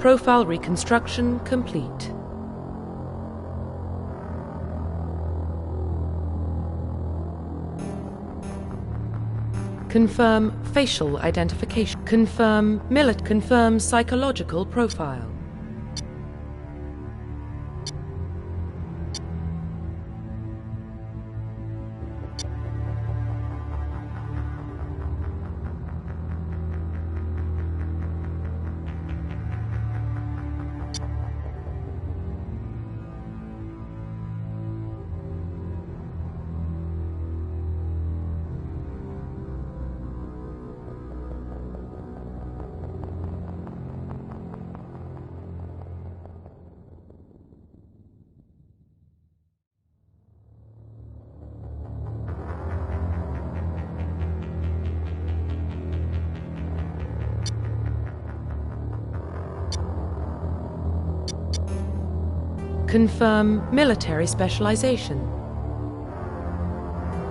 Profile reconstruction complete. Confirm facial identification. Confirm psychological profile. Confirm military specialization.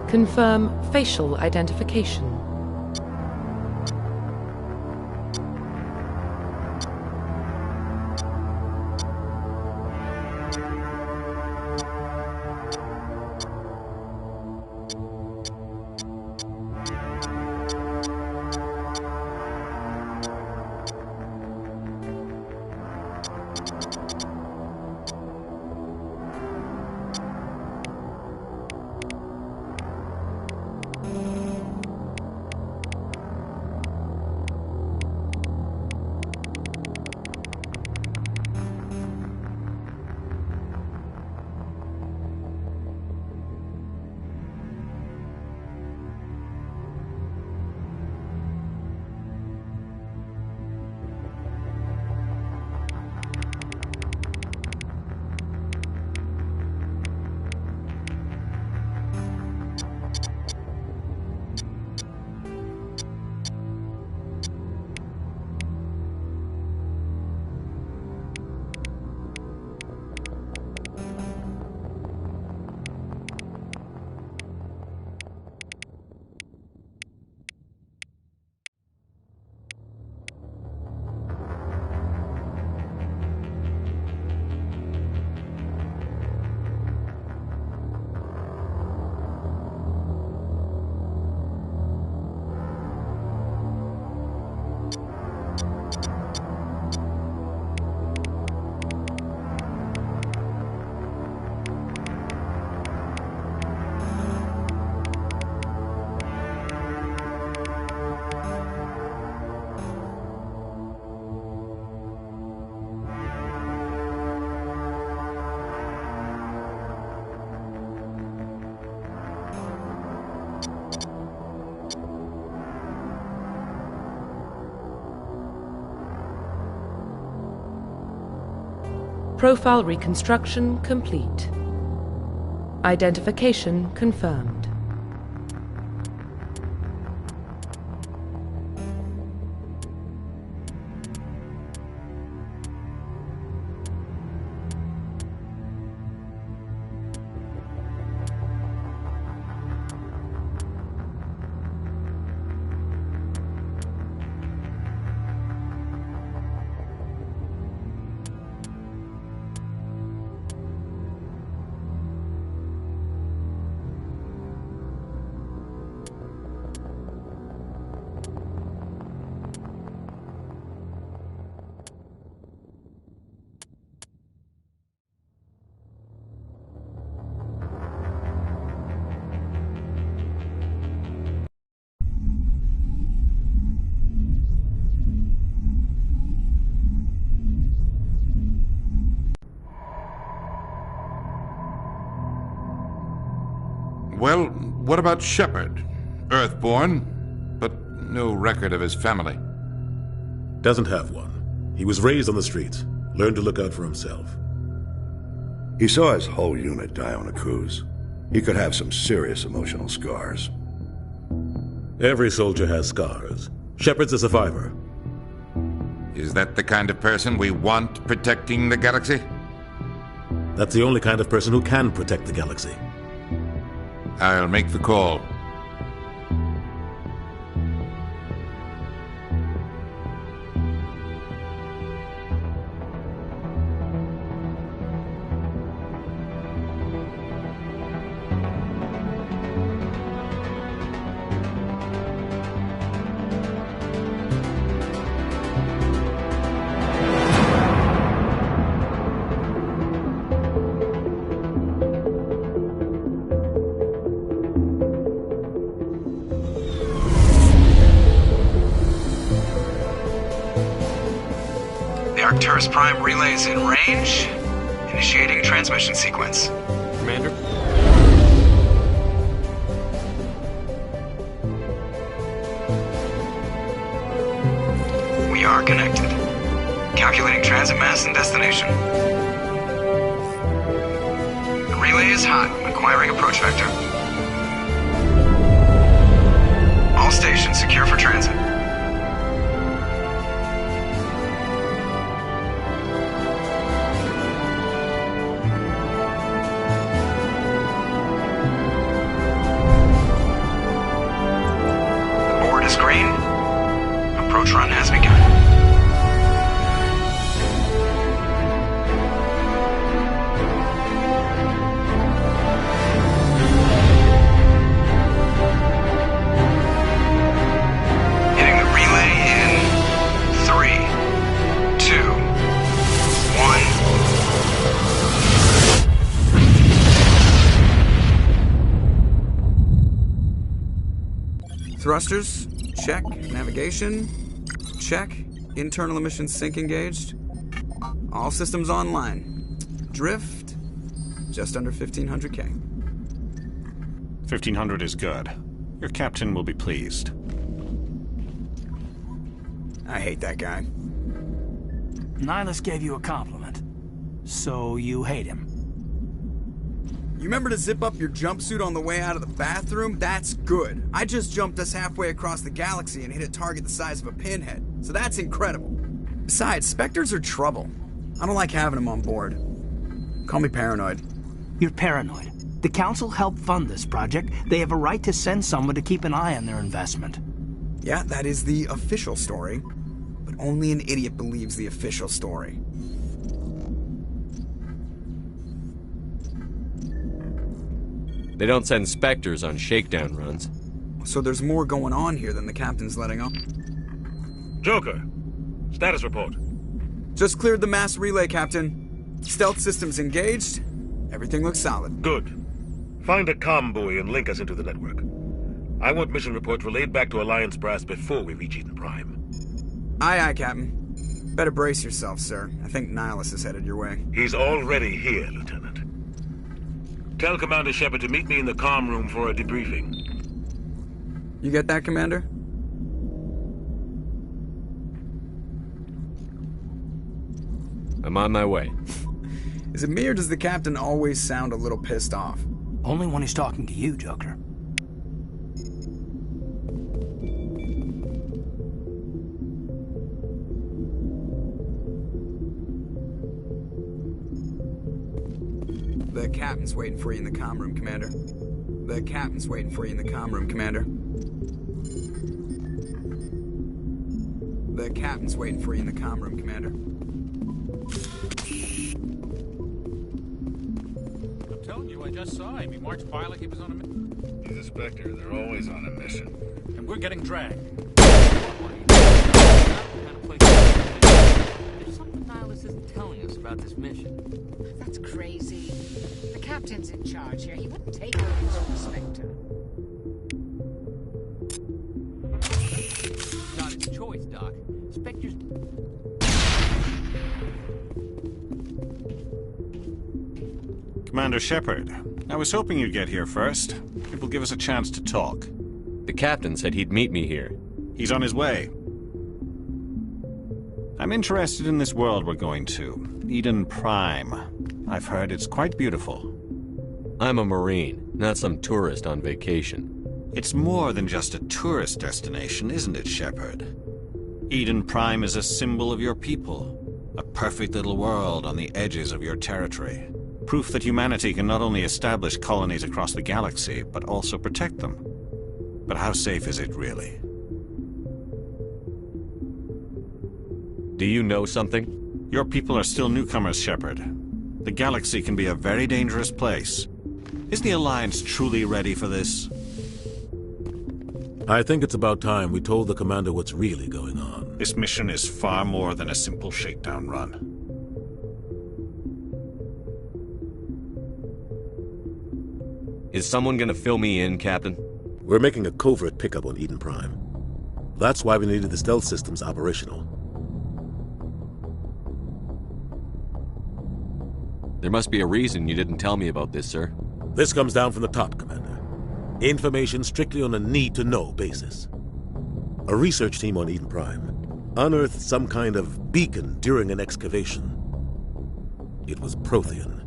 Confirm facial identification. Profile reconstruction complete. Identification confirmed. Well, what about Shepard? Earthborn, but no record of his family. Doesn't have one. He was raised on the streets, learned to look out for himself. He saw his whole unit die on a cruise. He could have some serious emotional scars. Every soldier has scars. Shepard's a survivor. Is that the kind of person we want protecting the galaxy? That's the only kind of person who can protect the galaxy. I'll make the call. Arcturus Prime relays in range. Initiating transmission sequence. Commander? We are connected. Calculating transit mass and destination. The relay is hot, acquiring approach vector. All stations secure for transit. The board is green. Approach run has begun. Hitting the relay in 3, 2, 1. Thrusters, check. Navigation, check. Internal emission sync engaged. All systems online. Drift, just under 1500K. 1500 is good. Your captain will be pleased. I hate that guy. Nihilus gave you a compliment. So you hate him. You remember to zip up your jumpsuit on the way out of the bathroom? That's good. I just jumped us halfway across the galaxy and hit a target the size of a pinhead. So that's incredible. Besides, Spectres are trouble. I don't like having them on board. Call me paranoid. You're paranoid. The Council helped fund this project. They have a right to send someone to keep an eye on their investment. Yeah, that is the official story. But only an idiot believes the official story. They don't send Spectres on shakedown runs. So there's more going on here than the captain's letting on. Joker, status report. Just cleared the mass relay, Captain. Stealth systems engaged. Everything looks solid. Good. Find a comm buoy and link us into the network. I want mission reports relayed back to Alliance brass before we reach Eden Prime. Aye, aye, Captain. Better brace yourself, sir. I think Nihilus is headed your way. He's already here, Lieutenant. Tell Commander Shepard to meet me in the comm room for a debriefing. You get that, Commander? I'm on my way. Is it me or does the Captain always sound a little pissed off? Only when he's talking to you, Joker. The Captain's waiting for you in the comm room, Commander. The Captain's waiting for you in the comm room, Commander. The Captain's waiting for you in the comm room, Commander. I'm telling you, I just saw him. He marched by like he was on a mission. He's a Spectre. They're always on a mission. And we're getting dragged. There's something Nihilus isn't telling us about this mission. That's crazy. The Captain's in charge here. He wouldn't take orders from the Spectre. Not his choice, Doc. Spectre's... Commander Shepard, I was hoping you'd get here first. It will give us a chance to talk. The captain said he'd meet me here. He's on his way. I'm interested in this world we're going to, Eden Prime. I've heard it's quite beautiful. I'm a Marine, not some tourist on vacation. It's more than just a tourist destination, isn't it, Shepard? Eden Prime is a symbol of your people, a perfect little world on the edges of your territory. Proof that humanity can not only establish colonies across the galaxy, but also protect them. But how safe is it, really? Do you know something? Your people are still newcomers, Shepard. The galaxy can be a very dangerous place. Is the Alliance truly ready for this? I think it's about time we told the commander what's really going on. This mission is far more than a simple shakedown run. Is someone gonna fill me in, Captain? We're making a covert pickup on Eden Prime. That's why we needed the stealth systems operational. There must be a reason you didn't tell me about this, sir. This comes down from the top, Commander. Information strictly on a need-to-know basis. A research team on Eden Prime unearthed some kind of beacon during an excavation. It was Prothean.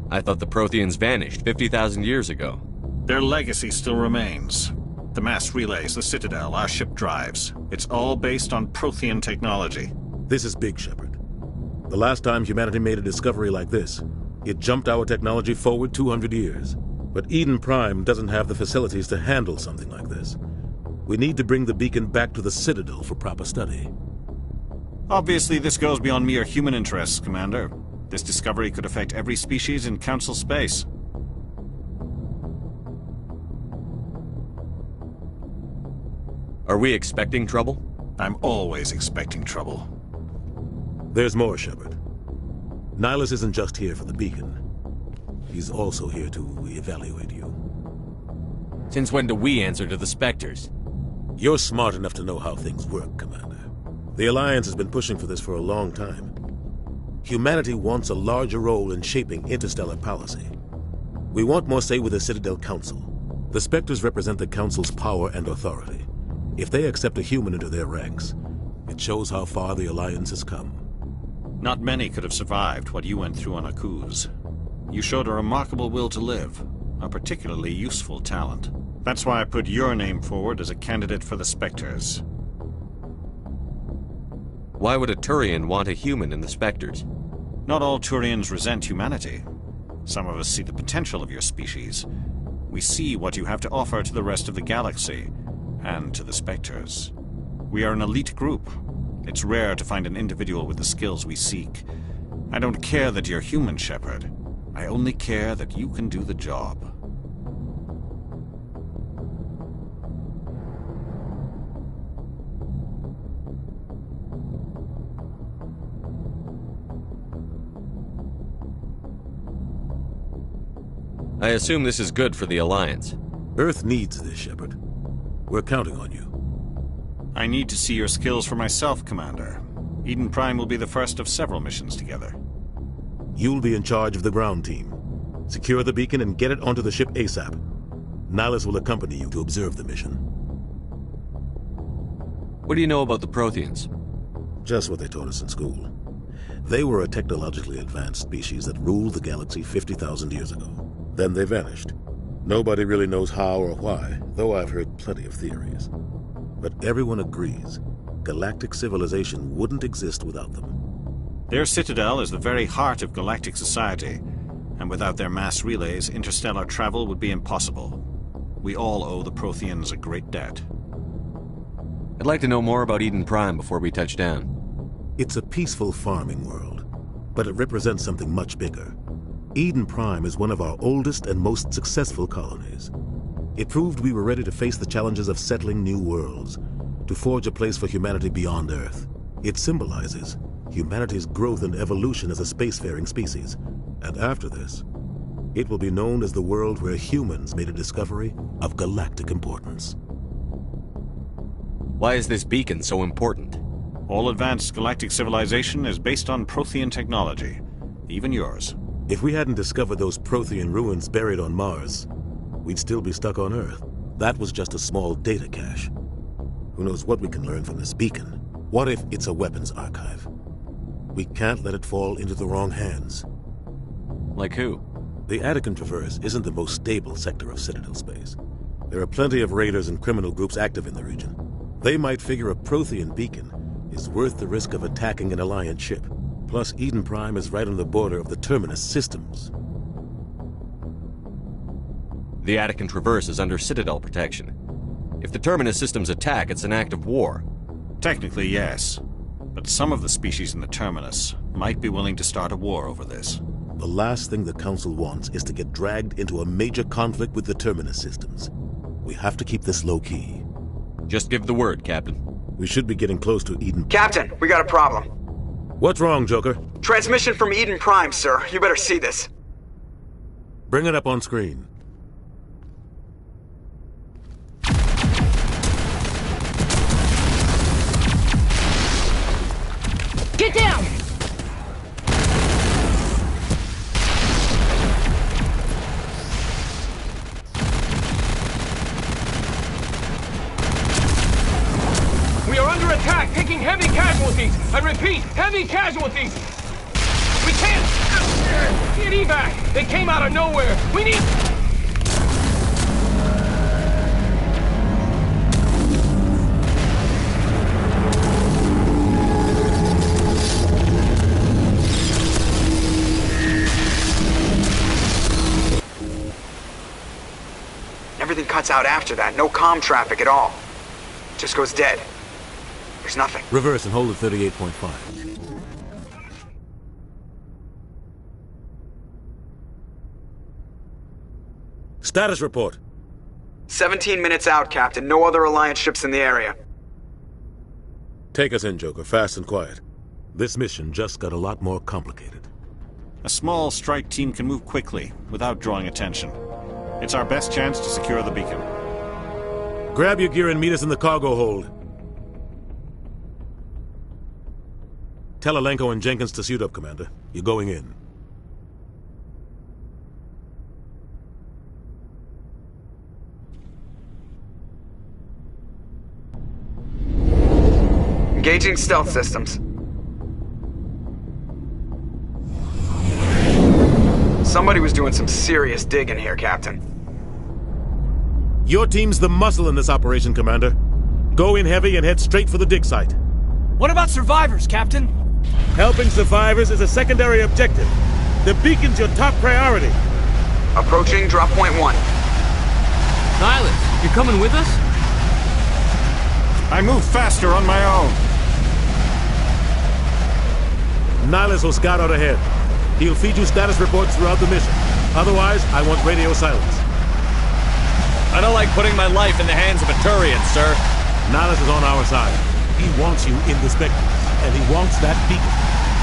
I thought the Protheans vanished 50,000 years ago. Their legacy still remains. The mass relays, the Citadel, our ship drives. It's all based on Prothean technology. This is big, Shepard. The last time humanity made a discovery like this, it jumped our technology forward 200 years. But Eden Prime doesn't have the facilities to handle something like this. We need to bring the beacon back to the Citadel for proper study. Obviously, this goes beyond mere human interests, Commander. This discovery could affect every species in Council space. Are we expecting trouble? I'm always expecting trouble. There's more, Shepard. Nihilus isn't just here for the beacon. He's also here to evaluate you. Since when do we answer to the Spectres? You're smart enough to know how things work, Commander. The Alliance has been pushing for this for a long time. Humanity wants a larger role in shaping interstellar policy. We want more say with the Citadel Council. The Spectres represent the Council's power and authority. If they accept a human into their ranks, it shows how far the Alliance has come. Not many could have survived what you went through on Akuz. You showed a remarkable will to live, a particularly useful talent. That's why I put your name forward as a candidate for the Spectres. Why would a Turian want a human in the Spectres? Not all Turians resent humanity. Some of us see the potential of your species. We see what you have to offer to the rest of the galaxy, and to the Spectres. We are an elite group. It's rare to find an individual with the skills we seek. I don't care that you're human, Shepard. I only care that you can do the job. I assume this is good for the Alliance. Earth needs this, Shepard. We're counting on you. I need to see your skills for myself, Commander. Eden Prime will be the first of several missions together. You'll be in charge of the ground team. Secure the beacon and get it onto the ship ASAP. Nihilus will accompany you to observe the mission. What do you know about the Protheans? Just what they taught us in school. They were a technologically advanced species that ruled the galaxy 50,000 years ago. Then they vanished. Nobody really knows how or why, though I've heard plenty of theories. But everyone agrees, galactic civilization wouldn't exist without them. Their citadel is the very heart of galactic society, and without their mass relays, interstellar travel would be impossible. We all owe the Protheans a great debt. I'd like to know more about Eden Prime before we touch down. It's a peaceful farming world, but it represents something much bigger. Eden Prime is one of our oldest and most successful colonies. It proved we were ready to face the challenges of settling new worlds, to forge a place for humanity beyond Earth. It symbolizes humanity's growth and evolution as a spacefaring species. And after this, it will be known as the world where humans made a discovery of galactic importance. Why is this beacon so important? All advanced galactic civilization is based on Prothean technology, even yours. If we hadn't discovered those Prothean ruins buried on Mars, we'd still be stuck on Earth. That was just a small data cache. Who knows what we can learn from this beacon? What if it's a weapons archive? We can't let it fall into the wrong hands. Like who? The Attican Traverse isn't the most stable sector of Citadel space. There are plenty of raiders and criminal groups active in the region. They might figure a Prothean beacon is worth the risk of attacking an Alliance ship. Plus, Eden Prime is right on the border of the Terminus systems. The Attican Traverse is under Citadel protection. If the Terminus systems attack, it's an act of war. Technically, yes. But some of the species in the Terminus might be willing to start a war over this. The last thing the Council wants is to get dragged into a major conflict with the Terminus systems. We have to keep this low-key. Just give the word, Captain. We should be getting close to Eden. Captain, we got a problem. What's wrong, Joker? Transmission from Eden Prime, sir. You better see this. Bring it up on screen. Get down! heavy casualties! I repeat, heavy casualties! We can't get evac! They came out of nowhere! We need... Everything cuts out after that. No comm traffic at all. Just goes dead. There's nothing. Reverse and hold at 38.5. Status report. 17 minutes out, Captain. No other Alliance ships in the area. Take us in, Joker, fast and quiet. This mission just got a lot more complicated. A small strike team can move quickly, without drawing attention. It's our best chance to secure the beacon. Grab your gear and meet us in the cargo hold. Tell Alenko and Jenkins to suit up, Commander. You're going in. Engaging stealth systems. Somebody was doing some serious digging here, Captain. Your team's the muscle in this operation, Commander. Go in heavy and head straight for the dig site. What about survivors, Captain? Helping survivors is a secondary objective. The beacon's your top priority. Approaching drop point 1. Nihilus, you're coming with us? I move faster on my own. Nihilus will scout out ahead. He'll feed you status reports throughout the mission. Otherwise, I want radio silence. I don't like putting my life in the hands of a Turian, sir. Nihilus is on our side. He wants you in the Spectres, and he wants that beacon.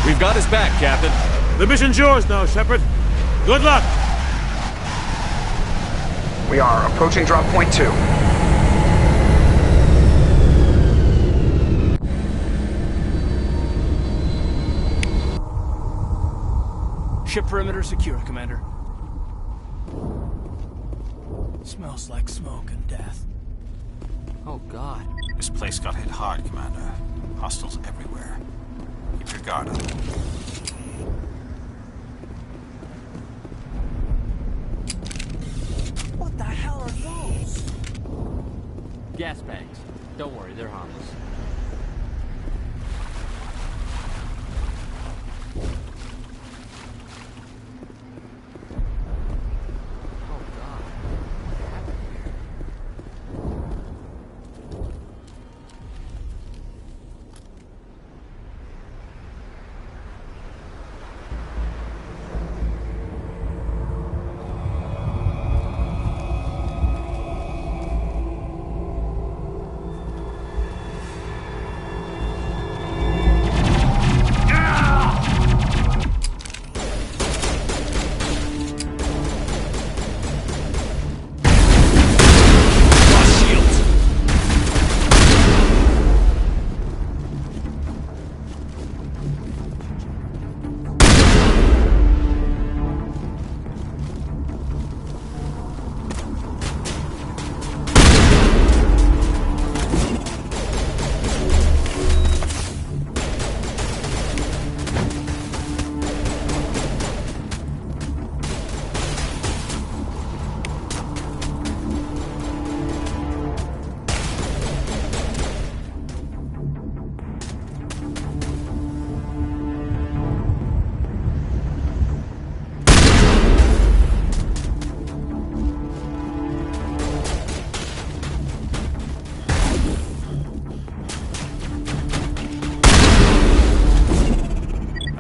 We've got his back, Captain. The mission's yours now, Shepard. Good luck! We are approaching drop point 2. Ship perimeter secure, Commander. Smells like smoke and death. Oh, God. This place got hit hard, Commander. Hostiles everywhere. Keep your guard up. What the hell are those? Gas bags. Don't worry, they're harmless.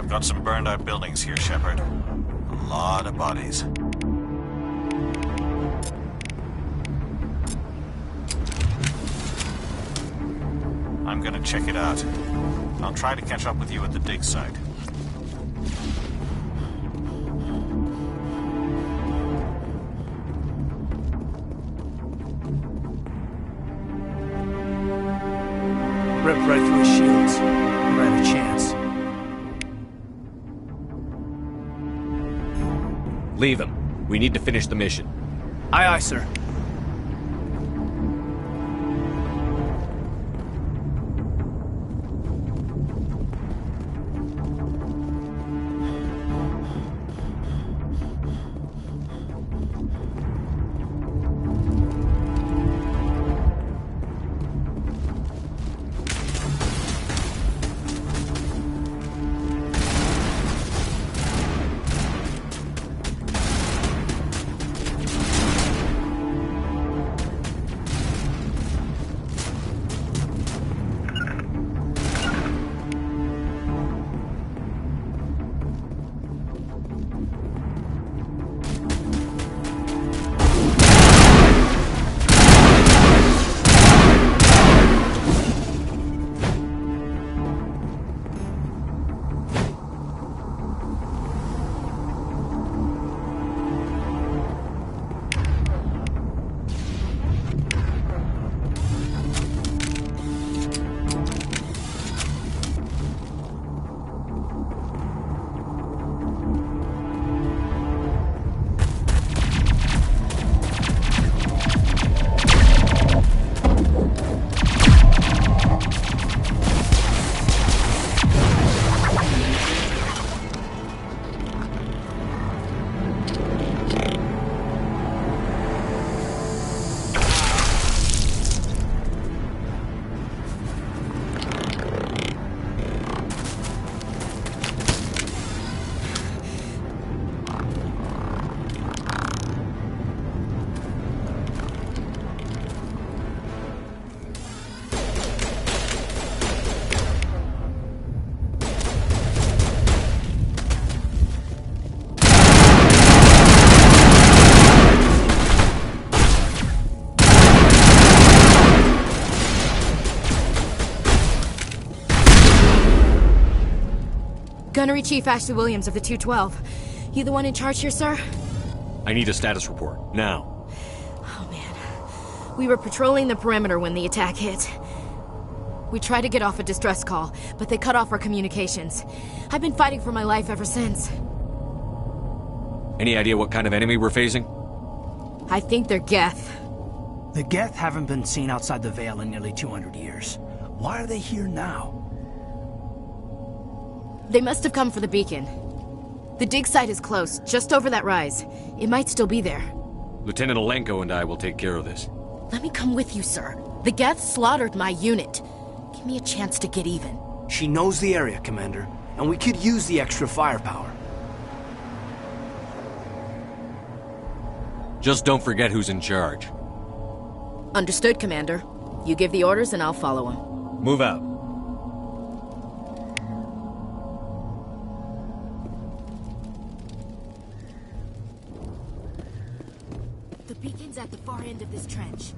Got some burned out buildings here, Shepard. A lot of bodies. I'm gonna check it out. I'll try to catch up with you at the dig site. Ripped right through his shields. Never had a chance. Leave him. We need to finish the mission. Aye, aye, sir. Gunnery Chief Ashley Williams of the 212. You the one in charge here, sir? I need a status report, now. Oh, man. We were patrolling the perimeter when the attack hit. We tried to get off a distress call, but they cut off our communications. I've been fighting for my life ever since. Any idea what kind of enemy we're facing? I think they're Geth. The Geth haven't been seen outside the Veil in nearly 200 years. Why are they here now? They must have come for the beacon. The dig site is close, just over that rise. It might still be there. Lieutenant Alenko and I will take care of this. Let me come with you, sir. The Geth slaughtered my unit. Give me a chance to get even. She knows the area, Commander, and we could use the extra firepower. Just don't forget who's in charge. Understood, Commander. You give the orders and I'll follow them. Move out. The beacon's at the far end of this trench.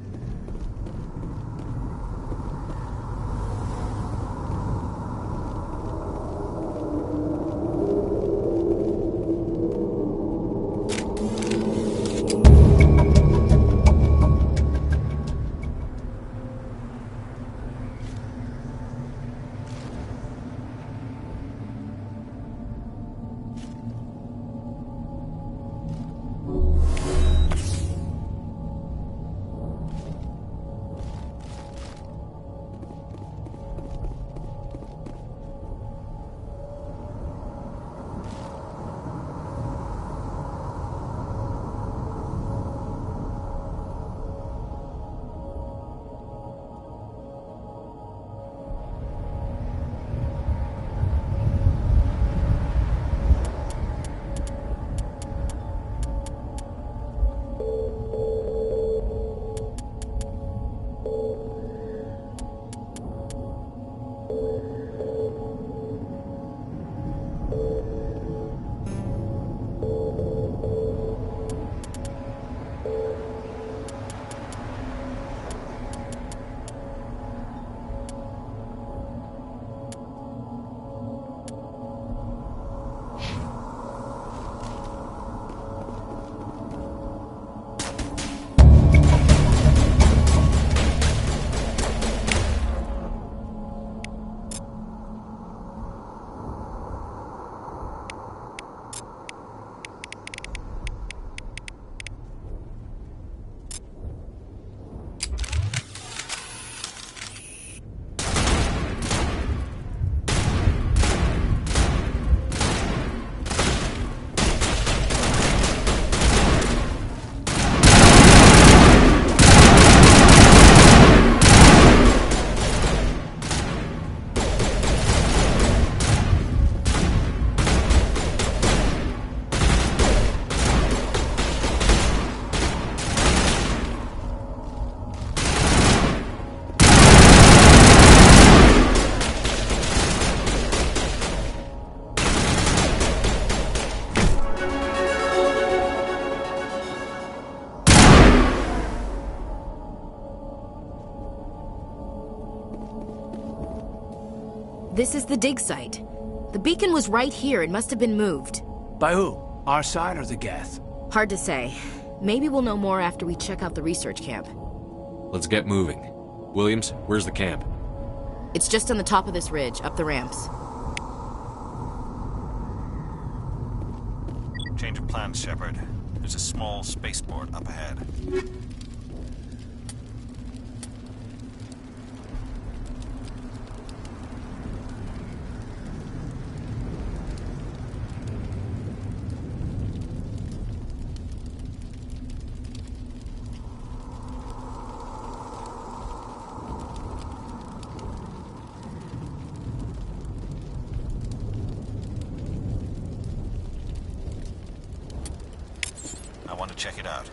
This is the dig site. The beacon was right here. It must have been moved. By who? Our side or the Geth? Hard to say. Maybe we'll know more after we check out the research camp. Let's get moving. Williams, where's the camp? It's just on the top of this ridge, up the ramps. Change of plans, Shepard. There's a small spaceport up ahead. I want to check it out.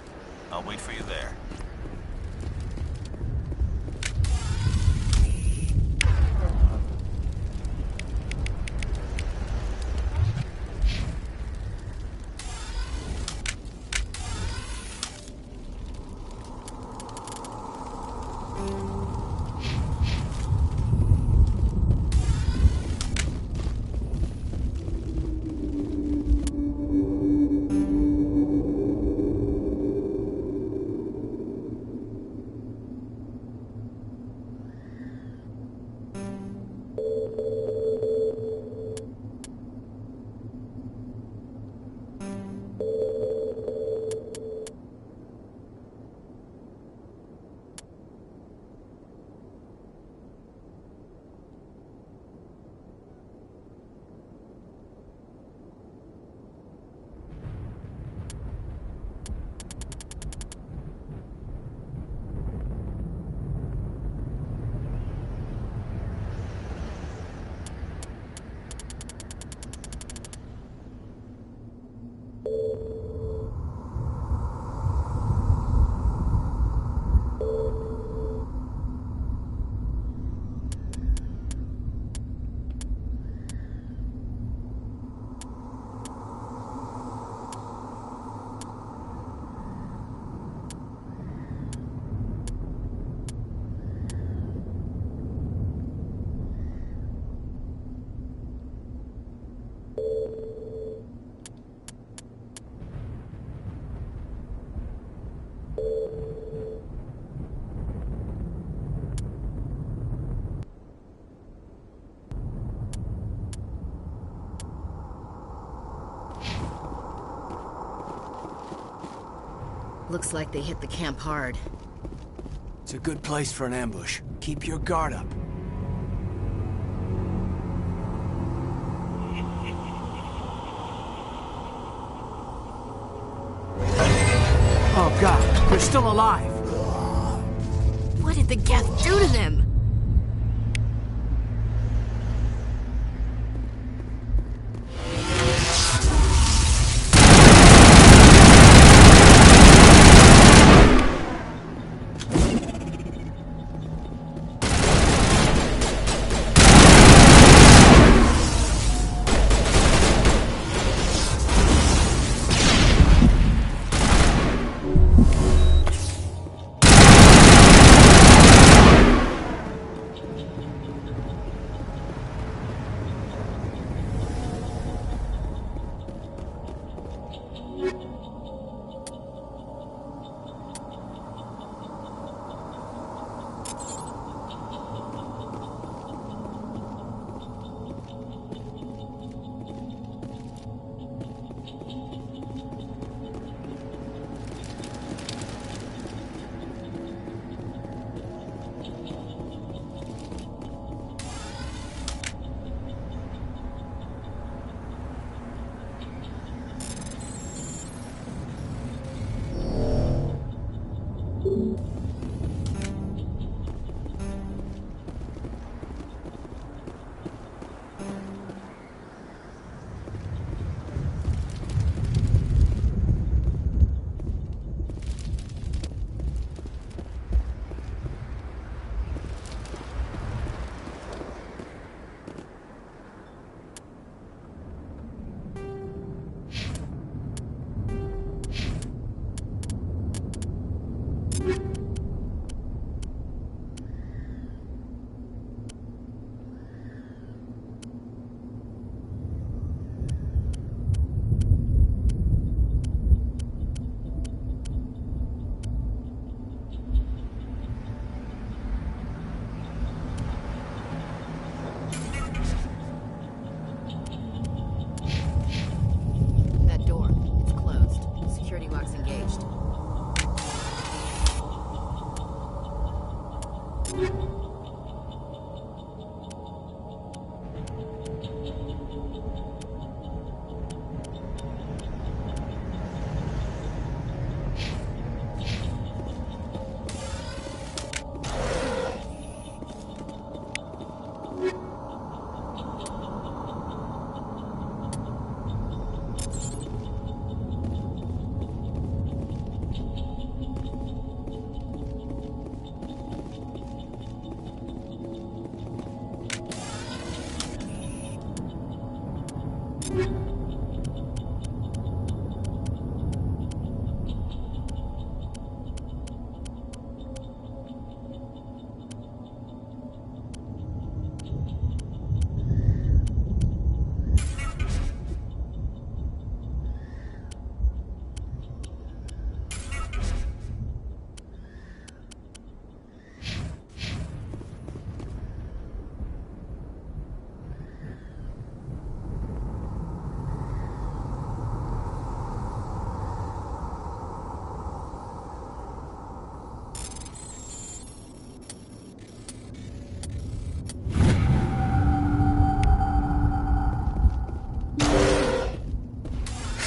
I'll wait for you there. Looks like they hit the camp hard. It's a good place for an ambush. Keep your guard up. Oh god, they're still alive! What did the Geth do to them?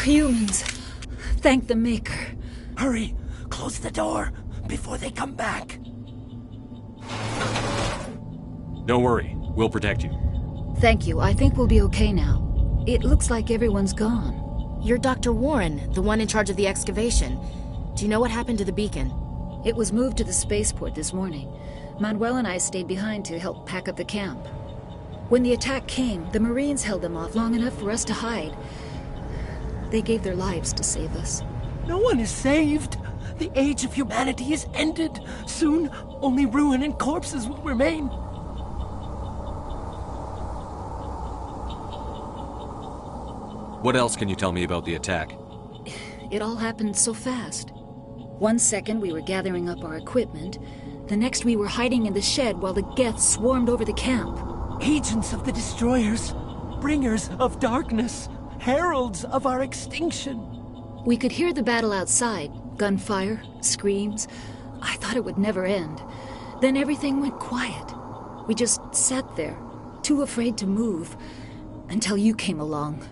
Humans. Thank the Maker. Hurry! Close the door before they come back. Don't worry. We'll protect you. Thank you. I think we'll be okay now. It looks like everyone's gone. You're Dr. Warren, the one in charge of the excavation. Do you know what happened to the beacon? It was moved to the spaceport this morning. Manuel and I stayed behind to help pack up the camp. When the attack came, the Marines held them off long enough for us to hide. They gave their lives to save us. No one is saved. The age of humanity is ended. Soon, only ruin and corpses will remain. What else can you tell me about the attack? It all happened so fast. 1 second we were gathering up our equipment. The next we were hiding in the shed while the Geth swarmed over the camp. Agents of the Destroyers. Bringers of darkness. Heralds of our extinction. We could hear the battle outside, Gunfire, screams. I thought it would never end. Then everything went quiet. We just sat there, too afraid to move, until you came along.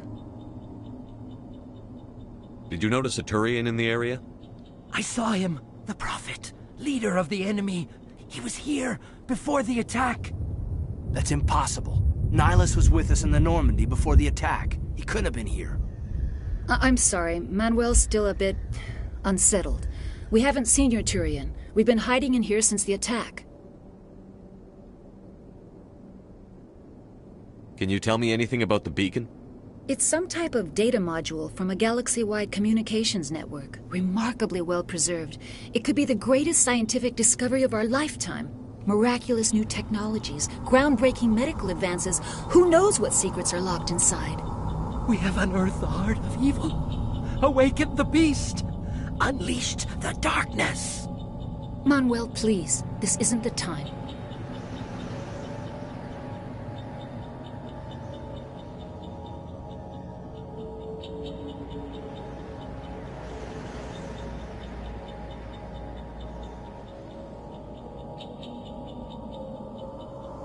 Did you notice a Turian in the area? I saw him. The Prophet, leader of the enemy. He was here before the attack. That's impossible. Nihilus was with us in the Normandy before the attack. He couldn't have been here. I'm sorry. Manuel's still a bit unsettled. We haven't seen your Turian. We've been hiding in here since the attack. Can you tell me anything about the beacon? It's some type of data module from a galaxy-wide communications network. Remarkably well preserved. It could be the greatest scientific discovery of our lifetime. Miraculous new technologies, groundbreaking medical advances. Who knows what secrets are locked inside? We have unearthed the heart of evil, awakened the beast, unleashed the darkness. Manuel, please. This isn't the time.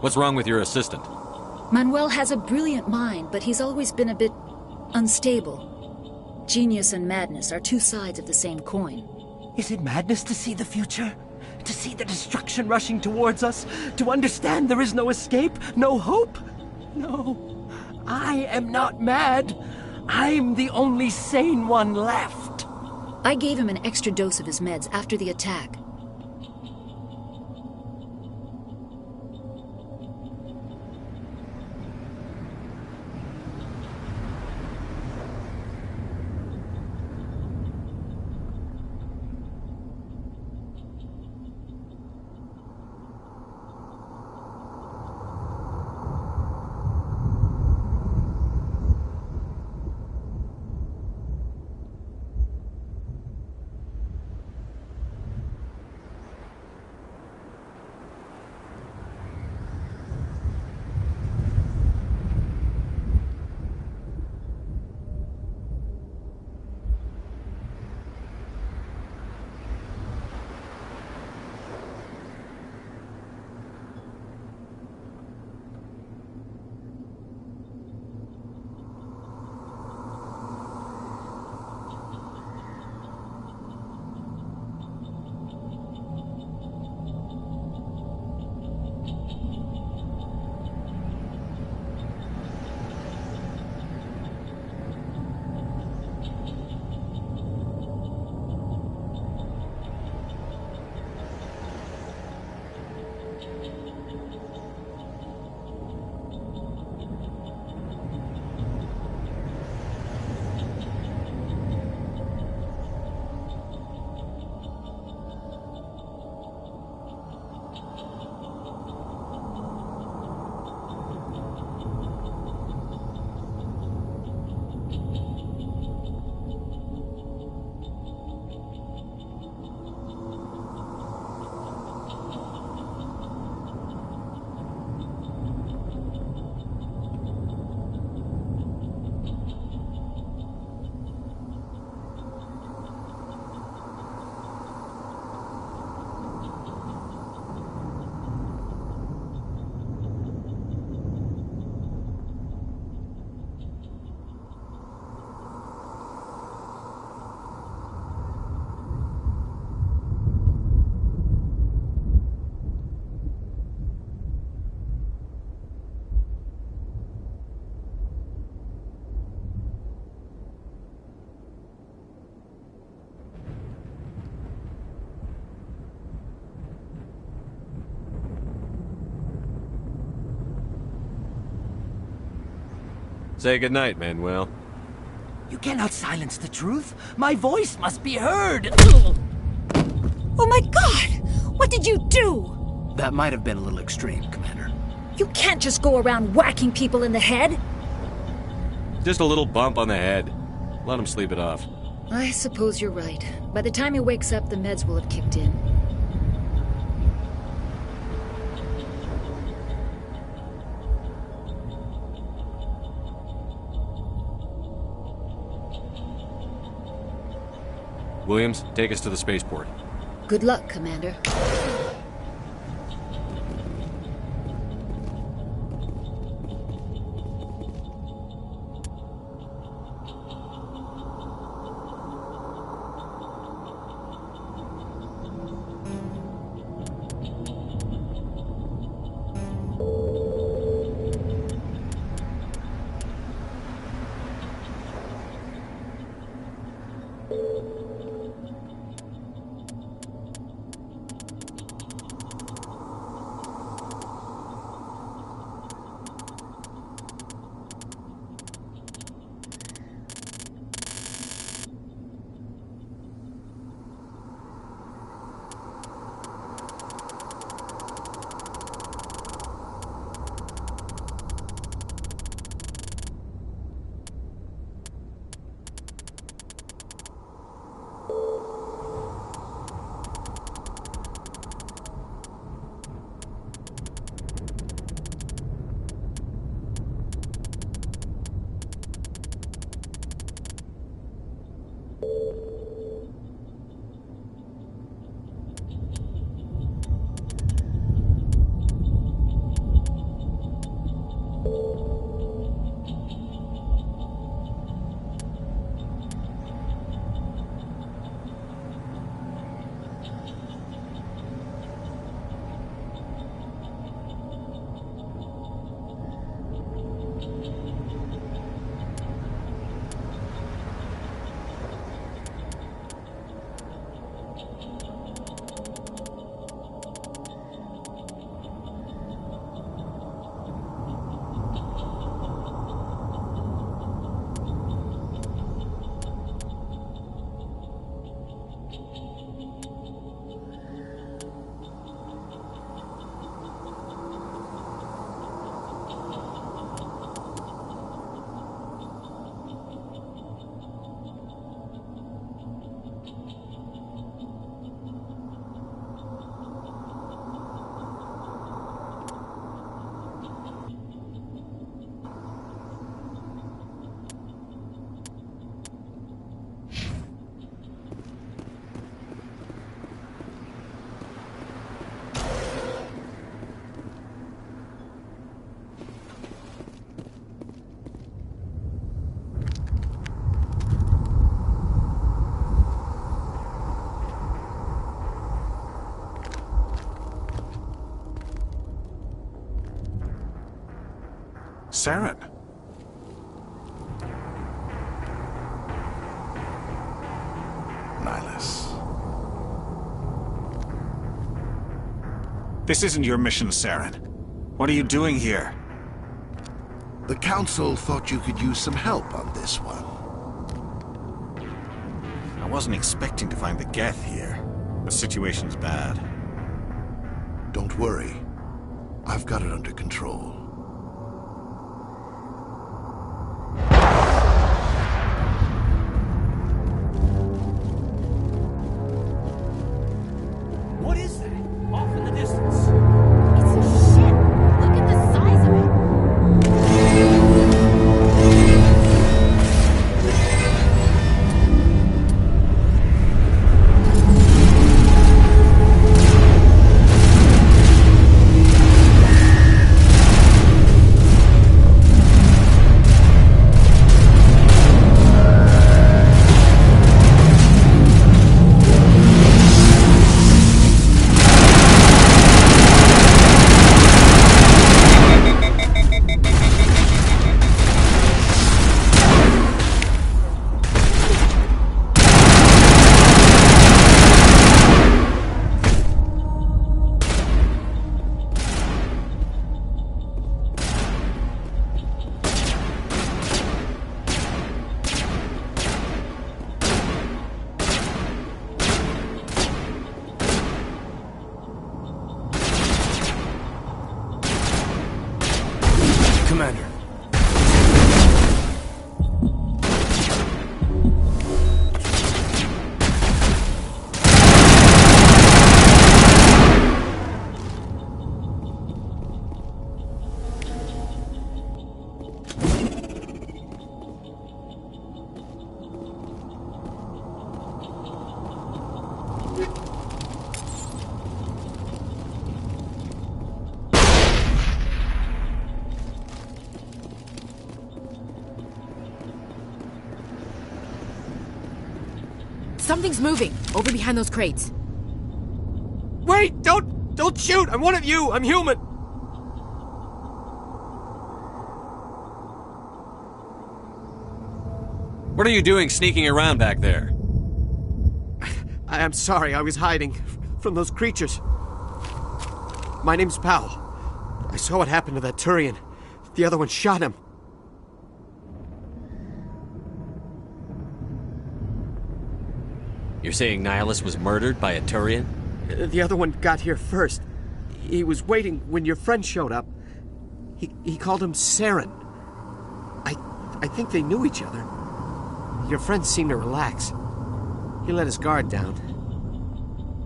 What's wrong with your assistant? Manuel has a brilliant mind, but he's always been a bit unstable. Genius and madness are two sides of the same coin. Is it madness to see the future? To see the destruction rushing towards us? To understand there is no escape? No hope? No. I am not mad. I'm the only sane one left. I gave him an extra dose of his meds after the attack. Say goodnight, Manuel. You cannot silence the truth. My voice must be heard. Oh my God! What did you do? That might have been a little extreme, Commander. You can't just go around whacking people in the head. Just a little bump on the head. Let him sleep it off. I suppose you're right. By the time he wakes up, the meds will have kicked in. Williams, take us to the spaceport. Good luck, Commander. Saren. Nihilus. This isn't your mission, Saren. What are you doing here? The Council thought you could use some help on this one. I wasn't expecting to find the Geth here. The situation's bad. Don't worry. I've got it under control. What is that? Off in the distance. It's a ship. Look at the size of it. Something's moving, over behind those crates. Wait! Don't shoot! I'm one of you! I'm human! What are you doing sneaking around back there? I'm sorry, I was hiding from those creatures. My name's Powell. I saw what happened to that Turian. The other one shot him. You're saying Nihilus was murdered by a Turian? The other one got here first. He was waiting when your friend showed up. He called him Saren. I think they knew each other. Your friend seemed to relax. He let his guard down.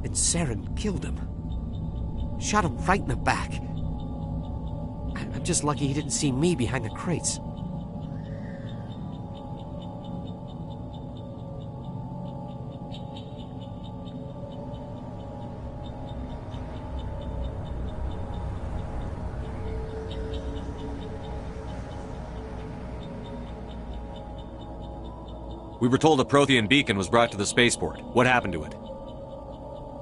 And Saren killed him. Shot him right in the back. I'm just lucky he didn't see me behind the crates. We were told a Prothean beacon was brought to the spaceport. What happened to it?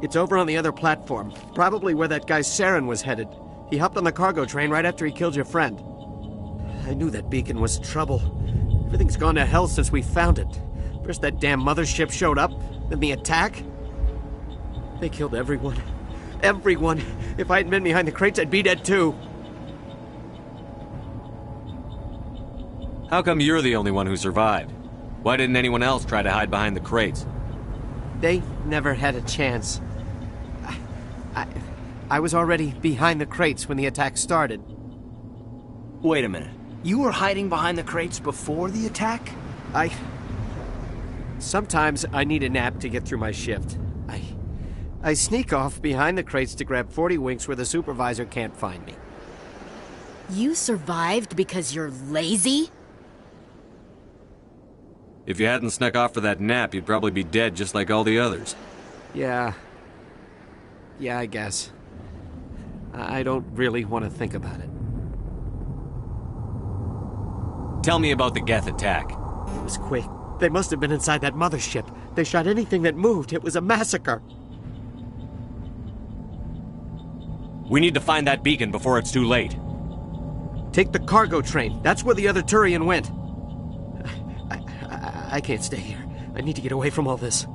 It's over on the other platform. Probably where that guy Saren was headed. He hopped on the cargo train right after he killed your friend. I knew that beacon was trouble. Everything's gone to hell since we found it. First that damn mothership showed up, then the attack. They killed everyone. Everyone. If I hadn't been behind the crates, I'd be dead too. How come you're the only one who survived? Why didn't anyone else try to hide behind the crates? They never had a chance. I was already behind the crates when the attack started. Wait a minute. You were hiding behind the crates before the attack? Sometimes I need a nap to get through my shift. I sneak off behind the crates to grab 40 winks where the supervisor can't find me. You survived because you're lazy? If you hadn't snuck off for that nap, you'd probably be dead just like all the others. Yeah, I guess. I don't really want to think about it. Tell me about the Geth attack. It was quick. They must have been inside that mothership. They shot anything that moved. It was a massacre. We need to find that beacon before it's too late. Take the cargo train. That's where the other Turian went. I can't stay here. I need to get away from all this.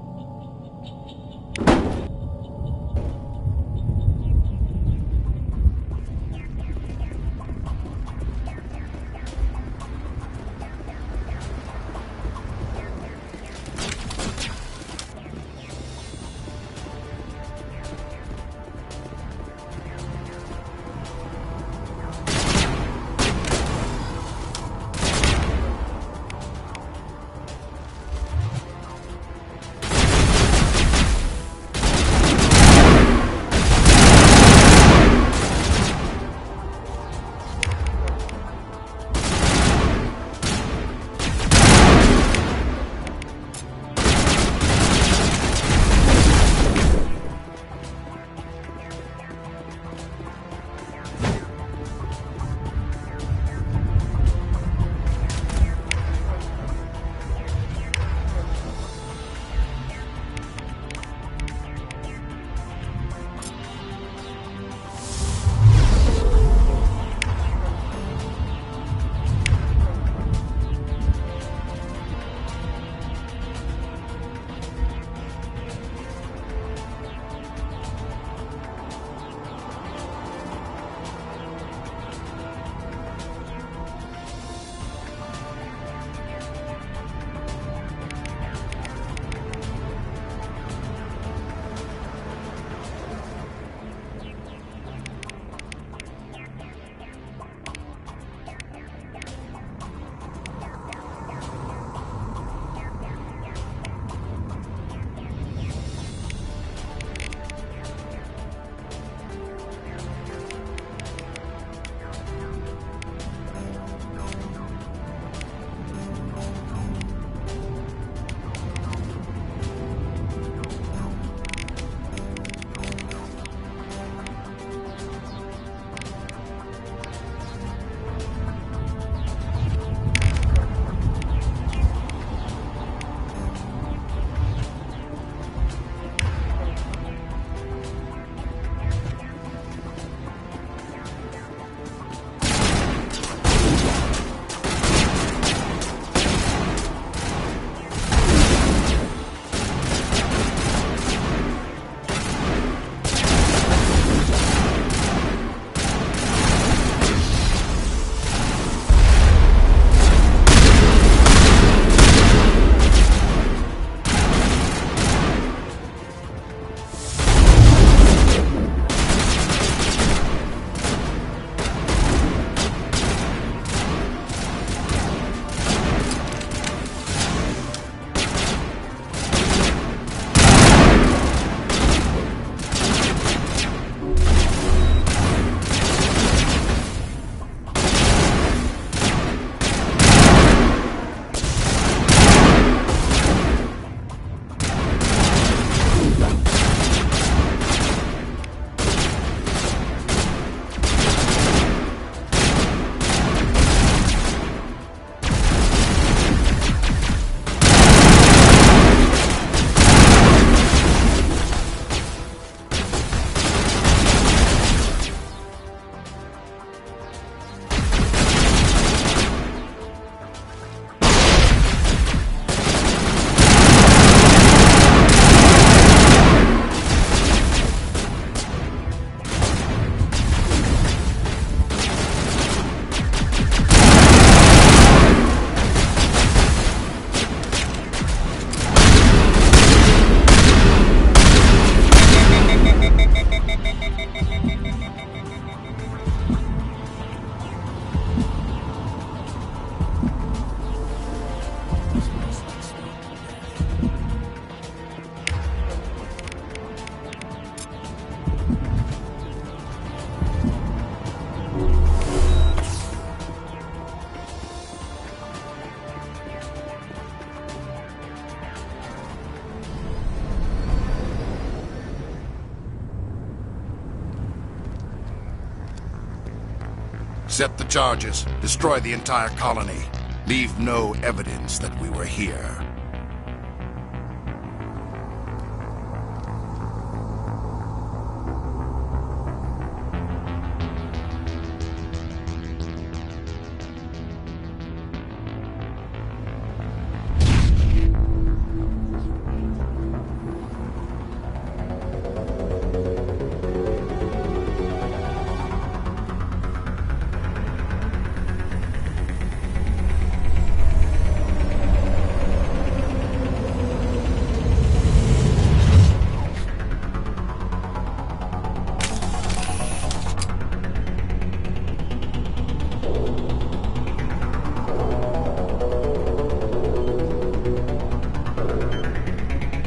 Set the charges. Destroy the entire colony. Leave no evidence that we were here.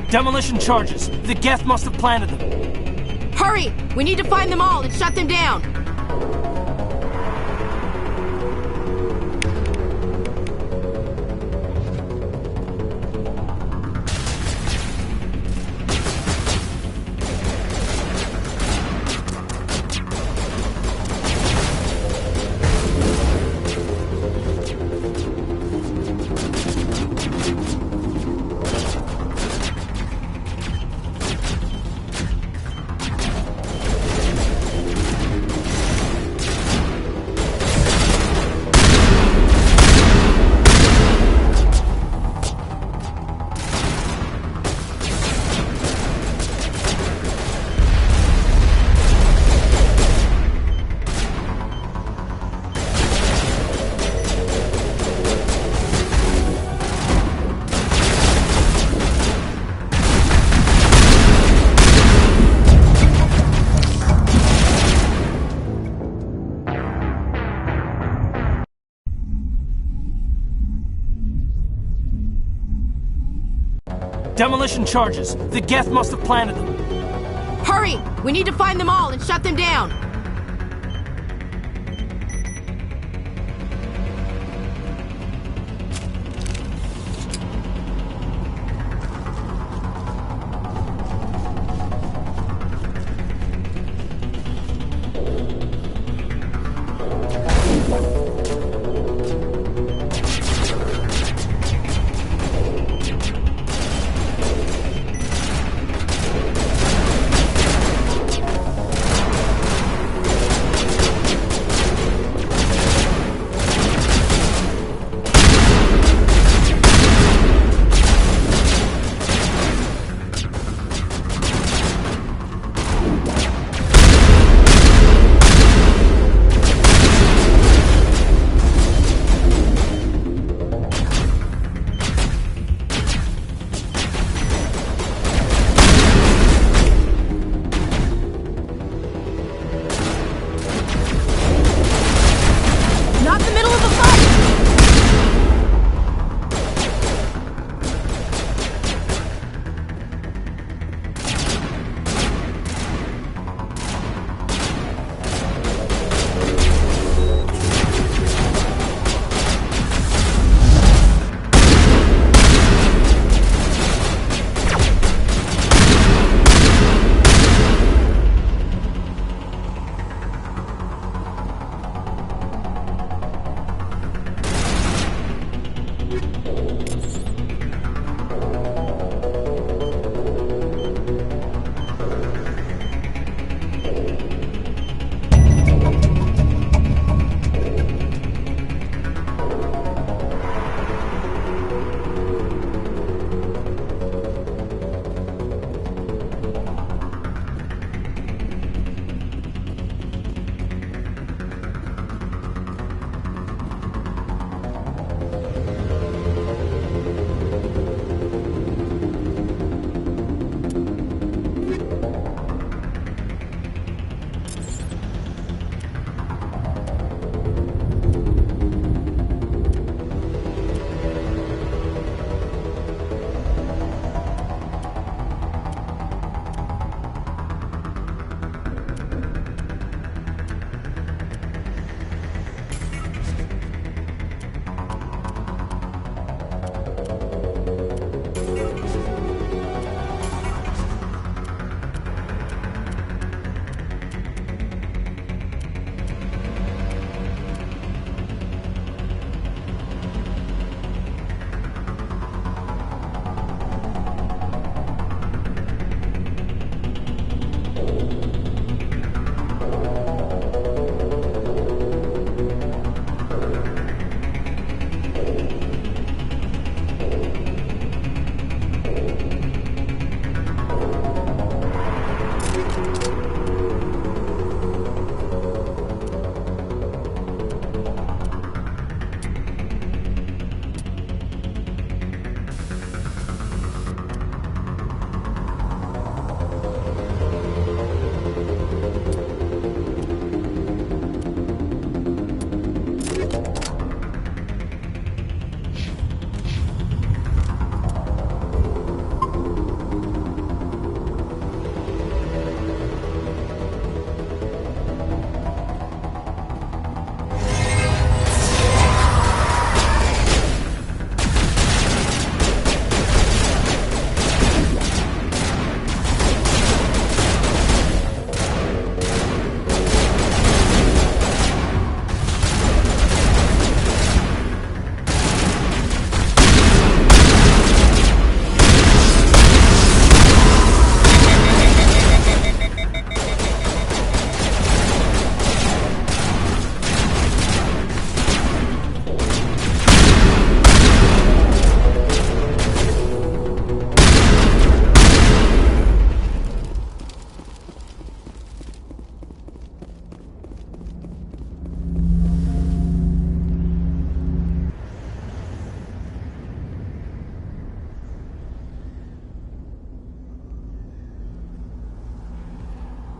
Demolition charges. The Geth must have planted them. Hurry! We need to find them all and shut them down! Demolition charges. The Geth must have planted them. Hurry! We need to find them all and shut them down!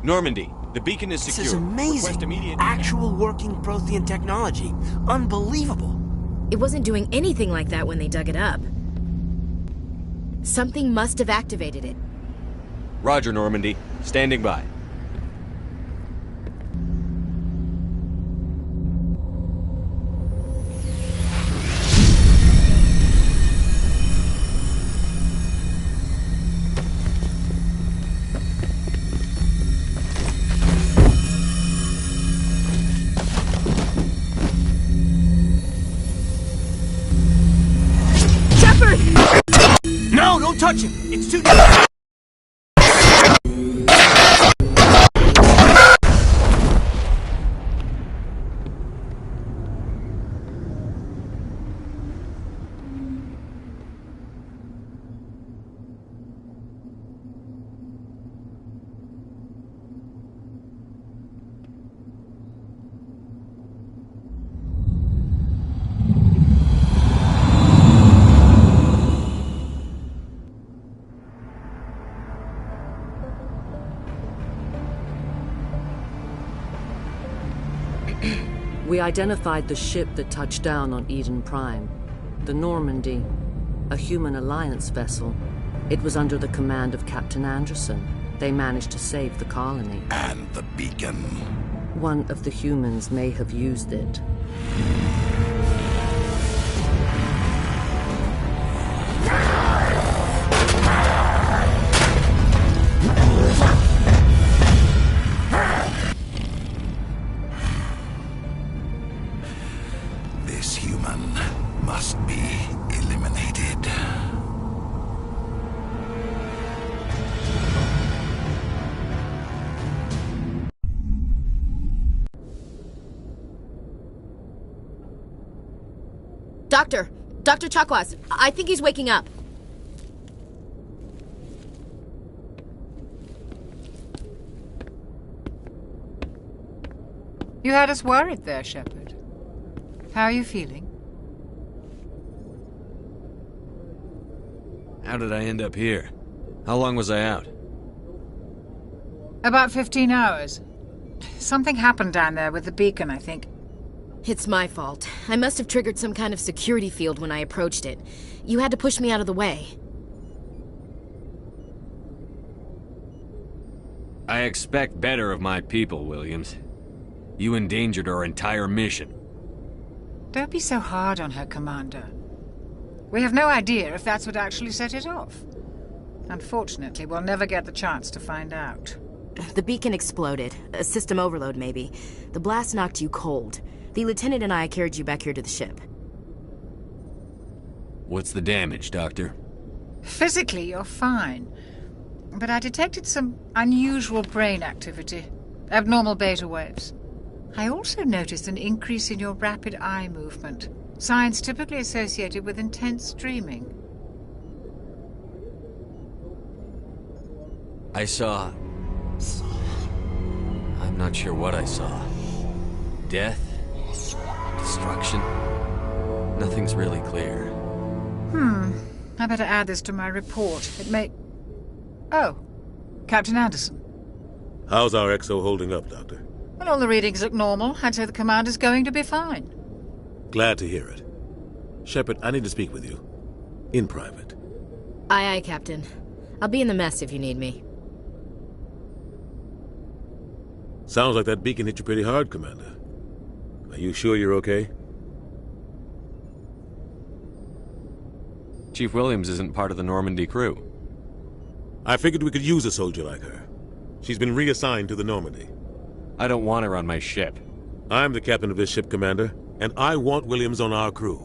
Normandy, the beacon is This secure. is amazing. Request immediate... Actual working Prothean technology. Unbelievable. It wasn't doing anything like that when they dug it up. Something must have activated it. Roger, Normandy. Standing by. No, don't touch him! It's too deep! We identified the ship that touched down on Eden Prime. The Normandy, a human alliance vessel. It was under the command of Captain Anderson. They managed to save the colony. And the beacon. One of the humans may have used it. This human must be eliminated. Dr. Chakwas, I think he's waking up. You had us worried there, Shepard. How are you feeling? How did I end up here? How long was I out? About 15 hours. Something happened down there with the beacon, I think. It's my fault. I must have triggered some kind of security field when I approached it. You had to push me out of the way. I expect better of my people, Williams. You endangered our entire mission. Don't be so hard on her, Commander. We have no idea if that's what actually set it off. Unfortunately, we'll never get the chance to find out. The beacon exploded. A system overload, maybe. The blast knocked you cold. The lieutenant and I carried you back here to the ship. What's the damage, Doctor? Physically, you're fine. But I detected some unusual brain activity. Abnormal beta waves. I also noticed an increase in your rapid eye movement. Signs typically associated with intense dreaming. I saw... I'm not sure what I saw. Death? Destruction? Nothing's really clear. I better add this to my report. It may... Oh, Captain Anderson. How's our XO holding up, Doctor? Well, all the readings look normal. I'd say the commander's going to be fine. Glad to hear it. Shepard, I need to speak with you. In private. Aye, aye, Captain. I'll be in the mess if you need me. Sounds like that beacon hit you pretty hard, Commander. Are you sure you're okay? Chief Williams isn't part of the Normandy crew. I figured we could use a soldier like her. She's been reassigned to the Normandy. I don't want her on my ship. I'm the captain of this ship, Commander, and I want Williams on our crew.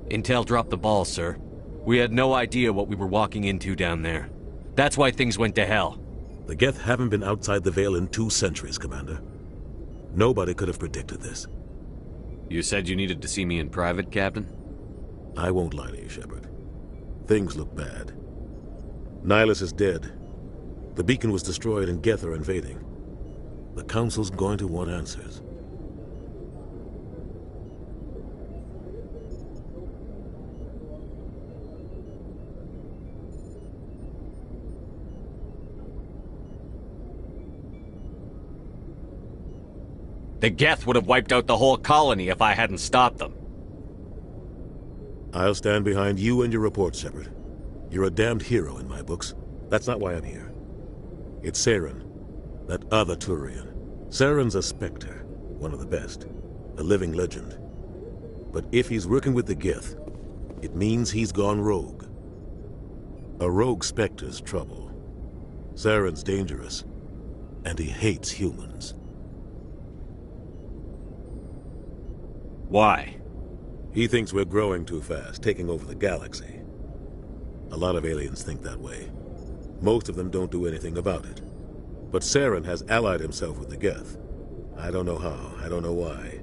Intel dropped the ball, sir. We had no idea what we were walking into down there. That's why things went to hell. The Geth haven't been outside the Veil in 2 centuries, Commander. Nobody could have predicted this. You said you needed to see me in private, Captain? I won't lie to you, Shepard. Things look bad. Nihilus is dead. The beacon was destroyed and Geth are invading. The Council's going to want answers. The Geth would have wiped out the whole colony if I hadn't stopped them. I'll stand behind you and your report, Shepard. You're a damned hero in my books. That's not why I'm here. It's Saren, that other Turian. Saren's a Spectre, one of the best, a living legend. But if he's working with the Geth, it means he's gone rogue. A rogue Spectre's trouble. Saren's dangerous, and he hates humans. Why? He thinks we're growing too fast, taking over the galaxy. A lot of aliens think that way. Most of them don't do anything about it. But Saren has allied himself with the Geth. I don't know how, I don't know why.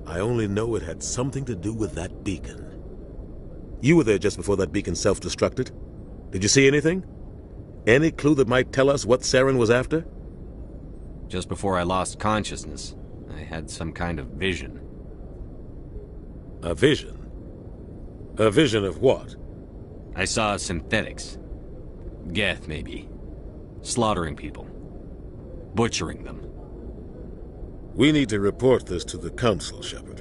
I only know it had something to do with that beacon. You were there just before that beacon self-destructed. Did you see anything? Any clue that might tell us what Saren was after? Just before I lost consciousness, I had some kind of vision. A vision? A vision of what? I saw synthetics. Geth, maybe. Slaughtering people. Butchering them. We need to report this to the Council, Shepard.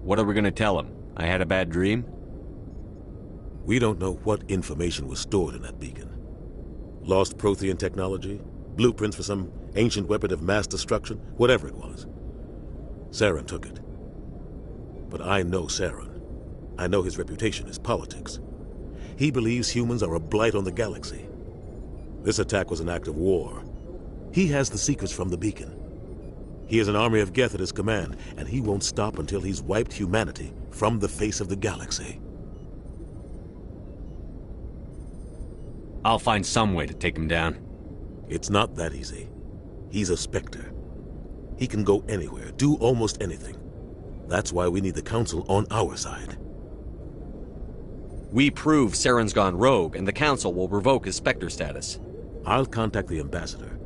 What are we gonna tell them? I had a bad dream? We don't know what information was stored in that beacon. Lost Prothean technology? Blueprints for some ancient weapon of mass destruction? Whatever it was. Saren took it. But I know Saren. I know his reputation is politics. He believes humans are a blight on the galaxy. This attack was an act of war. He has the secrets from the beacon. He has an army of Geth at his command, and he won't stop until he's wiped humanity from the face of the galaxy. I'll find some way to take him down. It's not that easy. He's a Spectre. He can go anywhere, do almost anything. That's why we need the Council on our side. We prove Saren's gone rogue, and the Council will revoke his Spectre status. I'll contact the Ambassador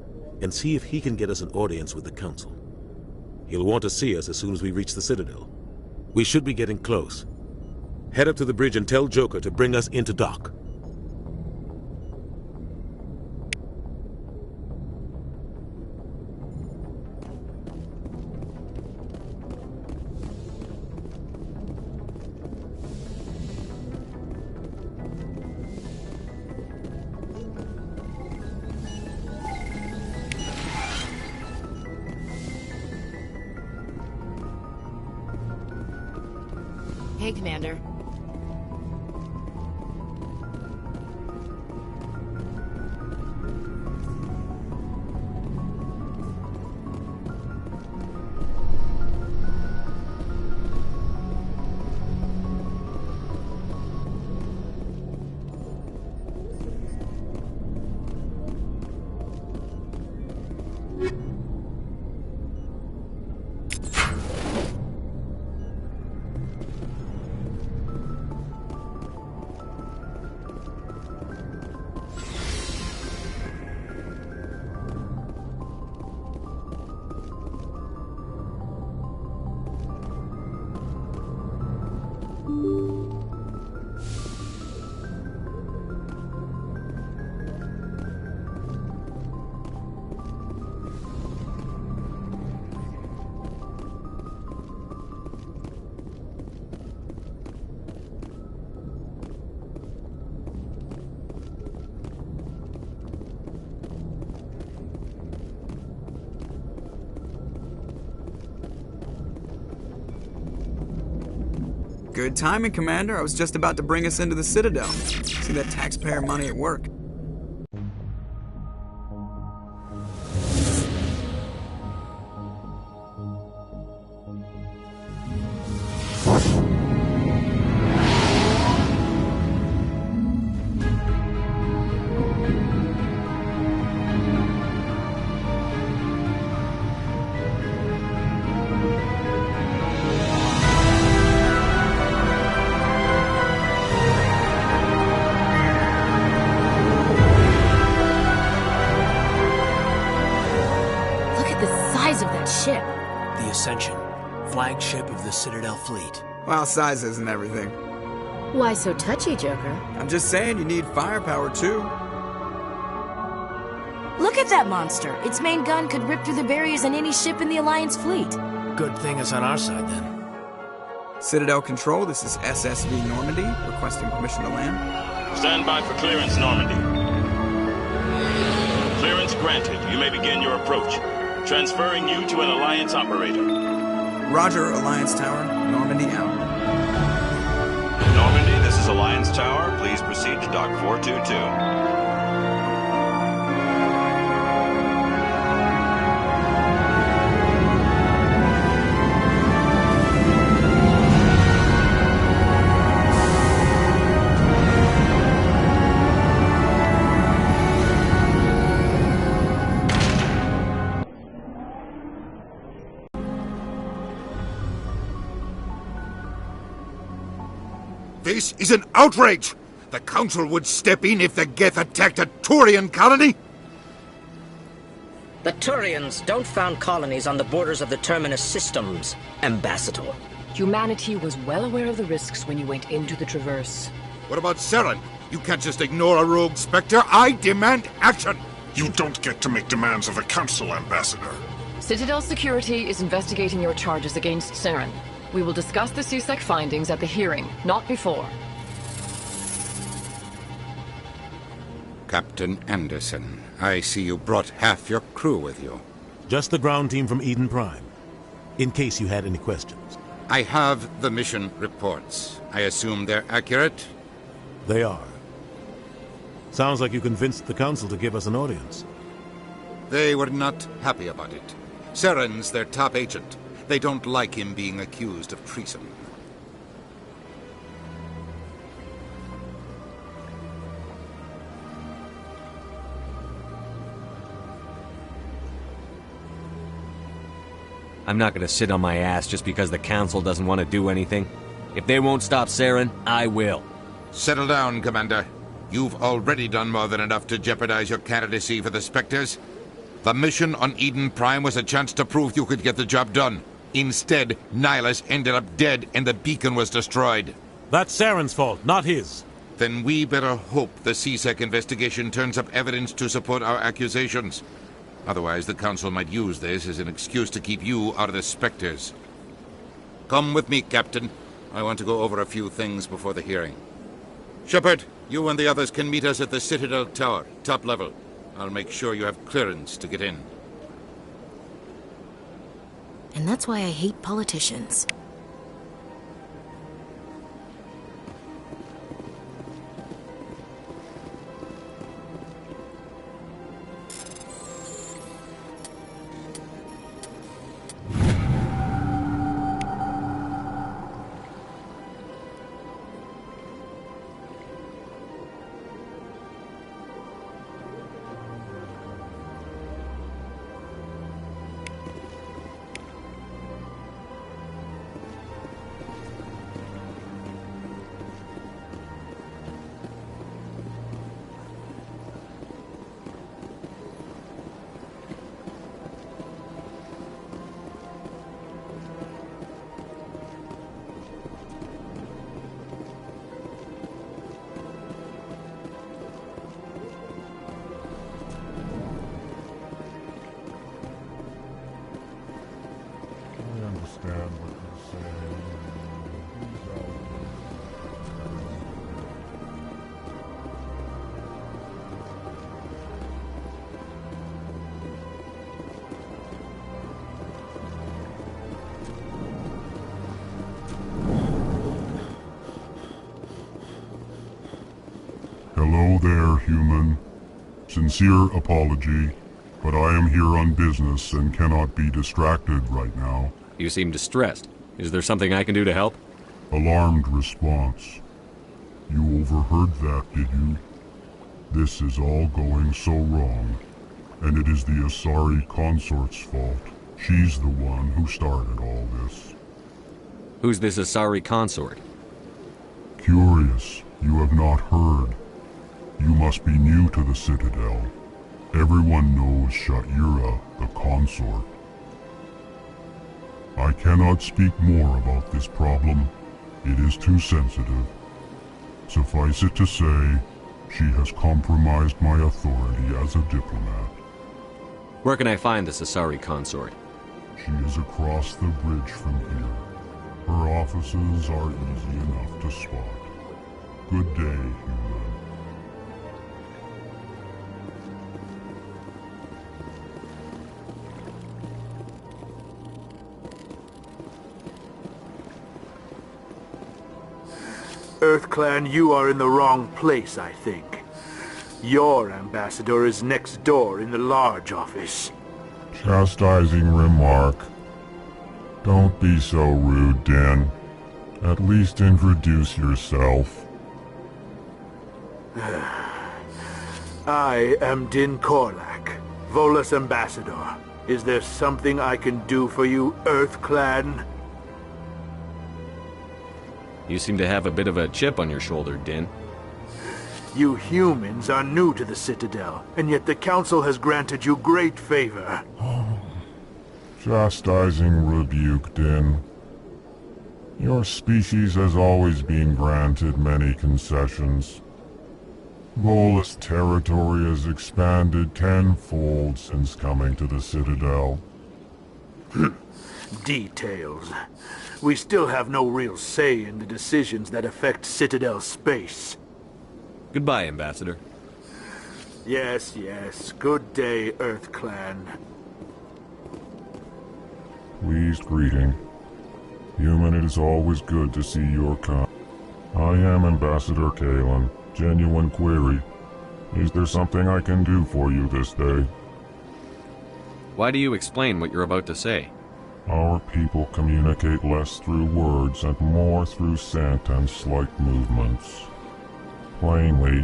and see if he can get us an audience with the Council. He'll want to see us as soon as we reach the Citadel. We should be getting close. Head up to the bridge and tell Joker to bring us into dock. Hey, Commander. Good timing, Commander. I was just about to bring us into the Citadel. See that taxpayer money at work. The Ascension, flagship of the Citadel fleet. Well, size isn't everything. Why so touchy, Joker? I'm just saying you need firepower, too. Look at that monster. Its main gun could rip through the barriers in any ship in the Alliance fleet. Good thing it's on our side, then. Citadel Control, this is SSV Normandy, requesting permission to land. Stand by for clearance, Normandy. Clearance granted. You may begin your approach. Transferring you to an Alliance operator. Roger, Alliance Tower. Normandy out. Normandy, this is Alliance Tower. Please proceed to Dock 422. This is an outrage! The Council would step in if the Geth attacked a Turian colony? The Turians don't found colonies on the borders of the Terminus systems, Ambassador. Humanity was well aware of the risks when you went into the Traverse. What about Saren? You can't just ignore a rogue Spectre. I demand action! You don't get to make demands of the Council, Ambassador. Citadel Security is investigating your charges against Saren. We will discuss the CSEC findings at the hearing, not before. Captain Anderson, I see you brought half your crew with you. Just the ground team from Eden Prime, in case you had any questions. I have the mission reports. I assume they're accurate? They are. Sounds like you convinced the Council to give us an audience. They were not happy about it. Saren's their top agent. They don't like him being accused of treason. I'm not gonna sit on my ass just because the Council doesn't want to do anything. If they won't stop Saren, I will. Settle down, Commander. You've already done more than enough to jeopardize your candidacy for the Spectres. The mission on Eden Prime was a chance to prove you could get the job done. Instead, Nihilus ended up dead and the beacon was destroyed. That's Saren's fault, not his. Then we better hope the CSEC investigation turns up evidence to support our accusations. Otherwise, the Council might use this as an excuse to keep you out of the Spectres. Come with me, Captain. I want to go over a few things before the hearing. Shepard, you and the others can meet us at the Citadel Tower, top level. I'll make sure you have clearance to get in. And that's why I hate politicians. Hello there, human. Sincere apology, but I am here on business and cannot be distracted right now. You seem distressed. Is there something I can do to help? Alarmed response. You overheard that, did you? This is all going so wrong, and it is the Asari consort's fault. She's the one who started all this. Who's this Asari consort? Curious, you have not heard. You must be new to the Citadel. Everyone knows Sha'ira, the consort. I cannot speak more about this problem. It is too sensitive. Suffice it to say, she has compromised my authority as a diplomat. Where can I find this Asari consort? She is across the bridge from here. Her offices are easy enough to spot. Good day, human. EarthClan, you are in the wrong place, I think. Your ambassador is next door in the large office. Chastising remark. Don't be so rude, Din. At least introduce yourself. I am Din Korlak, Volus ambassador. Is there something I can do for you, EarthClan? You seem to have a bit of a chip on your shoulder, Din. You humans are new to the Citadel, and yet the Council has granted you great favor. Chastising rebuke, Din. Your species has always been granted many concessions. Volus territory has expanded tenfold since coming to the Citadel. Details. We still have no real say in the decisions that affect Citadel space. Goodbye, Ambassador. Yes, yes. Good day, EarthClan. Pleased greeting. Human, it is always good to see your kind. I am Ambassador Kalen. Genuine query. Is there something I can do for you this day? Why do you explain what you're about to say? Our people communicate less through words and more through scent and slight movements. Plainly,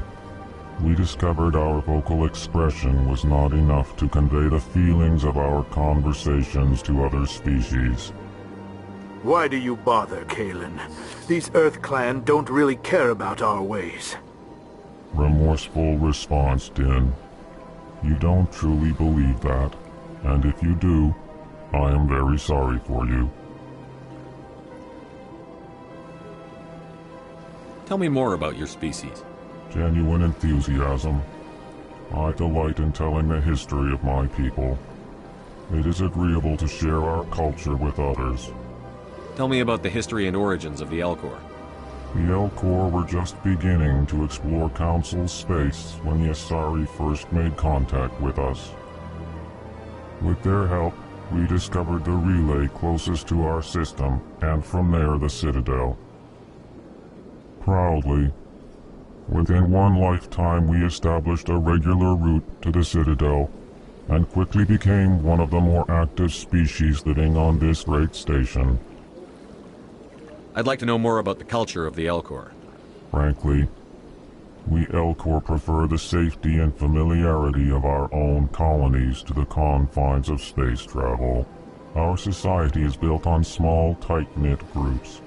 we discovered our vocal expression was not enough to convey the feelings of our conversations to other species. Why do you bother, Kalen? These EarthClan don't really care about our ways. Remorseful response, Din. You don't truly believe that, and if you do, I am very sorry for you. Tell me more about your species. Genuine enthusiasm. I delight in telling the history of my people. It is agreeable to share our culture with others. Tell me about the history and origins of the Elcor. The Elcor were just beginning to explore Council space when the Asari first made contact with us. With their help, we discovered the relay closest to our system, and from there the Citadel. Proudly, within one lifetime we established a regular route to the Citadel, and quickly became one of the more active species living on this great station. I'd like to know more about the culture of the Elcor. Frankly, we Elcor prefer the safety and familiarity of our own colonies to the confines of space travel. Our society is built on small, tight-knit groups.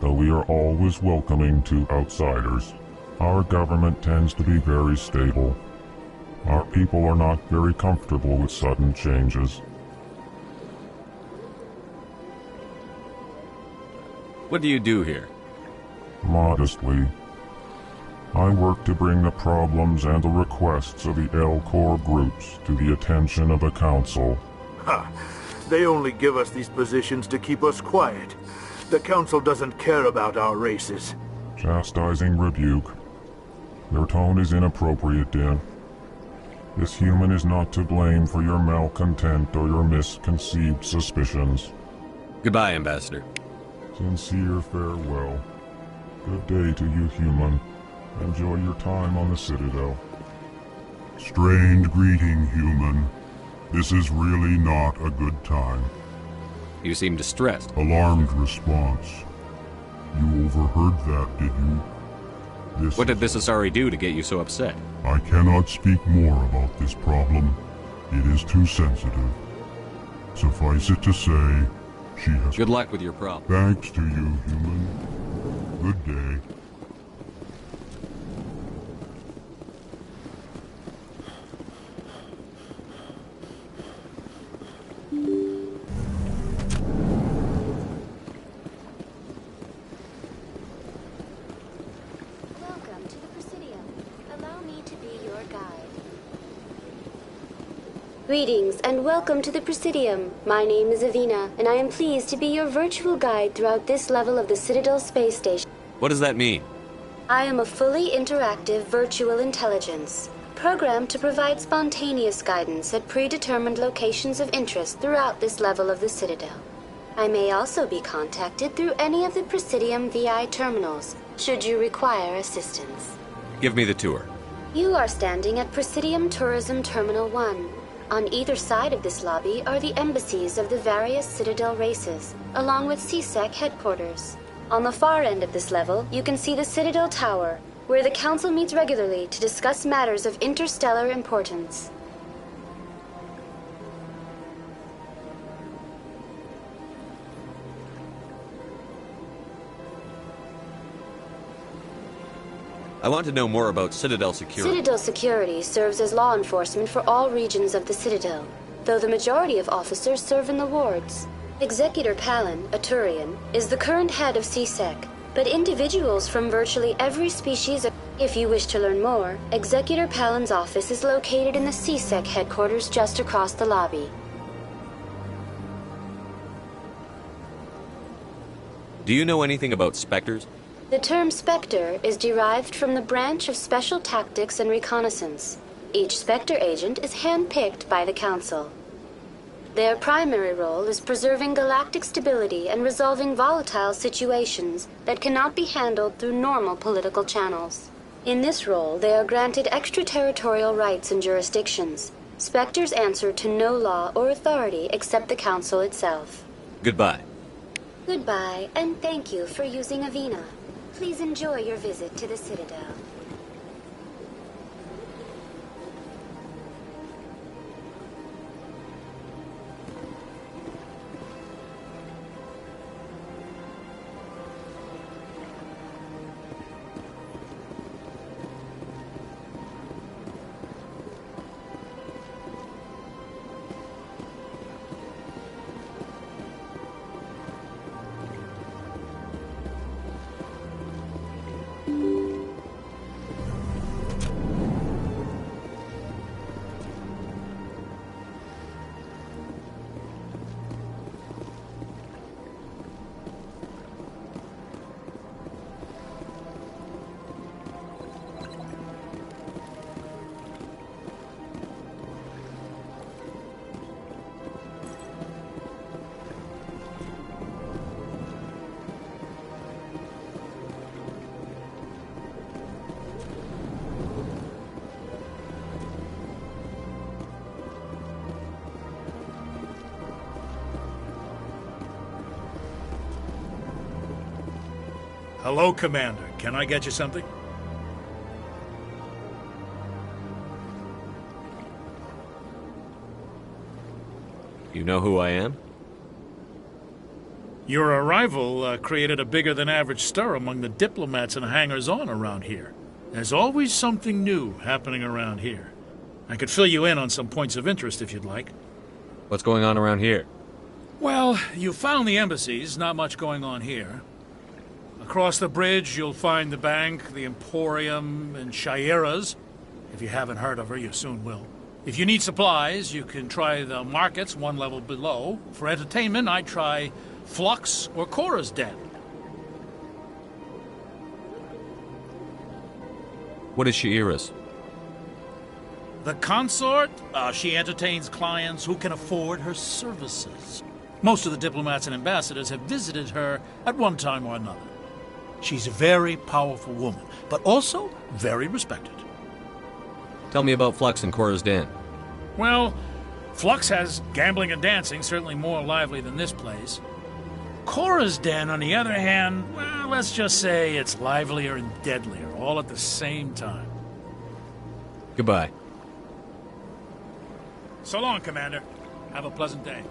Though we are always welcoming to outsiders, our government tends to be very stable. Our people are not very comfortable with sudden changes. What do you do here? Modestly, I work to bring the problems and the requests of the Elcor groups to the attention of the Council. Ha! They only give us these positions to keep us quiet. The Council doesn't care about our races. Chastising rebuke. Your tone is inappropriate, Din. This human is not to blame for your malcontent or your misconceived suspicions. Goodbye, Ambassador. Sincere farewell. Good day to you, human. Enjoy your time on the Citadel. Strained greeting, human. This is really not a good time. You seem distressed. Alarmed response. You overheard that, did you? What did this Asari do to get you so upset? I cannot speak more about this problem. It is too sensitive. Suffice it to say, she has... Good luck with your problem. Thanks to you, human. Good day. Greetings and welcome to the Presidium. My name is Avina, and I am pleased to be your virtual guide throughout this level of the Citadel space station. What does that mean? I am a fully interactive virtual intelligence, programmed to provide spontaneous guidance at predetermined locations of interest throughout this level of the Citadel. I may also be contacted through any of the Presidium VI terminals, should you require assistance. Give me the tour. You are standing at Presidium Tourism Terminal 1. On either side of this lobby are the embassies of the various Citadel races, along with CSEC headquarters. On the far end of this level, you can see the Citadel Tower, where the Council meets regularly to discuss matters of interstellar importance. I want to know more about Citadel security. Citadel security serves as law enforcement for all regions of the Citadel, though the majority of officers serve in the wards. Executor Palin, a Turian, is the current head of CSEC, but individuals from virtually every species of... If you wish to learn more, Executor Palin's office is located in the CSEC headquarters just across the lobby. Do you know anything about Spectres? The term Spectre is derived from the branch of Special Tactics and Reconnaissance. Each Spectre agent is handpicked by the Council. Their primary role is preserving galactic stability and resolving volatile situations that cannot be handled through normal political channels. In this role, they are granted extraterritorial rights and jurisdictions. Spectres answer to no law or authority except the Council itself. Goodbye. Goodbye, and thank you for using Avina. Please enjoy your visit to the Citadel. Hello, Commander. Can I get you something? You know who I am? Your arrival created a bigger-than-average stir among the diplomats and hangers-on around here. There's always something new happening around here. I could fill you in on some points of interest if you'd like. What's going on around here? Well, you found the embassies. Not much going on here. Across the bridge, you'll find the bank, the Emporium, and Shaira's. If you haven't heard of her, you soon will. If you need supplies, you can try the markets one level below. For entertainment, I'd try Flux or Cora's Den. What is Shaira's? The consort? She entertains clients who can afford her services. Most of the diplomats and ambassadors have visited her at one time or another. She's a very powerful woman, but also very respected. Tell me about Flux and Cora's Den. Well, Flux has gambling and dancing, certainly more lively than this place. Cora's Den, on the other hand, well, let's just say it's livelier and deadlier, all at the same time. Goodbye. So long, Commander. Have a pleasant day.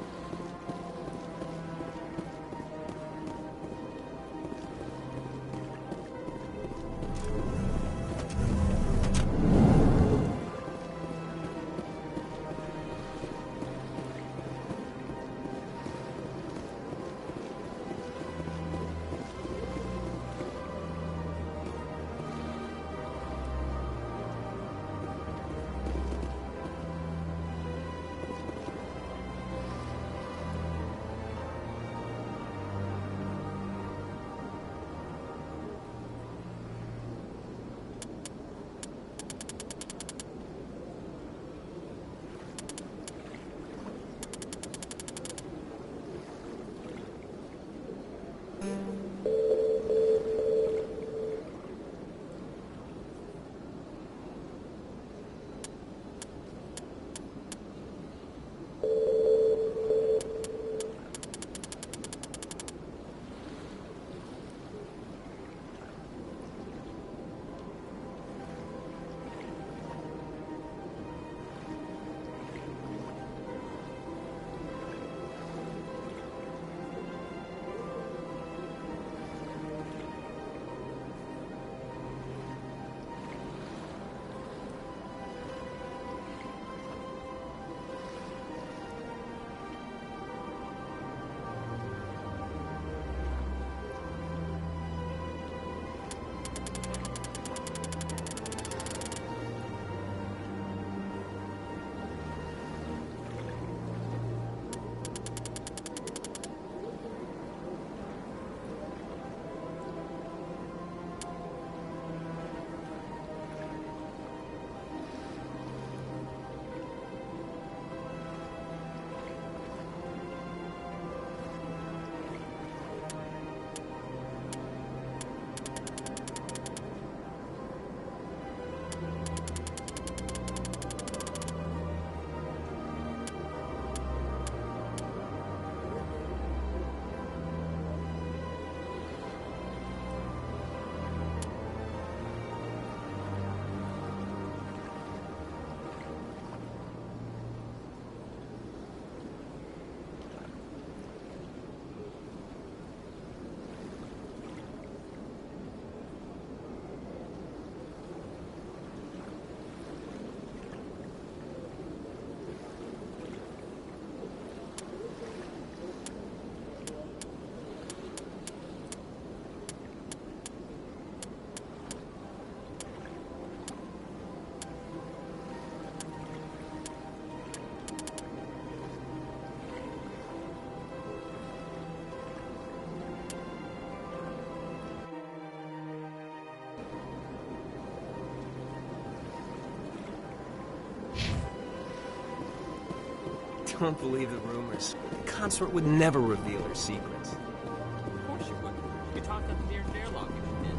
Don't believe the rumors. The consort would never reveal her secrets. Of course you would. You talked up the near airlock if you did.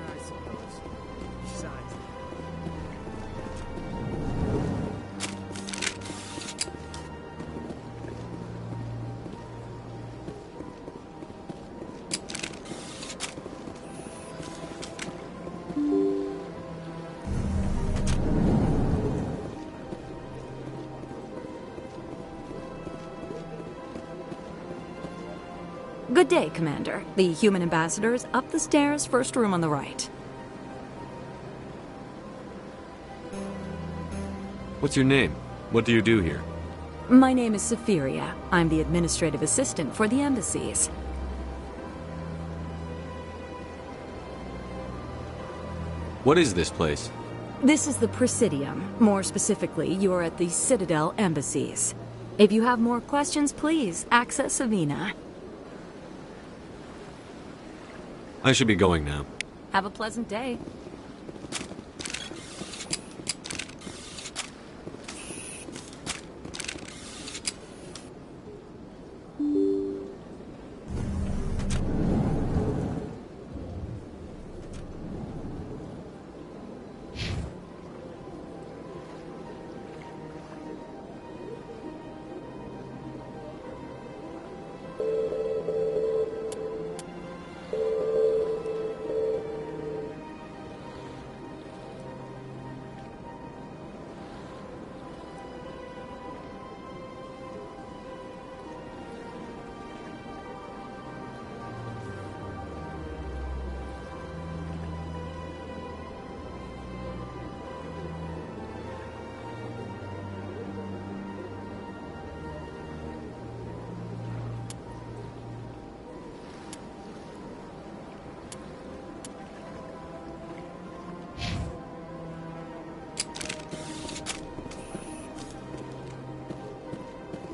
I suppose. Besides... Good day, Commander. The human ambassador is up the stairs, first room on the right. What's your name? What do you do here? My name is Saphiria. I'm the administrative assistant for the embassies. What is this place? This is the Presidium. More specifically, you are at the Citadel embassies. If you have more questions, please access Savina. I should be going now. Have a pleasant day.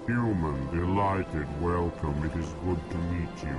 Human, delighted, welcome. It is good to meet you.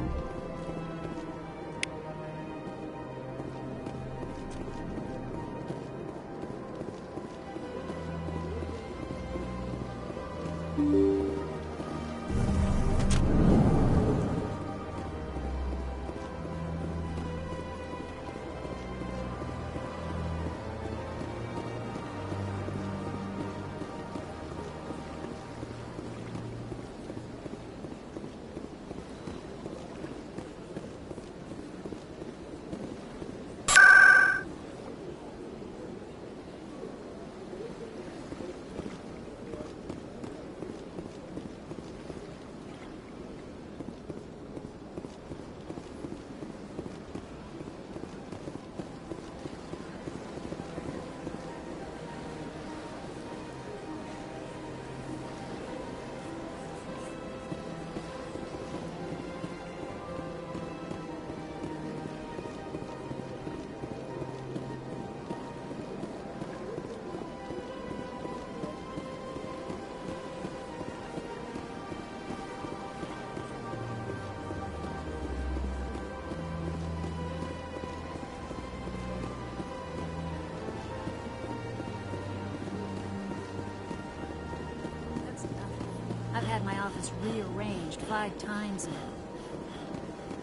was rearranged 5 times now.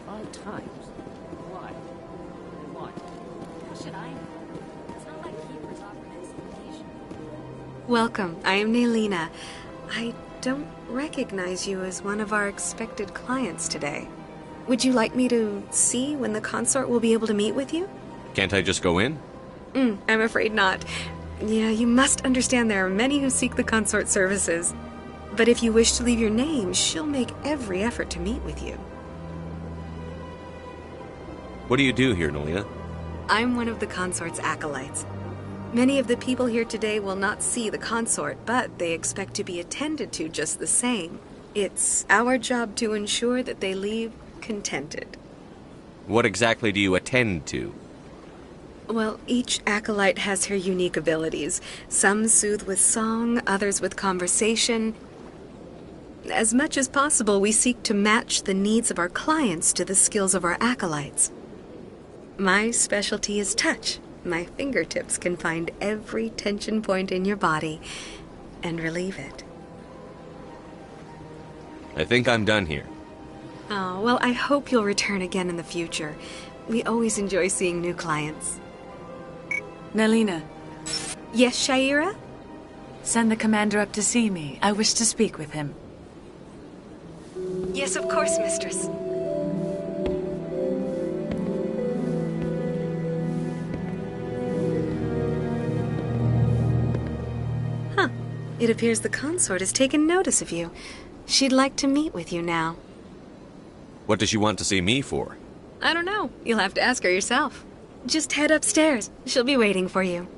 5 times? Why? Why? How should I know? It's not like Keepers offered explanation. Welcome. I am Nelina. I don't recognize you as one of our expected clients today. Would you like me to see when the consort will be able to meet with you? Can't I just go in? I'm afraid not. Yeah, you must understand there are many who seek the consort services. But if you wish to leave your name, she'll make every effort to meet with you. What do you do here, Nelina? I'm one of the consort's acolytes. Many of the people here today will not see the consort, but they expect to be attended to just the same. It's our job to ensure that they leave contented. What exactly do you attend to? Well, each acolyte has her unique abilities. Some soothe with song, others with conversation. As much as possible, we seek to match the needs of our clients to the skills of our acolytes. My specialty is touch. My fingertips can find every tension point in your body and relieve it. I think I'm done here. Oh, well, I hope you'll return again in the future. We always enjoy seeing new clients. Nelina. Yes, Shaira? Send the commander up to see me. I wish to speak with him. Yes, of course, mistress. Huh. It appears the consort has taken notice of you. She'd like to meet with you now. What does she want to see me for? I don't know. You'll have to ask her yourself. Just head upstairs. She'll be waiting for you.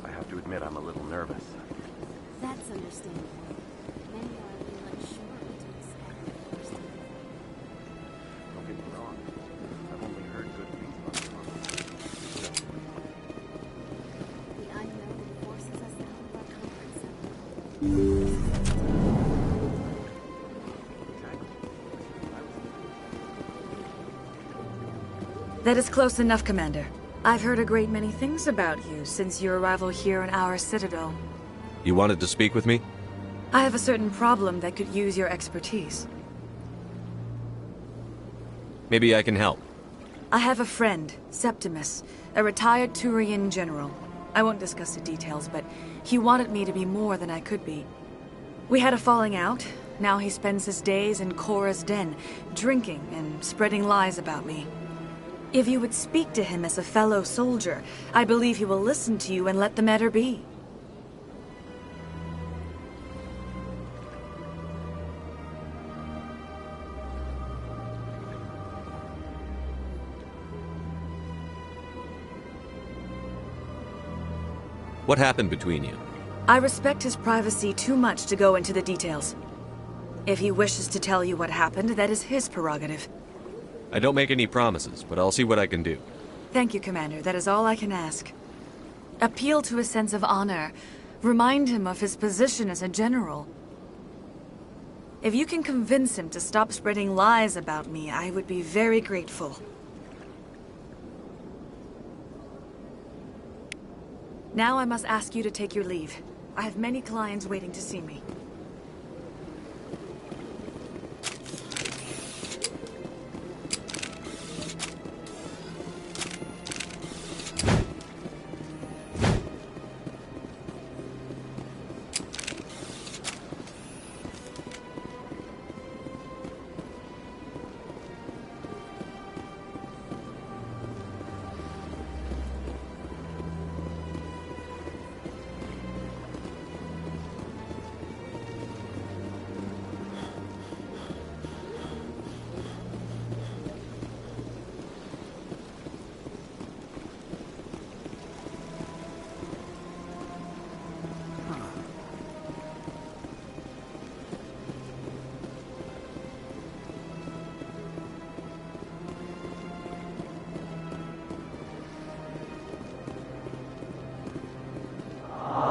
I have to admit I'm a little nervous. That's understandable. Many are a little unsure until the scatter the first time. Don't get me wrong. I've only heard good things about the consort. The unknown forces us out of our comfort zone. That is close enough, Commander. I've heard a great many things about you since your arrival here in our citadel. You wanted to speak with me? I have a certain problem that could use your expertise. Maybe I can help. I have a friend, Septimus, a retired Turian general. I won't discuss the details, but he wanted me to be more than I could be. We had a falling out. Now he spends his days in Korra's den, drinking and spreading lies about me. If you would speak to him as a fellow soldier, I believe he will listen to you and let the matter be. What happened between you? I respect his privacy too much to go into the details. If he wishes to tell you what happened, that is his prerogative. I don't make any promises, but I'll see what I can do. Thank you, Commander. That is all I can ask. Appeal to a sense of honor. Remind him of his position as a general. If you can convince him to stop spreading lies about me, I would be very grateful. Now I must ask you to take your leave. I have many clients waiting to see me.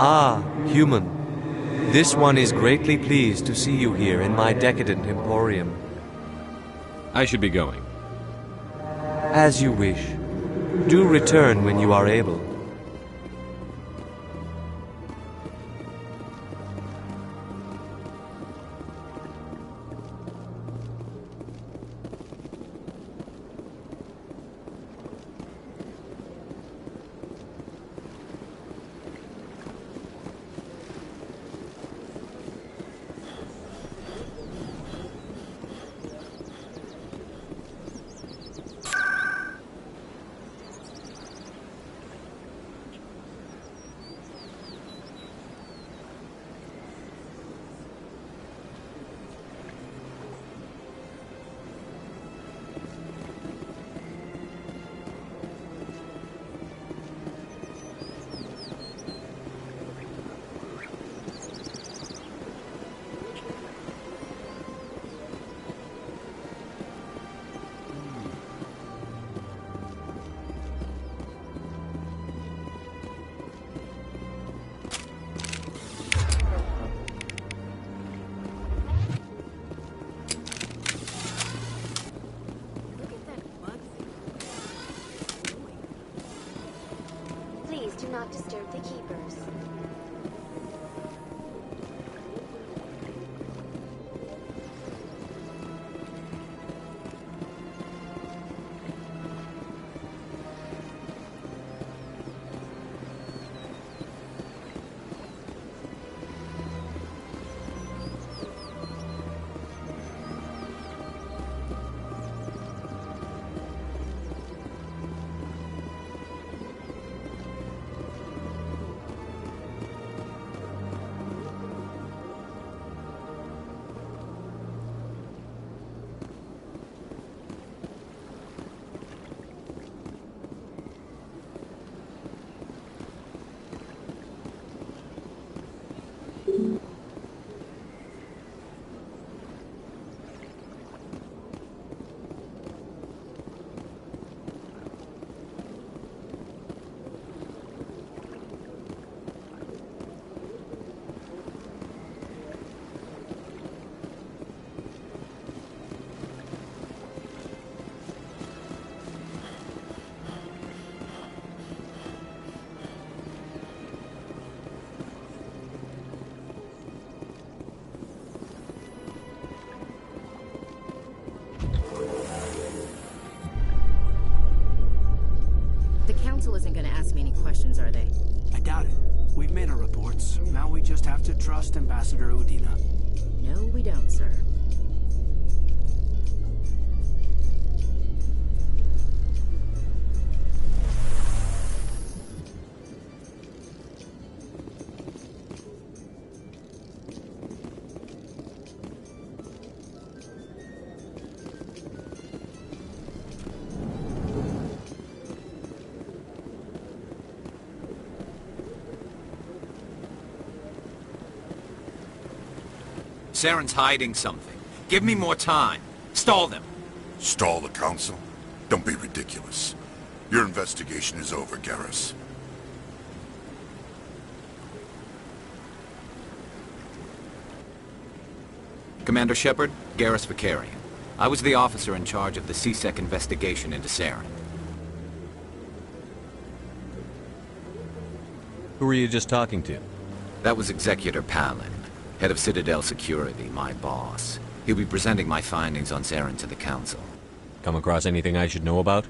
Ah, human. This one is greatly pleased to see you here in my decadent emporium. I should be going. As you wish. Do return when you are able. Please do not disturb the keepers. The council isn't going to ask me any questions, are they? I doubt it. We've made our reports. Now we just have to trust Ambassador Udina. No, we don't, sir. Saren's hiding something. Give me more time. Stall them. Stall the council? Don't be ridiculous. Your investigation is over, Garrus. Commander Shepard, Garrus Vicarian. I was the officer in charge of the CSEC investigation into Saren. Who were you just talking to? That was Executor Palin, head of Citadel Security, my boss. He'll be presenting my findings on Saren to the Council. Come across anything I should know about?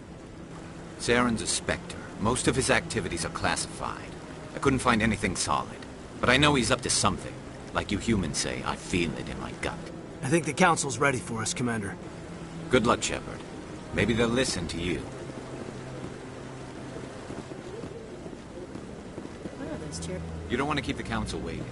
Saren's a Spectre. Most of his activities are classified. I couldn't find anything solid. But I know he's up to something. Like you humans say, I feel it in my gut. I think the council's ready for us, Commander. Good luck, Shepard. Maybe they'll listen to you. You don't want to keep the Council waiting.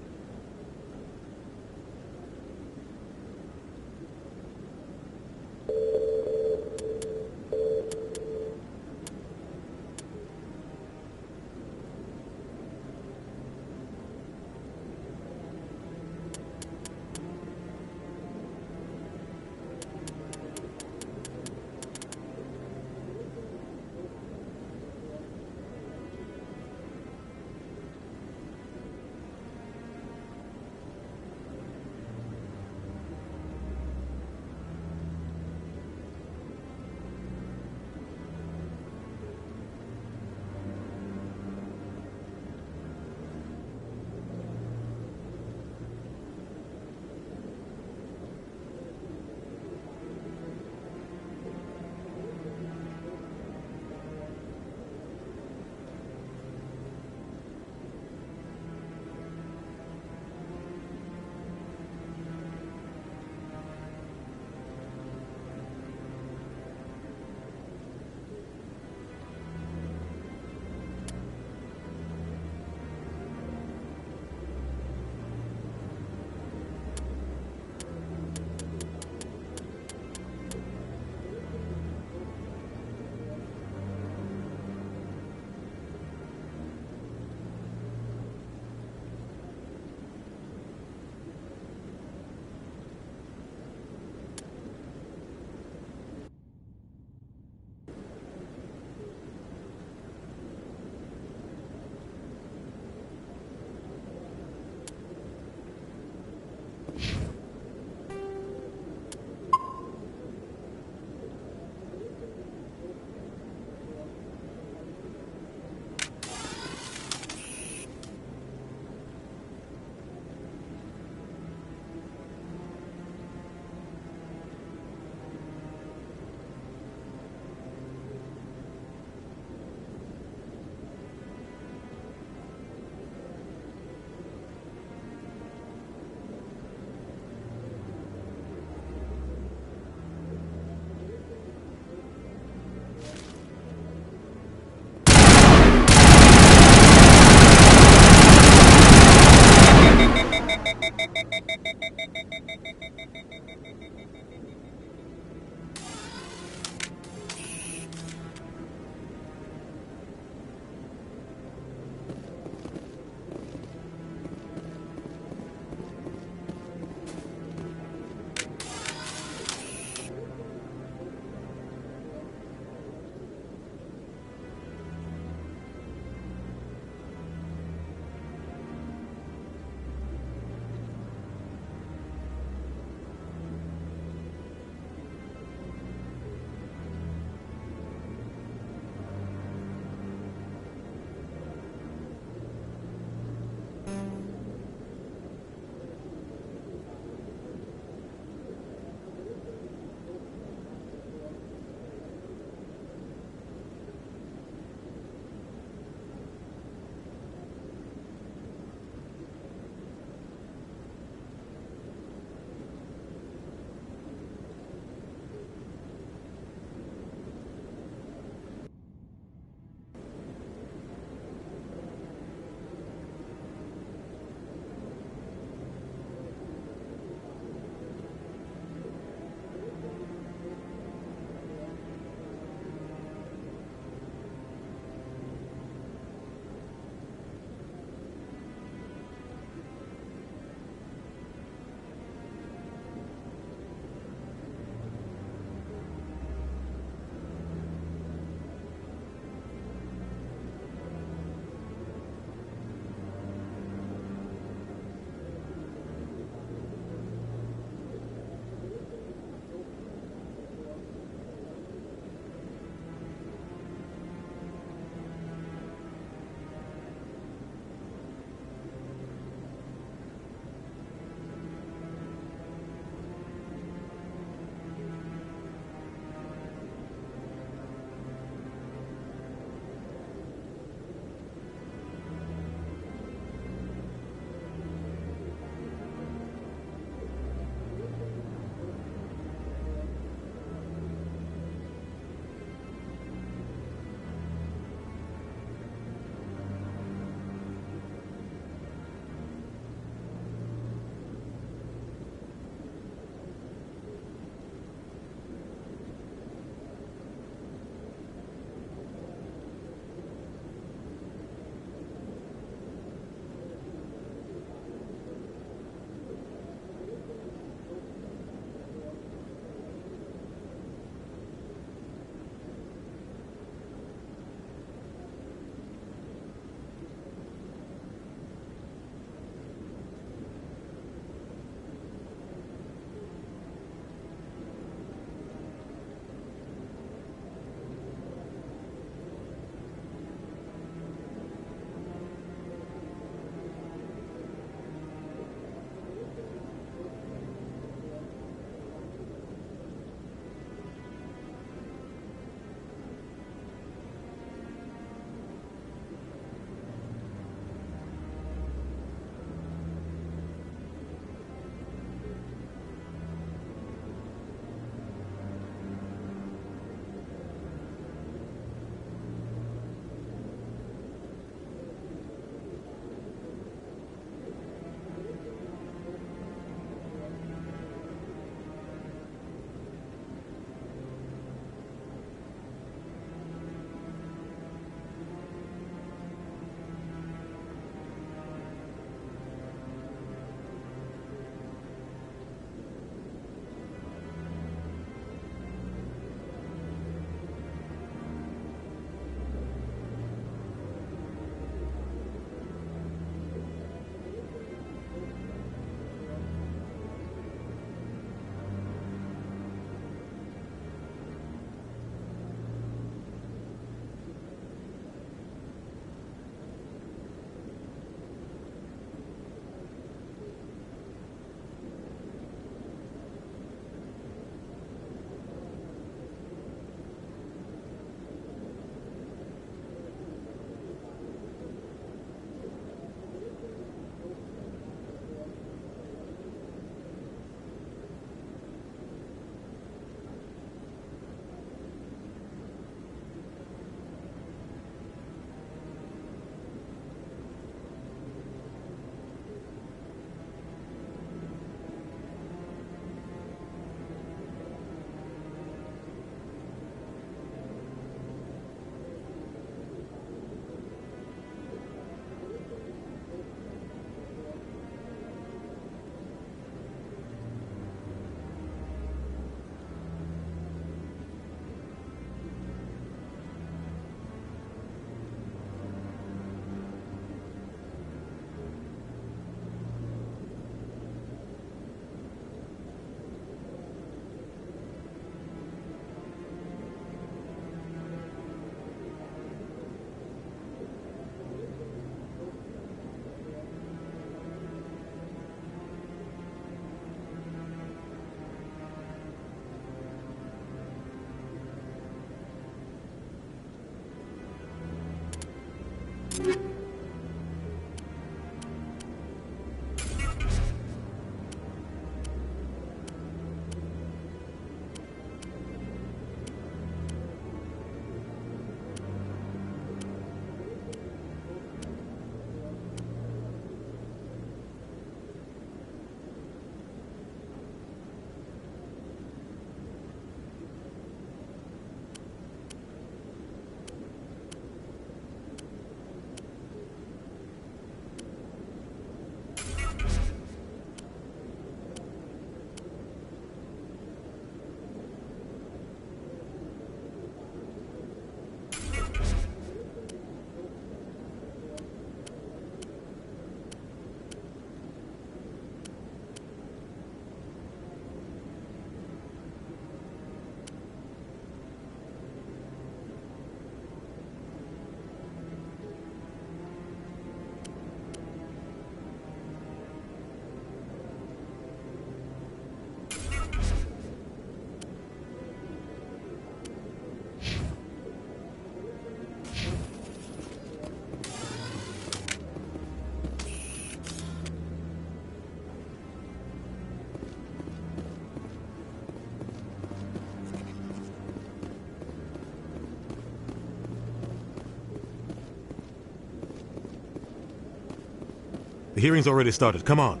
The hearing's already started. Come on.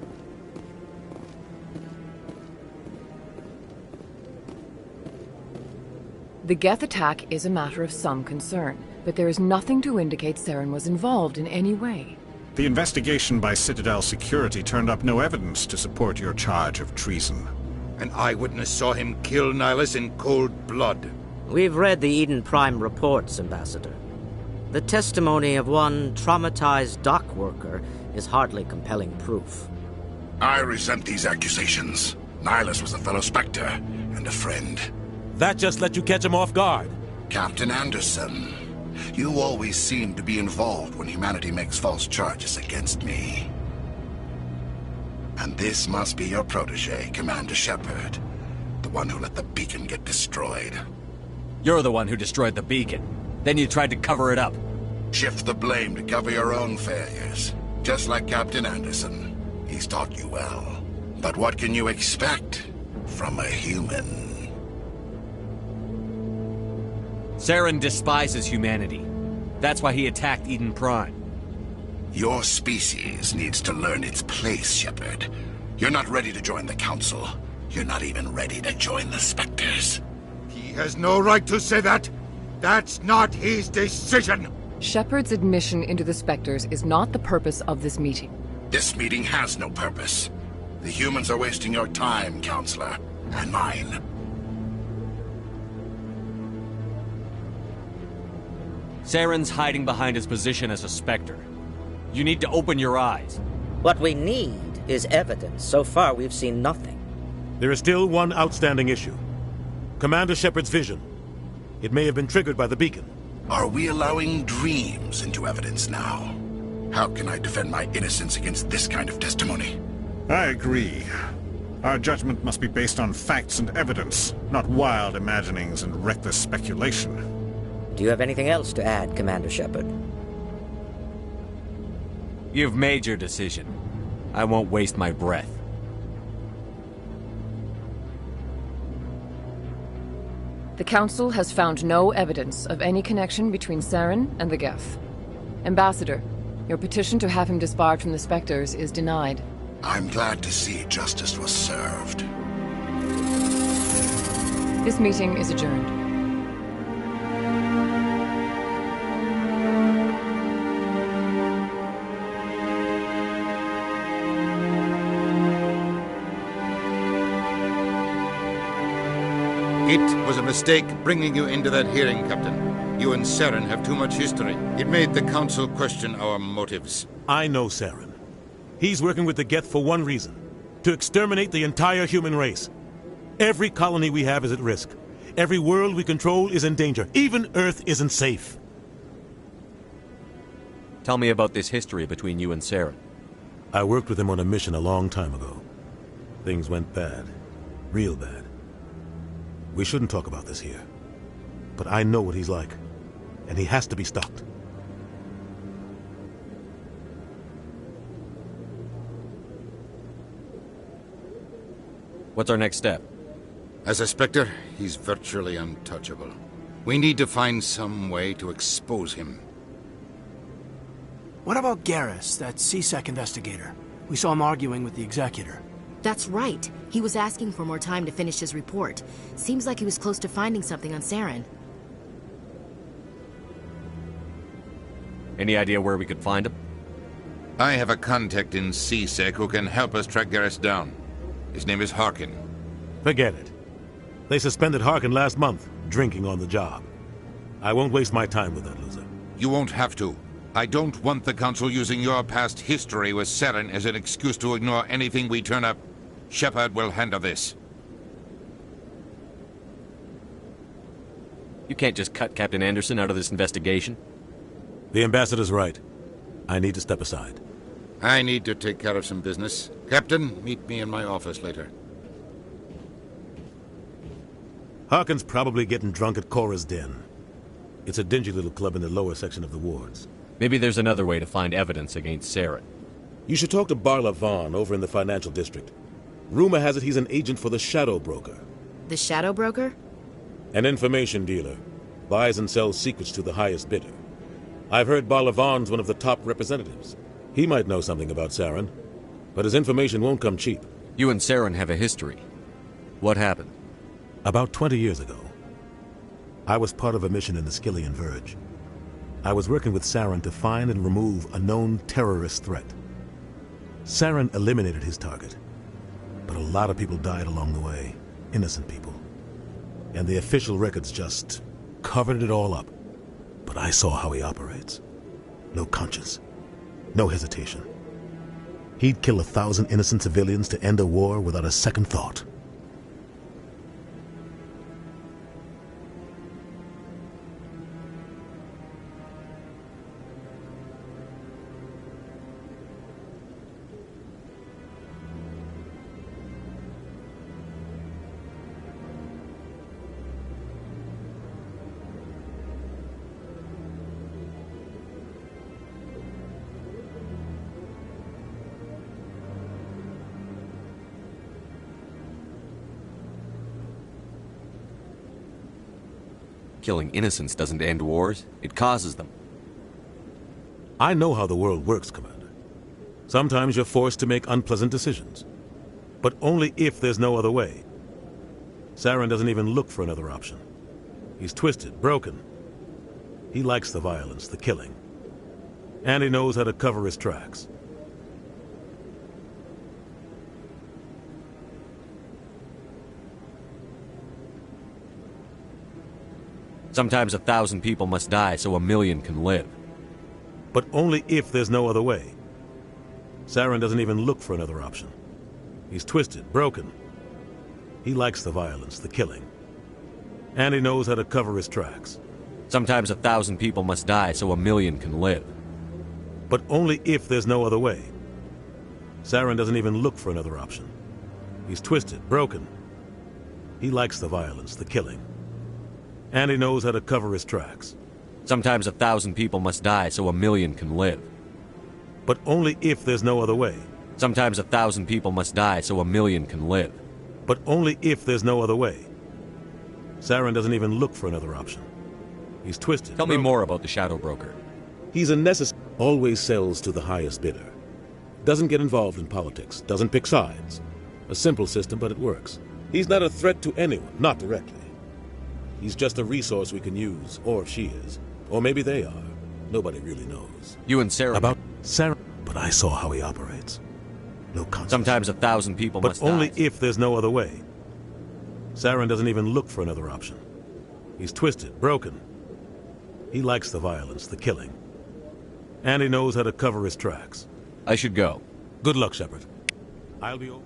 The Geth attack is a matter of some concern, but there is nothing to indicate Saren was involved in any way. The investigation by Citadel Security turned up no evidence to support your charge of treason. An eyewitness saw him kill Nihilus in cold blood. We've read the Eden Prime reports, Ambassador. The testimony of one traumatized dock worker is hardly compelling proof. I resent these accusations. Nihilus was a fellow Spectre and a friend. That just let you catch him off guard. Captain Anderson, you always seem to be involved when humanity makes false charges against me. And this must be your protege, Commander Shepard. The one who let the beacon get destroyed. You're the one who destroyed the beacon. Then you tried to cover it up. Shift the blame to cover your own failures. Just like Captain Anderson. He's taught you well. But what can you expect from a human? Saren despises humanity. That's why he attacked Eden Prime. Your species needs to learn its place, Shepard. You're not ready to join the Council. You're not even ready to join the Spectres. He has no right to say that. That's not his decision. Shepard's admission into the Spectres is not the purpose of this meeting. This meeting has no purpose. The humans are wasting your time, Counselor, and mine. Saren's hiding behind his position as a Spectre. You need to open your eyes. What we need is evidence. So far, we've seen nothing. There is still one outstanding issue. Commander Shepard's vision. It may have been triggered by the beacon. Are we allowing dreams into evidence now? How can I defend my innocence against this kind of testimony? I agree. Our judgment must be based on facts and evidence, not wild imaginings and reckless speculation. Do you have anything else to add, Commander Shepard? You've made your decision. I won't waste my breath. The Council has found no evidence of any connection between Saren and the Geth. Ambassador, your petition to have him disbarred from the Spectres is denied. I'm glad to see justice was served. This meeting is adjourned. It was a mistake bringing you into that hearing, Captain. You and Saren have too much history. It made the Council question our motives. I know Saren. He's working with the Geth for one reason. To exterminate the entire human race. Every colony we have is at risk. Every world we control is in danger. Even Earth isn't safe. Tell me about this history between you and Saren. I worked with him on a mission a long time ago. Things went bad. Real bad. We shouldn't talk about this here. But I know what he's like. And he has to be stopped. What's our next step? As a Spectre, he's virtually untouchable. We need to find some way to expose him. What about Garrus, that CSEC investigator? We saw him arguing with the Executor. That's right. He was asking for more time to finish his report. Seems like he was close to finding something on Saren. Any idea where we could find him? I have a contact in CSEC who can help us track Garrus down. His name is Harkin. Forget it. They suspended Harkin last month, drinking on the job. I won't waste my time with that loser. You won't have to. I don't want the Council using your past history with Saren as an excuse to ignore anything we turn up. Shepard will handle this. You can't just cut Captain Anderson out of this investigation. The Ambassador's right. I need to step aside. I need to take care of some business. Captain, meet me in my office later. Harkin's probably getting drunk at Cora's Den. It's a dingy little club in the lower section of the wards. Maybe there's another way to find evidence against Saren. You should talk to Barla Vaughn over in the financial district. Rumor has it he's an agent for the Shadow Broker. The Shadow Broker? An information dealer. Buys and sells secrets to the highest bidder. I've heard Barla Vaughn's one of the top representatives. He might know something about Saren, but his information won't come cheap. You and Saren have a history. What happened? About 20 years ago, I was part of a mission in the Skillian Verge. I was working with Saren to find and remove a known terrorist threat. Saren eliminated his target, but a lot of people died along the way, innocent people. And the official records just covered it all up. But I saw how he operates. No conscience, no hesitation. He'd kill 1,000 innocent civilians to end a war without a second thought. Killing innocents doesn't end wars, it causes them. I know how the world works, Commander. Sometimes you're forced to make unpleasant decisions. But only if there's no other way. Saren doesn't even look for another option. He's twisted, broken. He likes the violence, the killing. And he knows how to cover his tracks. Sometimes 1,000 people must die so 1,000,000 can live. But only if there's no other way. Saren doesn't even look for another option. He's twisted, broken. He likes the violence, the killing. And he knows how to cover his tracks. Sometimes 1,000 people must die so 1,000,000 can live. But only if there's no other way. Saren doesn't even look for another option. He's twisted, broken. He likes the violence, the killing. And he knows how to cover his tracks. Sometimes 1,000 people must die so 1,000,000 can live. But only if there's no other way. Sometimes 1,000 people must die so 1,000,000 can live. But only if there's no other way. Saren doesn't even look for another option. He's twisted. Tell me more about the Shadow Broker. He's a necessary. Always sells to the highest bidder. Doesn't get involved in politics. Doesn't pick sides. A simple system, but it works. He's not a threat to anyone, not directly. He's just a resource we can use, or she is. Or maybe they are. Nobody really knows. You and Sarah... About Saren, but I saw how he operates. No conscience. Sometimes 1,000 people must die. But only if there's no other way. Saren doesn't even look for another option. He's twisted, broken. He likes the violence, the killing. And he knows how to cover his tracks. I should go. Good luck, Shepard. I'll be over.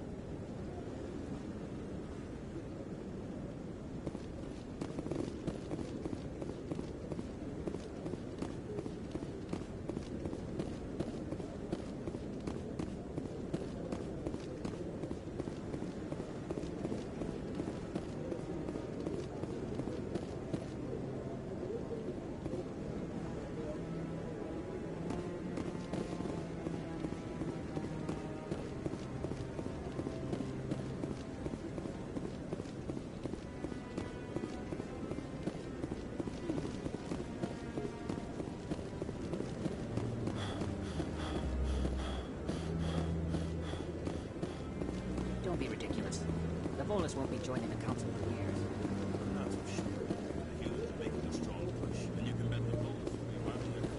Don't be ridiculous. The Volus won't be joining the Council for years. Not so sure. Hughes is making a strong push, and you can bet the Volus will be right there.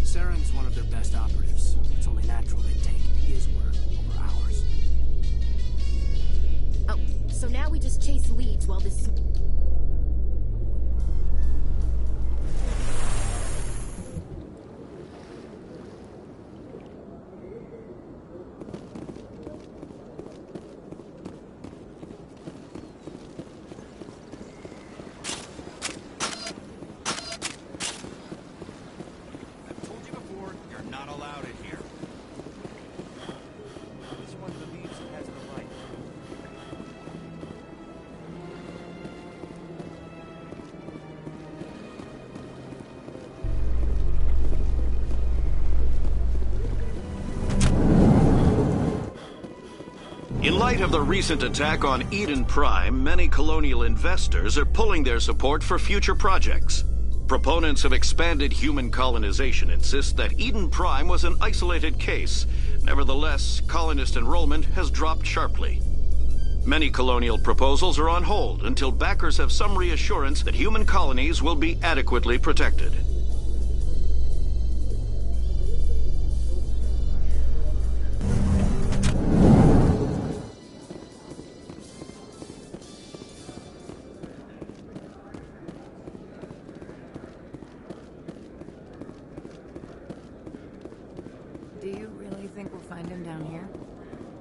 Saren's one of their best operatives. It's only natural they'd take his word over ours. Oh, so now we just chase leads while this... In light of the recent attack on Eden Prime, many colonial investors are pulling their support for future projects. Proponents of expanded human colonization insist that Eden Prime was an isolated case. Nevertheless, colonist enrollment has dropped sharply. Many colonial proposals are on hold until backers have some reassurance that human colonies will be adequately protected. Do you really think we'll find him down here?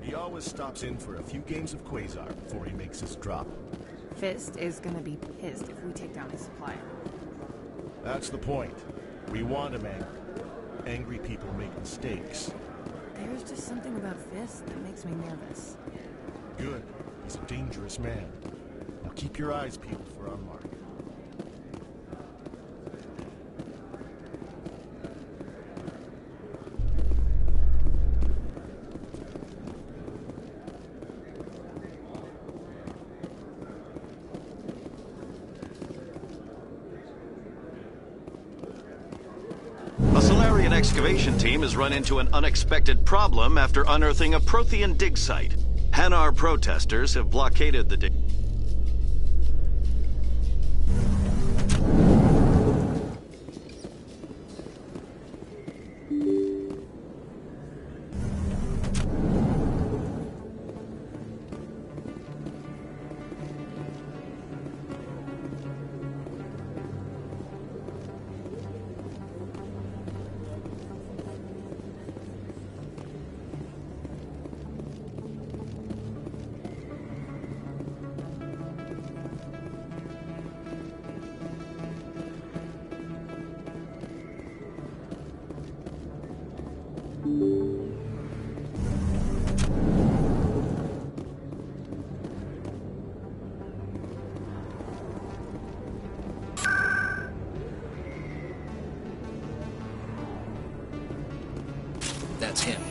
He always stops in for a few games of Quasar before he makes his drop. Fist is gonna be pissed if we take down his supplier. That's the point. We want him angry. Angry people make mistakes. There's just something about Fist that makes me nervous. Good. He's a dangerous man. Now keep your eyes peeled for our mark. A Solarian excavation team has run into an unexpected problem after unearthing a Prothean dig site. Hanar protesters have blockaded the dig. That's him.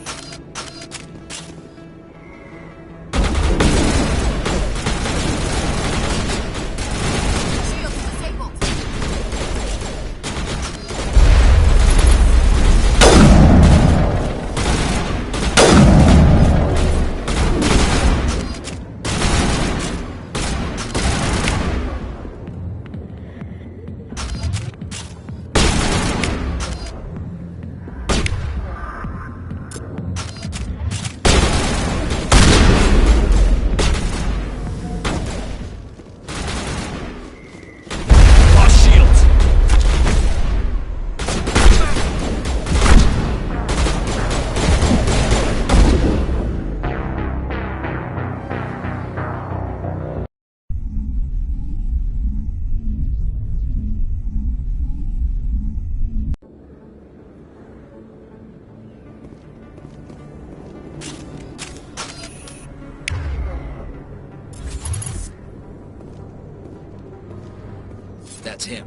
That's him.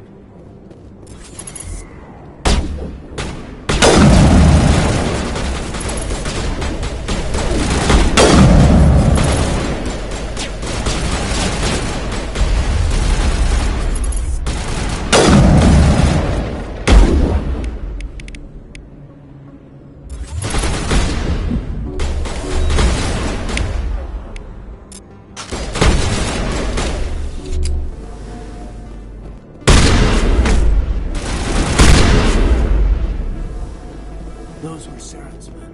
Those were Saren's men.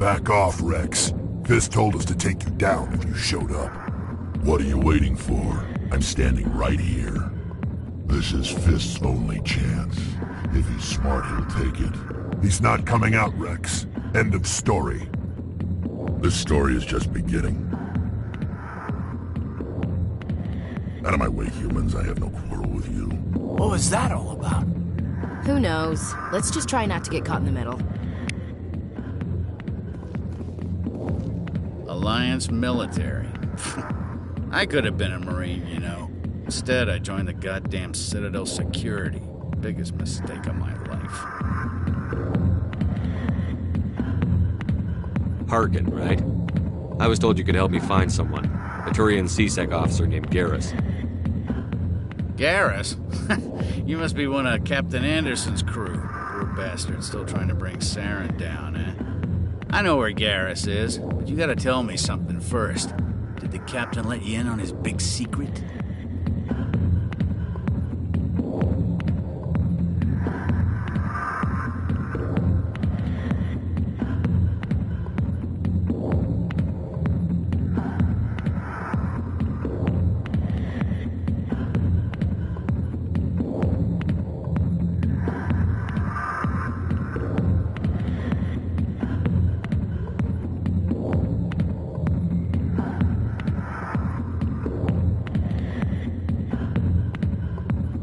Back off, Rex. Fist told us to take you down if you showed up. What are you waiting for? I'm standing right here. This is Fist's only chance. If he's smart, he'll take it. He's not coming out, Rex. End of story. This story is just beginning. Out of my way, humans. I have no quarrel with you. What was that all about? Who knows? Let's just try not to get caught in the middle. Alliance military. I could have been a Marine, you know. Instead, I joined the goddamn Citadel security. Biggest mistake of my life. Harkin, right? I was told you could help me find someone. A Turian CSEC officer named Garrus. Garrus? You must be one of Captain Anderson's crew. Poor bastard, still trying to bring Saren down, eh? I know where Garrus is, but you gotta tell me something first. Did the captain let you in on his big secret?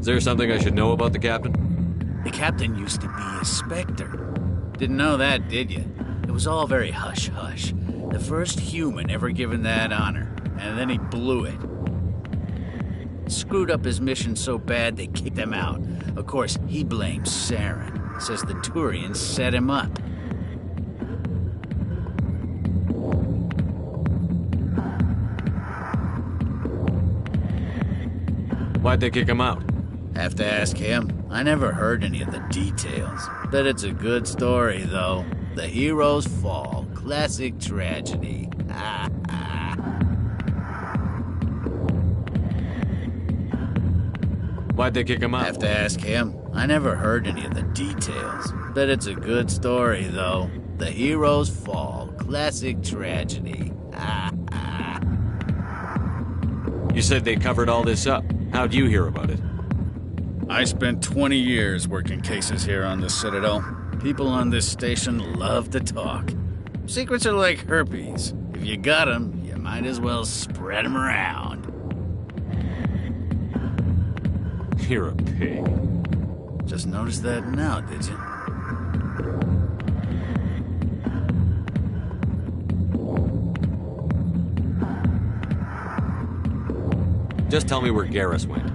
Is there something I should know about the captain? The captain used to be a Spectre. Didn't know that, did you? It was all very hush-hush. The first human ever given that honor, and then he blew it. Screwed up his mission so bad they kicked him out. Of course, he blames Saren. Says the Turians set him up. Why'd they kick him out? Have to ask him. I never heard any of the details. Bet it's a good story, though. The hero's fall. Classic tragedy. Why'd they kick him out? Have to ask him. I never heard any of the details. Bet it's a good story, though. The hero's fall. Classic tragedy. You said they covered all this up. How'd you hear about it? I spent 20 years working cases here on the Citadel. People on this station love to talk. Secrets are like herpes. If you got them, you might as well spread them around. You're a pig. Just noticed that now, did you? Just tell me where Garrus went.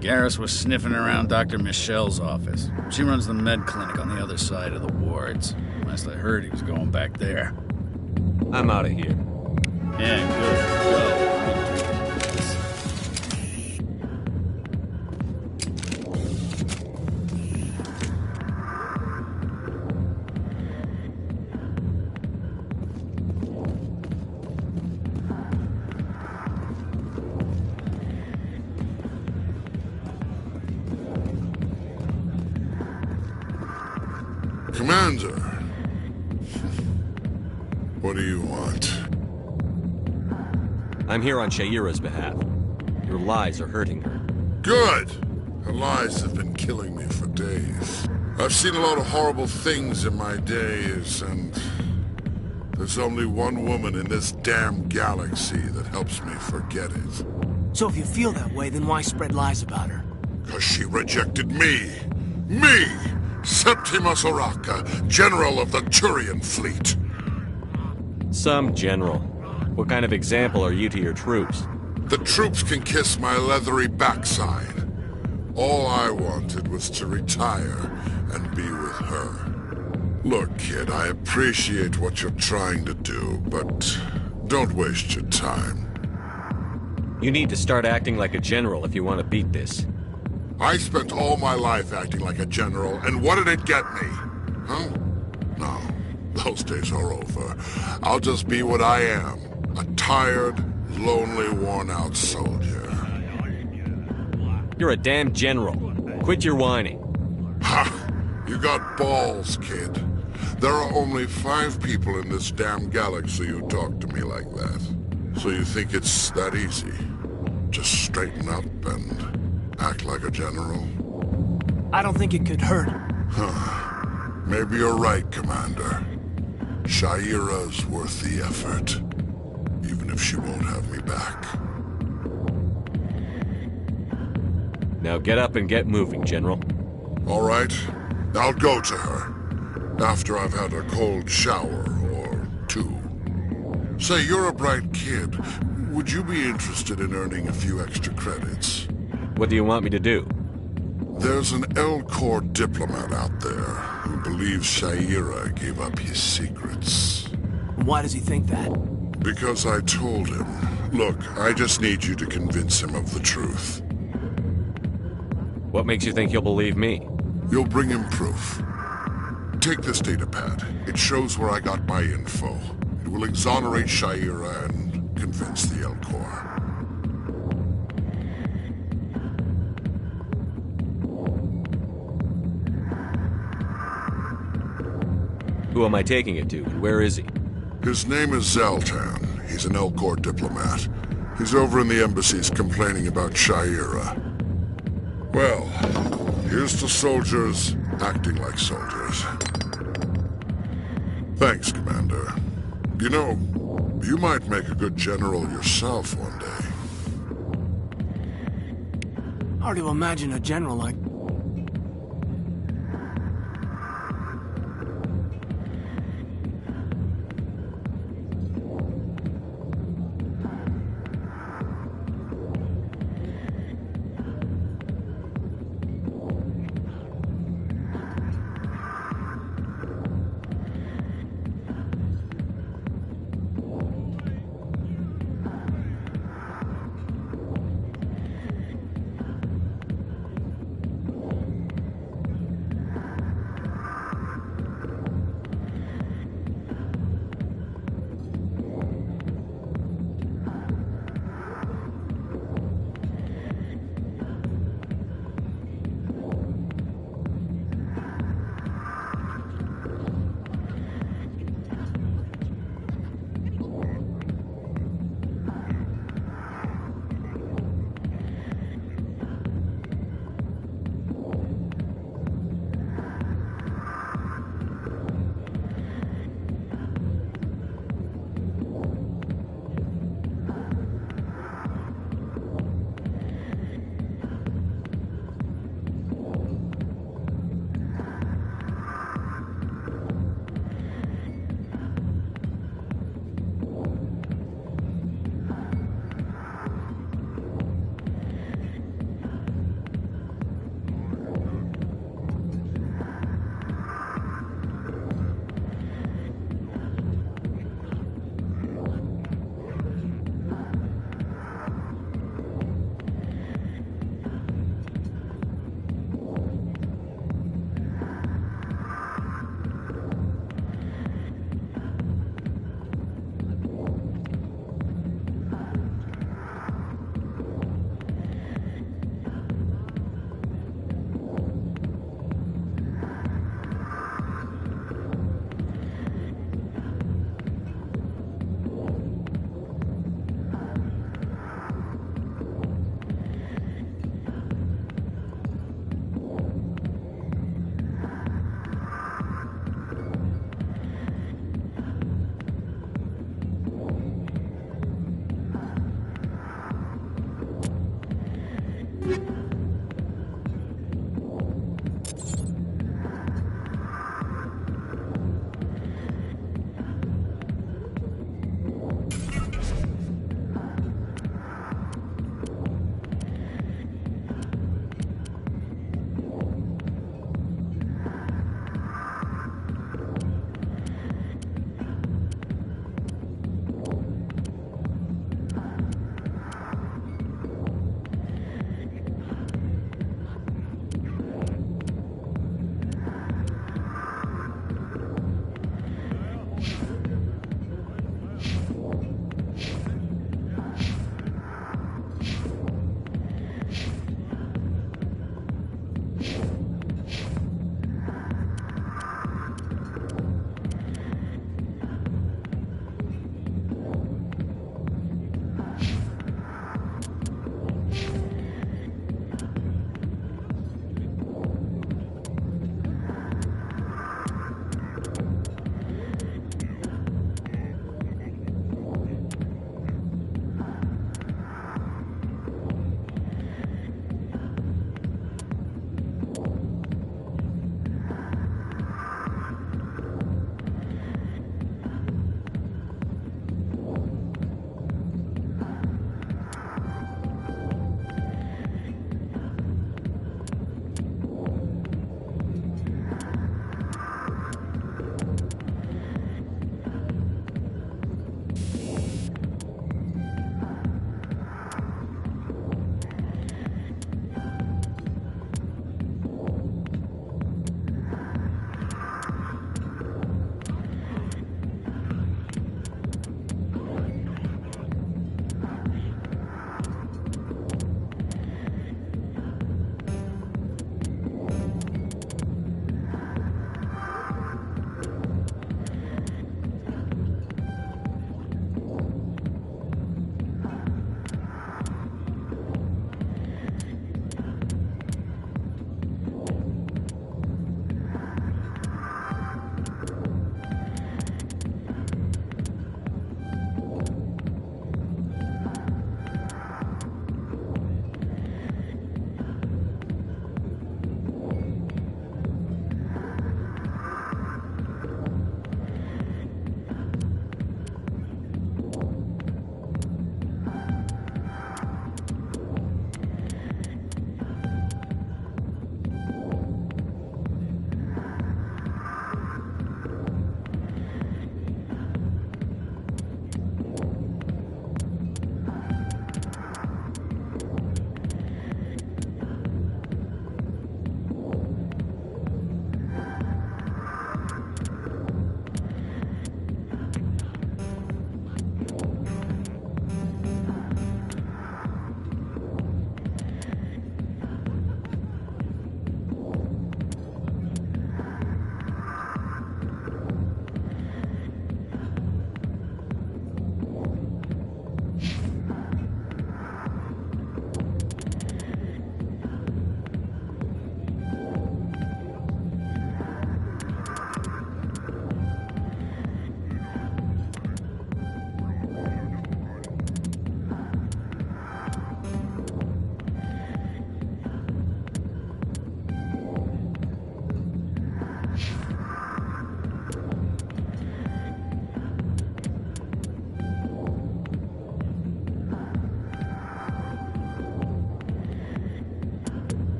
Garrus was sniffing around Dr. Michelle's office. She runs the med clinic on the other side of the wards. Last I heard, he was going back there. I'm out of here. Yeah, good. Go. Commander. What do you want? I'm here on Shaira's behalf. Your lies are hurting her. Good! Her lies have been killing me for days. I've seen a lot of horrible things in my days, and there's only one woman in this damn galaxy that helps me forget it. So if you feel that way, then why spread lies about her? 'Cause she rejected me! Me! Septimus Oraka, General of the Turian Fleet! Some general. What kind of example are you to your troops? The troops can kiss my leathery backside. All I wanted was to retire and be with her. Look, kid, I appreciate what you're trying to do, but don't waste your time. You need to start acting like a general if you want to beat this. I spent all my life acting like a general, and what did it get me? Huh? No, those days are over. I'll just be what I am. A tired, lonely, worn-out soldier. You're a damn general. Quit your whining. Ha! You got balls, kid. There are only 5 people in this damn galaxy who talk to me like that. So you think it's that easy? Just straighten up and act like a general? I don't think it could hurt. Huh. Maybe you're right, Commander. Shaira's worth the effort, even if she won't have me back. Now get up and get moving, General. All right. I'll go to her. After I've had a cold shower or 2. Say, you're a bright kid. Would you be interested in earning a few extra credits? What do you want me to do? There's an L-Corps diplomat out there who believes Shaira gave up his secrets. Why does he think that? Because I told him. Look, I just need you to convince him of the truth. What makes you think he'll believe me? You'll bring him proof. Take this datapad. It shows where I got my info. It will exonerate Shaira and convince the L-Corps. Who am I taking it to, and where is he? His name is Zaltan. He's an L-Corps diplomat. He's over in the embassies complaining about Shaira. Well, here's to soldiers acting like soldiers. Thanks, Commander. You know, you might make a good general yourself one day. Hard to imagine a general like...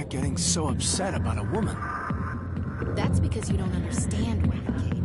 that getting so upset about a woman? That's because you don't understand women, Kate.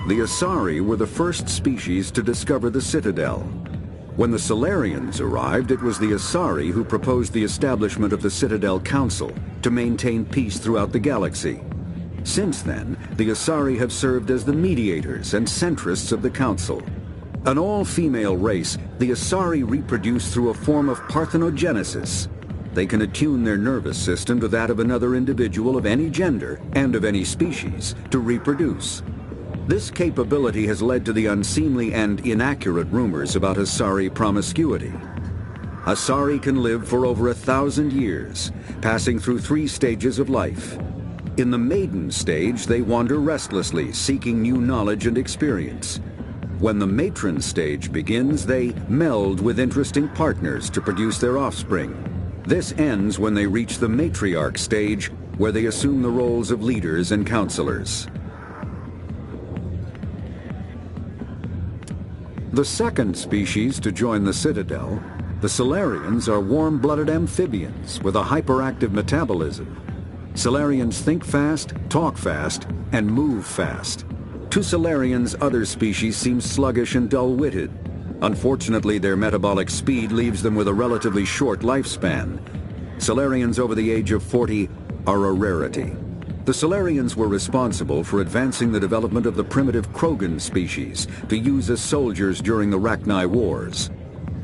The Asari were the first species to discover the Citadel. When the Solarians arrived, it was the Asari who proposed the establishment of the Citadel Council to maintain peace throughout the galaxy. Since then, the Asari have served as the mediators and centrists of the Council. An all-female race, the Asari reproduce through a form of parthenogenesis. They can attune their nervous system to that of another individual of any gender and of any species to reproduce. This capability has led to the unseemly and inaccurate rumors about Asari promiscuity. Asari can live for over 1,000 years, passing through 3 stages of life. In the maiden stage, they wander restlessly, seeking new knowledge and experience. When the matron stage begins, they meld with interesting partners to produce their offspring. This ends when they reach the matriarch stage, where they assume the roles of leaders and counselors. The second species to join the Citadel, the Solarians, are warm-blooded amphibians with a hyperactive metabolism. Solarians think fast, talk fast, and move fast. To Solarians, other species seem sluggish and dull-witted. Unfortunately, their metabolic speed leaves them with a relatively short lifespan. Solarians over the age of 40 are a rarity. The Solarians were responsible for advancing the development of the primitive Krogan species to use as soldiers during the Rachni Wars.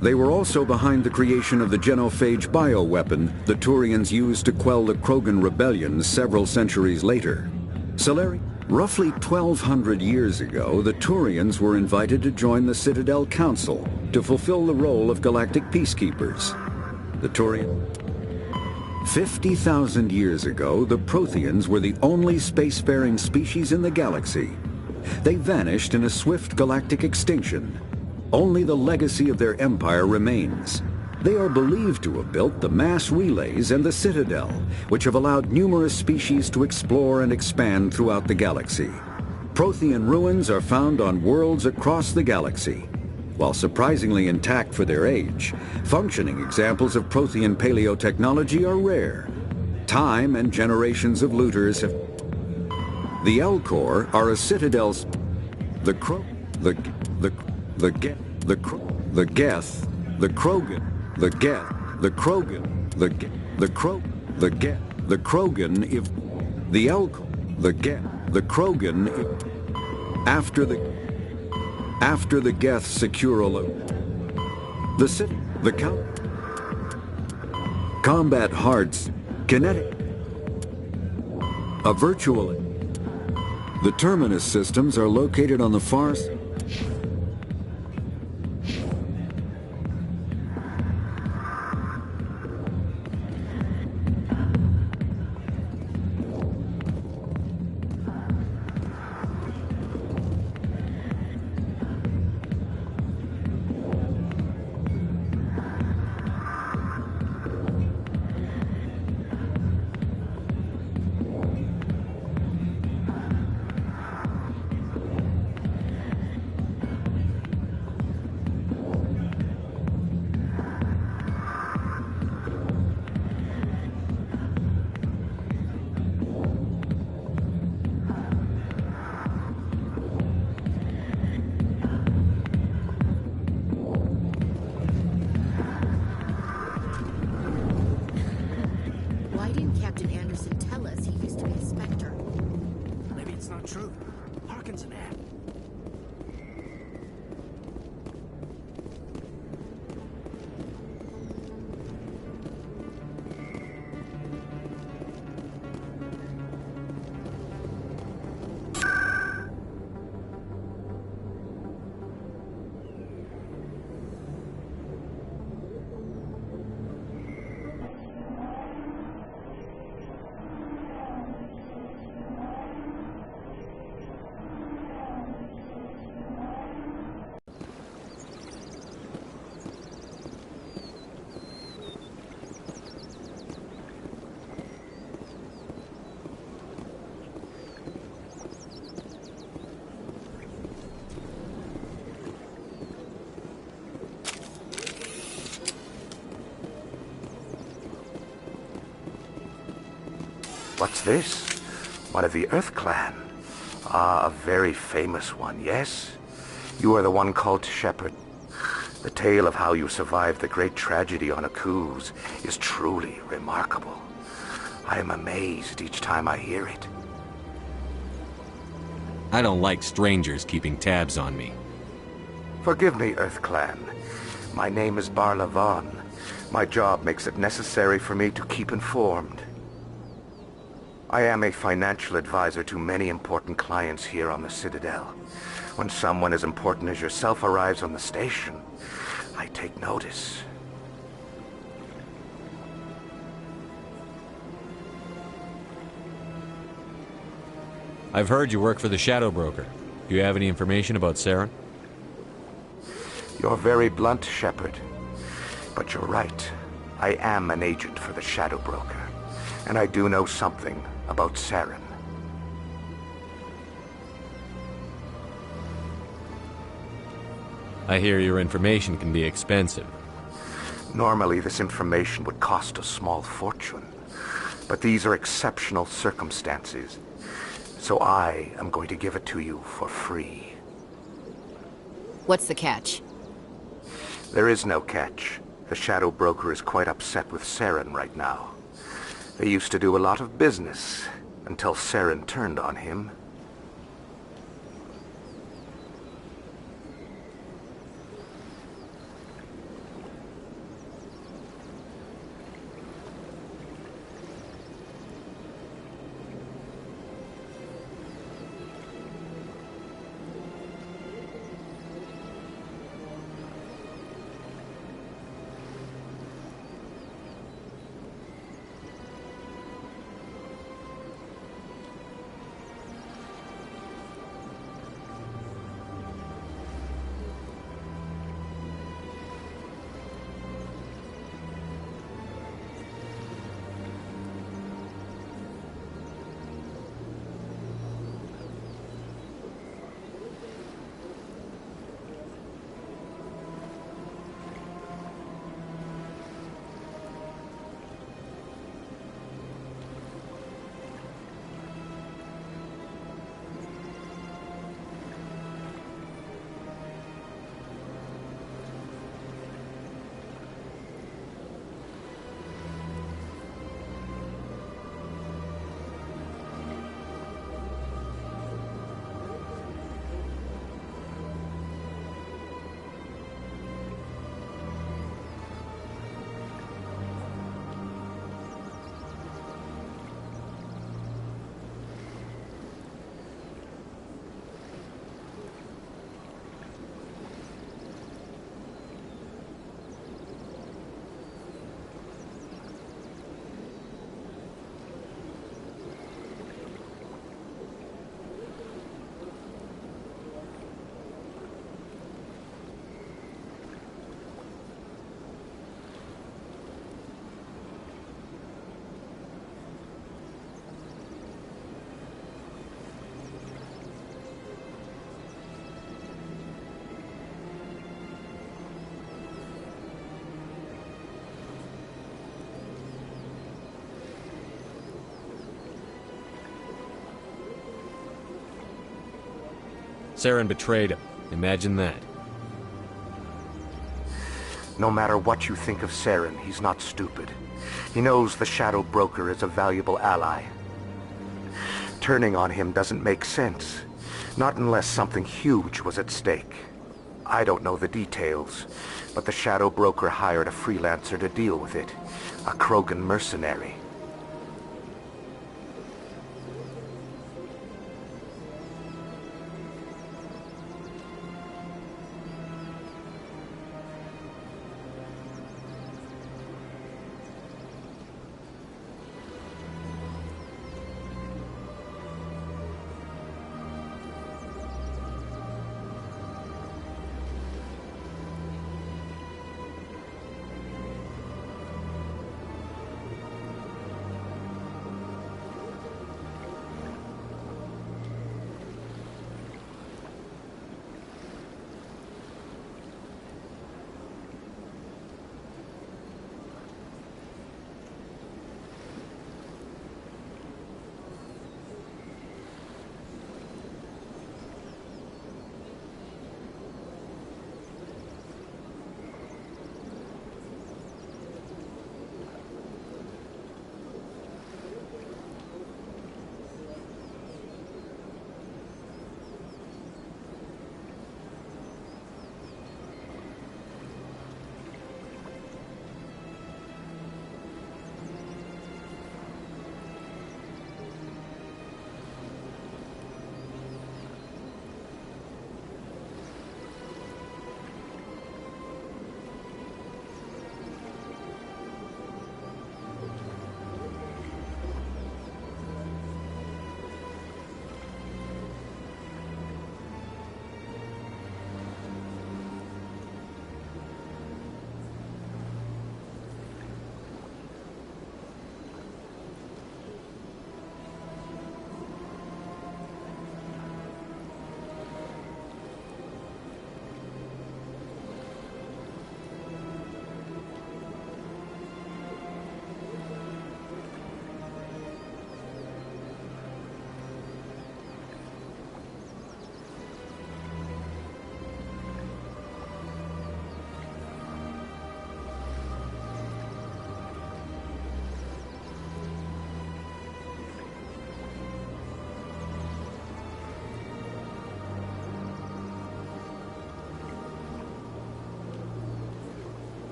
They were also behind the creation of the genophage bioweapon the Turians used to quell the Krogan rebellion several centuries later. Roughly 1,200 years ago, the Turians were invited to join the Citadel Council to fulfill the role of galactic peacekeepers. The Turians... 50,000 years ago, the Protheans were the only spacefaring species in the galaxy. They vanished in a swift galactic extinction. Only the legacy of their empire remains. They are believed to have built the mass relays and the Citadel, which have allowed numerous species to explore and expand throughout the galaxy. Prothean ruins are found on worlds across the galaxy. While surprisingly intact for their age, functioning examples of Prothean paleotechnology are rare. Time and generations of looters have... The Elcor are a Citadel's... The Krogan, the Geth, the Krogan, the Geth, the Krogan, the Krogan, if... The Elcor, the Geth, the Krogan, if... After the Geth secure a combat hearts, kinetic, a virtual. The terminus systems are located on the far side. darkens an app. What's this? One of the Earth Clan. Ah, a very famous one, yes? You are the one called Shepherd. The tale of how you survived the great tragedy on Akuz is truly remarkable. I am amazed each time I hear it. I don't like strangers keeping tabs on me. Forgive me, Earth Clan. My name is Barla Vaughn. My job makes it necessary for me to keep informed. I am a financial advisor to many important clients here on the Citadel. When someone as important as yourself arrives on the station, I take notice. I've heard you work for the Shadow Broker. Do you have any information about Saren? You're very blunt, Shepard. But you're right. I am an agent for the Shadow Broker. And I do know something about Saren. I hear your information can be expensive. Normally, this information would cost a small fortune. But these are exceptional circumstances. So I am going to give it to you for free. What's the catch? There is no catch. The Shadow Broker is quite upset with Saren right now. They used to do a lot of business, until Saren turned on him. Saren betrayed him. Imagine that. No matter what you think of Saren, he's not stupid. He knows the Shadow Broker is a valuable ally. Turning on him doesn't make sense. Not unless something huge was at stake. I don't know the details, but the Shadow Broker hired a freelancer to deal with it. A Krogan mercenary.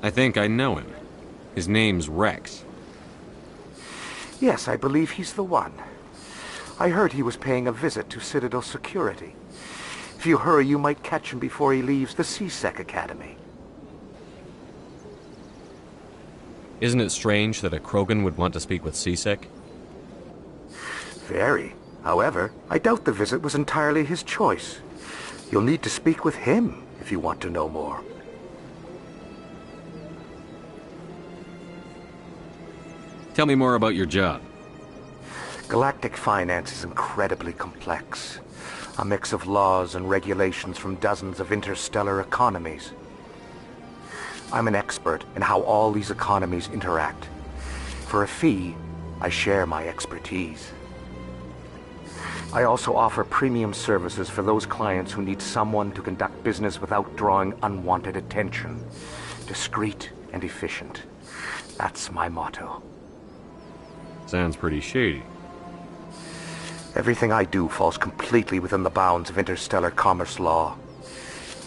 I think I know him. His name's Rex. Yes, I believe he's the one. I heard he was paying a visit to Citadel security. If you hurry, you might catch him before he leaves the C-Sec Academy. Isn't it strange that a Krogan would want to speak with C-Sec? Very. However, I doubt the visit was entirely his choice. You'll need to speak with him if you want to know more. Tell me more about your job. Galactic finance is incredibly complex. A mix of laws and regulations from dozens of interstellar economies. I'm an expert in how all these economies interact. For a fee, I share my expertise. I also offer premium services for those clients who need someone to conduct business without drawing unwanted attention. Discreet and efficient. That's my motto. Sounds pretty shady. Everything I do falls completely within the bounds of interstellar commerce law.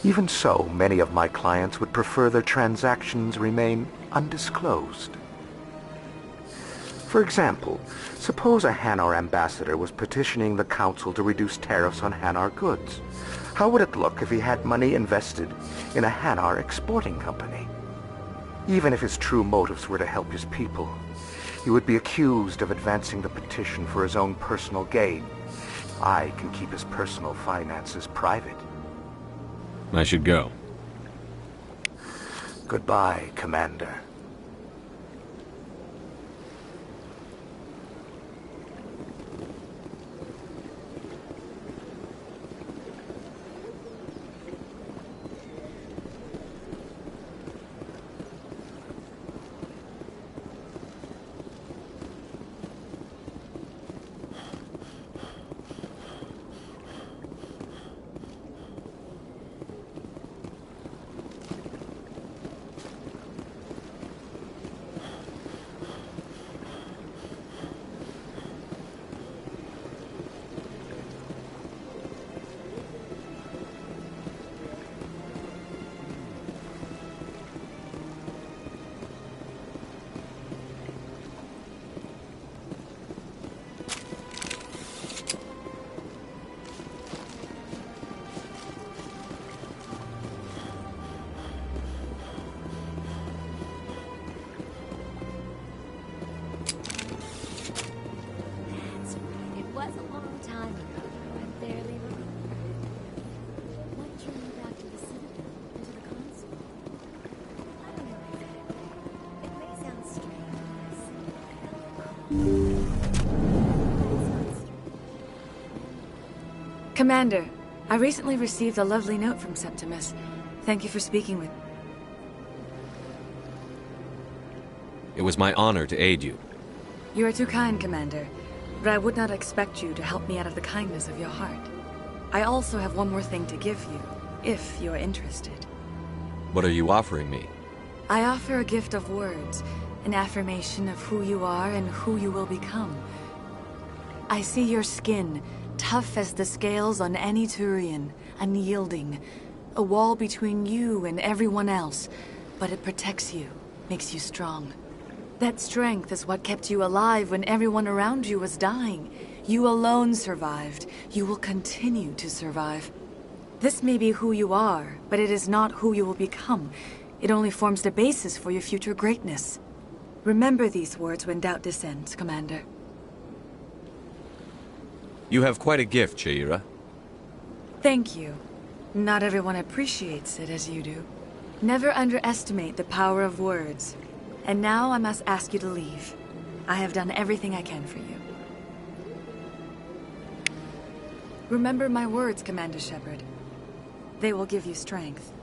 Even so, many of my clients would prefer their transactions remain undisclosed. For example, suppose a Hanar ambassador was petitioning the Council to reduce tariffs on Hanar goods. How would it look if he had money invested in a Hanar exporting company? Even if his true motives were to help his people, he would be accused of advancing the petition for his own personal gain. I can keep his personal finances private. I should go. Goodbye, Commander. long time ago, I barely remember. What drew you back to the Citadel and to the console? I don't know exactly. It may sound strange, Commander, I recently received a lovely note from Septimus. Thank you for speaking with me. It was my honor to aid you. You are too kind, Commander, but I would not expect you to help me out of the kindness of your heart. I also have one more thing to give you, if you are interested. What are you offering me? I offer a gift of words, an affirmation of who you are and who you will become. I see your skin, tough as the scales on any Turian, unyielding, a wall between you and everyone else, but it protects you, makes you strong. That strength is what kept you alive when everyone around you was dying. You alone survived. You will continue to survive. This may be who you are, but it is not who you will become. It only forms the basis for your future greatness. Remember these words when doubt descends, Commander. You have quite a gift, Shaira. Thank you. Not everyone appreciates it as you do. Never underestimate the power of words. And now I must ask you to leave. I have done everything I can for you. Remember my words, Commander Shepard. They will give you strength.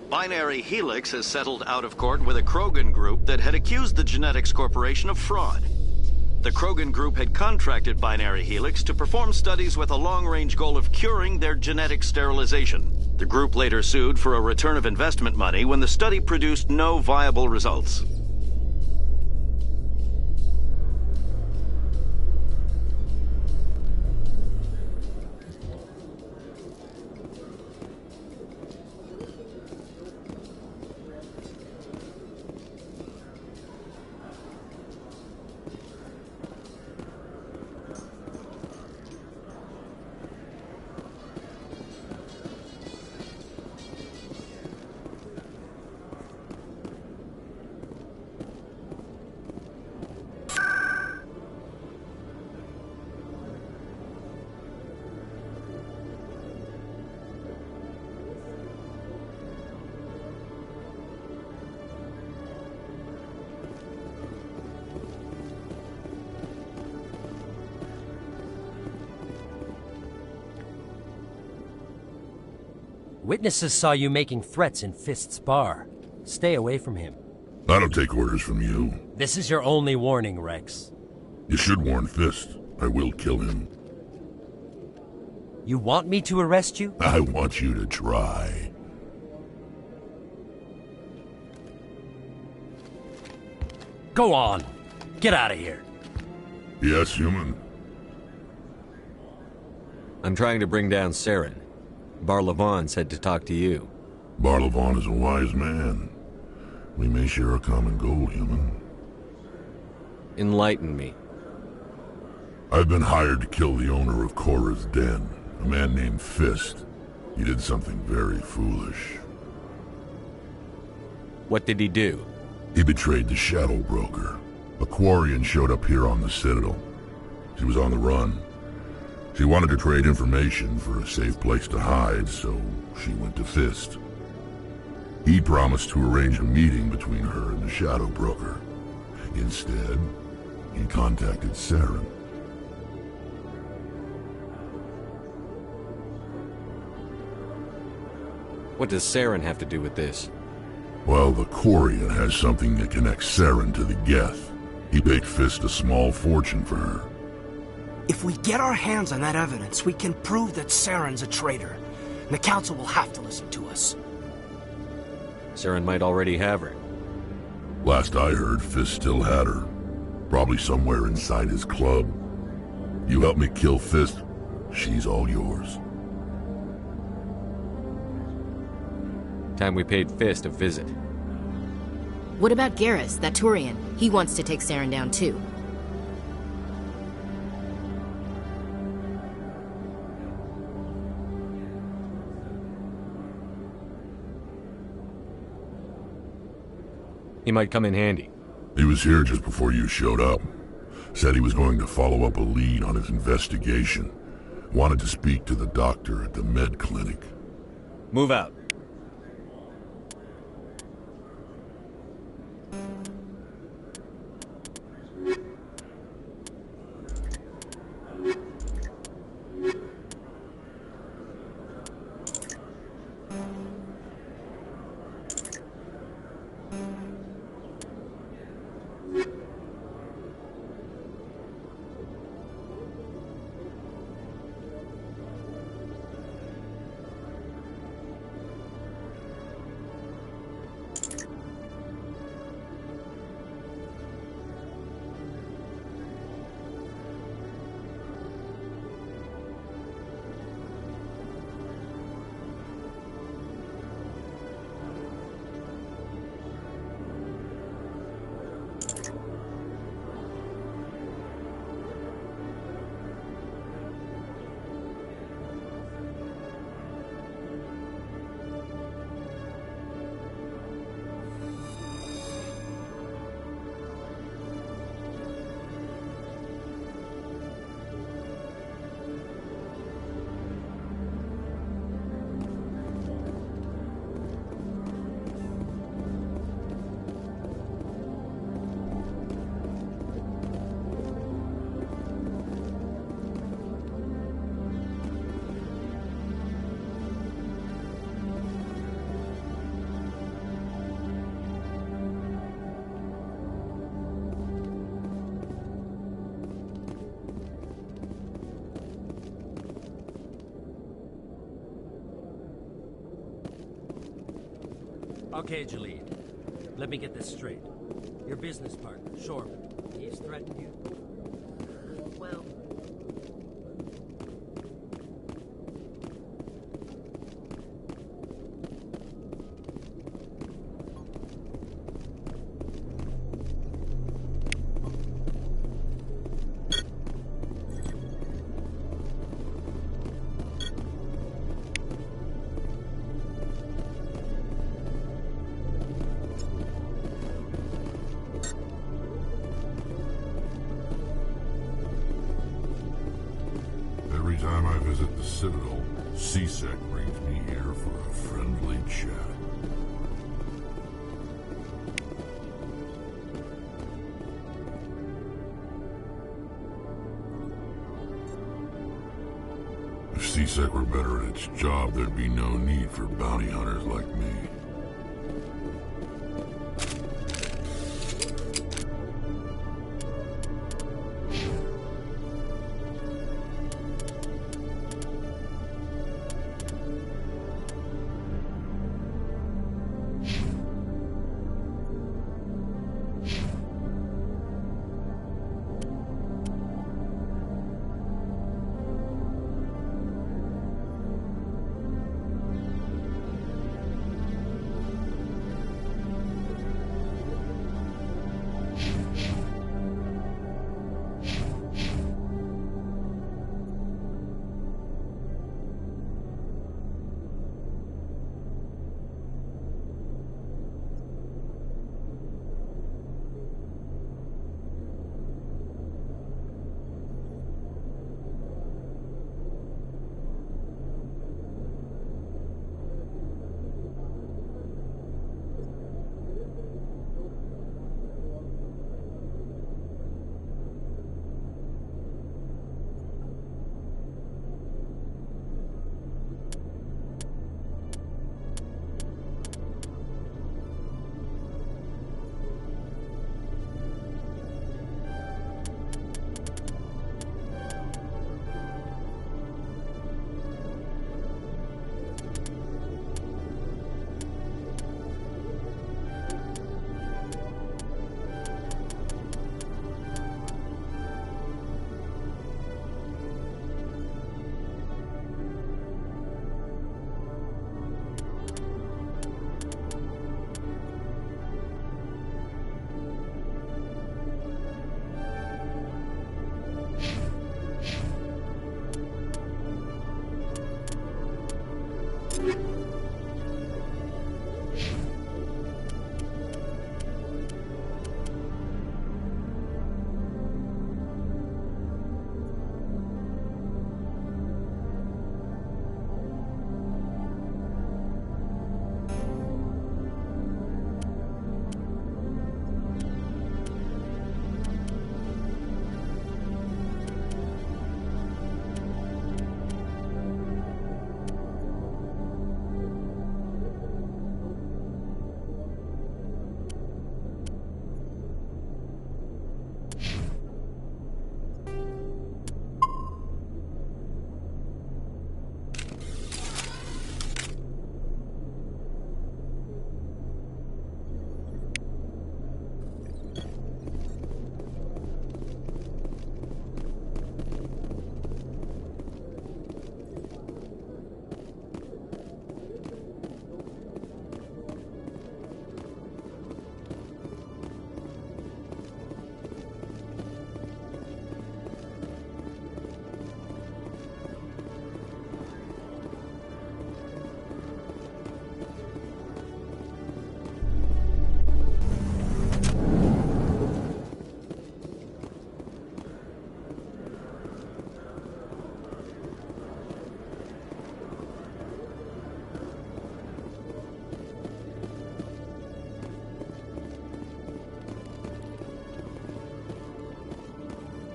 Binary Helix has settled out of court with a Krogan group that had accused the Genetics Corporation of fraud. The Krogan group had contracted Binary Helix to perform studies with a long-range goal of curing their genetic sterilization. The group later sued for a return of investment money when the study produced no viable results. Witnesses saw you making threats in Fist's bar. Stay away from him. I don't take orders from you. This is your only warning, Rex. You should warn Fist. I will kill him. You want me to arrest you? I want you to try. Go on. Get out of here. Yes, human. I'm trying to bring down Saren. Barlavon said to talk to you. Barlavon is a wise man. We may share a common goal, human. Enlighten me. I've been hired to kill the owner of Cora's Den, a man named Fist. He did something very foolish. What did he do? He betrayed the Shadow Broker. A Quarian showed up here on the Citadel. She was on the run. She wanted to trade information for a safe place to hide, so she went to Fist. He promised to arrange a meeting between her and the Shadow Broker. Instead, he contacted Saren. What does Saren have to do with this? Well, the Quarian has something that connects Saren to the Geth. He paid Fist a small fortune for her. If we get our hands on that evidence, we can prove that Saren's a traitor. And the Council will have to listen to us. Saren might already have her. Last I heard, Fist still had her. Probably somewhere inside his club. You help me kill Fist, she's all yours. Time we paid Fist a visit. What about Garrus, that Turian? He wants to take Saren down too. He might come in handy. He was here just before you showed up. Said he was going to follow up a lead on his investigation. Wanted to speak to the doctor at the med clinic. Move out. Okay, Jalid. Let me get this straight. Your business partner, Shorman, he's threatened you? Well... Every time I visit the Citadel, C-Sec brings me here for a friendly chat. If C-Sec were better at its job, there'd be no need for bounty hunters like me.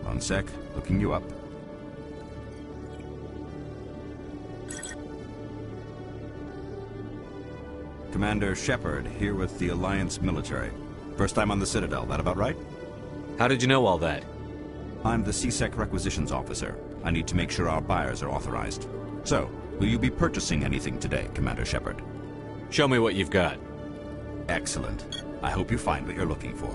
One sec, looking you up. Commander Shepard, here with the Alliance military. First time on the Citadel, that about right? How did you know all that? I'm the C-Sec requisitions officer. I need to make sure our buyers are authorized. So, will you be purchasing anything today, Commander Shepard? Show me what you've got. Excellent. I hope you find what you're looking for.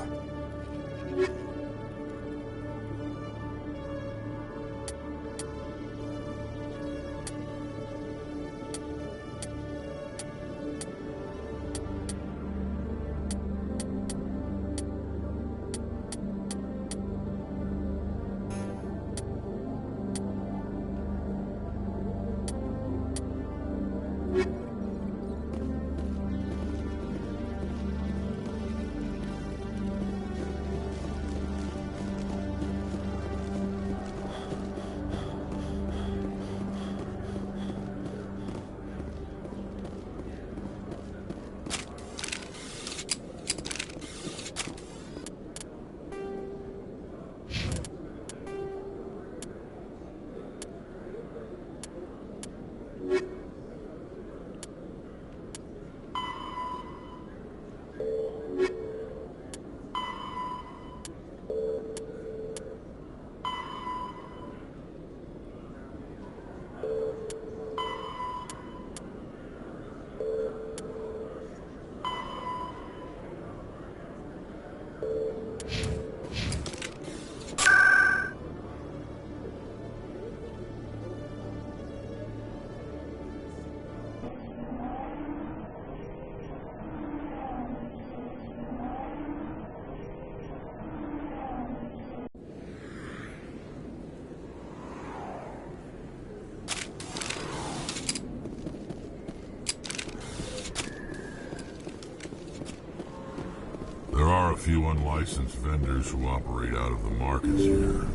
There are a few unlicensed vendors who operate out of the markets here.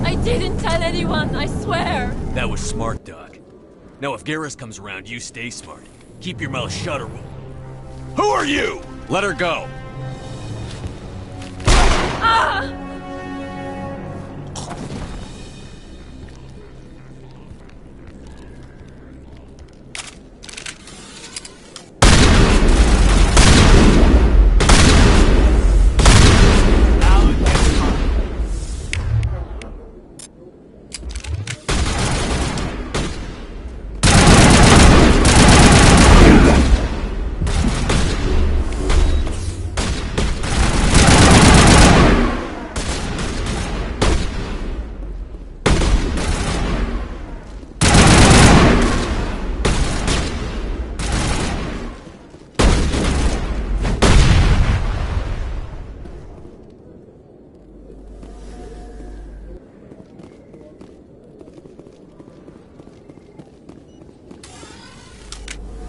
I didn't tell anyone, I swear! That was smart, Doc. Now if Garrus comes around, you stay smart. Keep your mouth shut or we'll... Who are you? Let her go. Ah!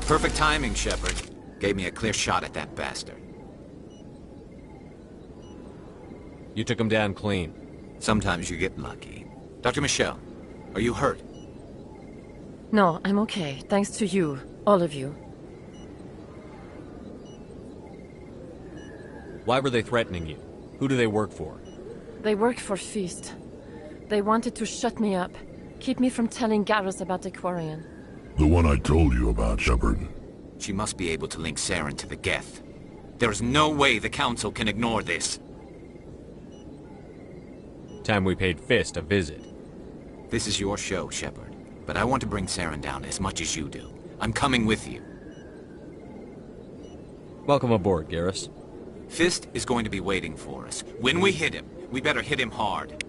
Perfect timing, Shepard. Gave me a clear shot at that bastard. You took him down clean. Sometimes you get lucky. Dr. Michelle, are you hurt? No, I'm okay. Thanks to you. All of you. Why were they threatening you? Who do they work for? They work for Feast. They wanted to shut me up. Keep me from telling Garrus about the Quarian. The one I told you about, Shepard. She must be able to link Saren to the Geth. There is no way the Council can ignore this. Time we paid Fist a visit. This is your show, Shepard. But I want to bring Saren down as much as you do. I'm coming with you. Welcome aboard, Garrus. Fist is going to be waiting for us. When we hit him, we better hit him hard.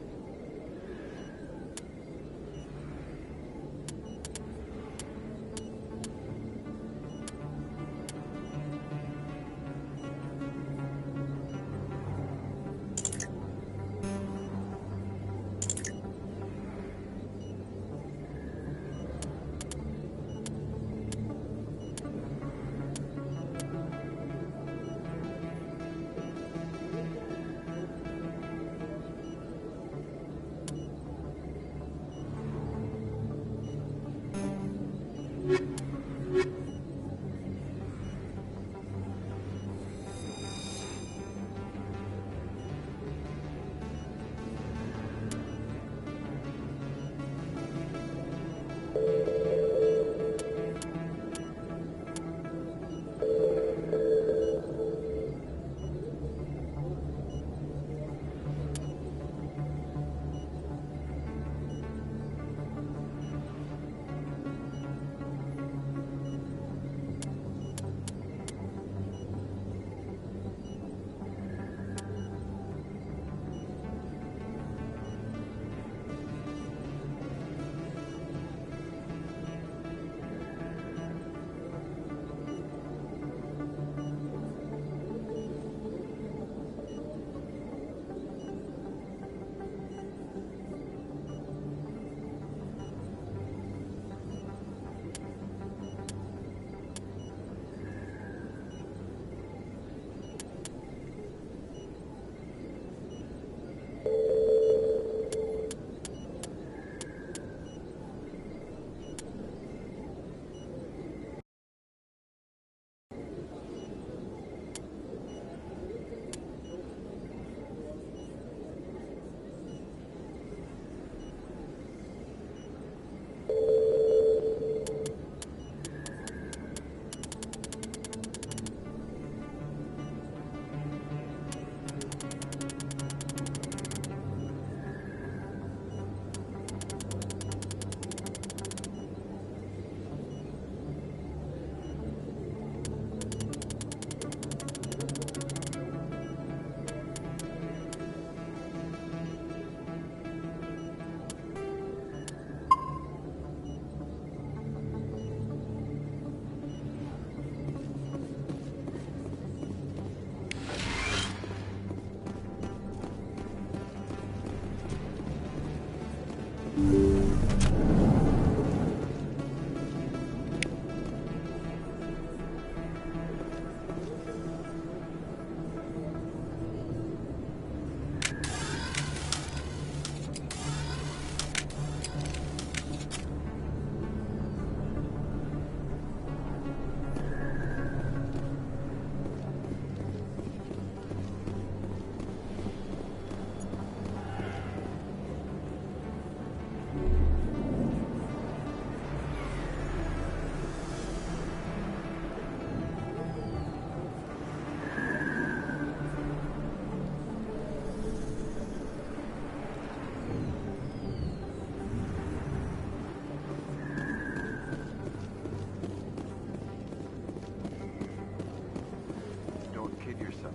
Don't kid yourself.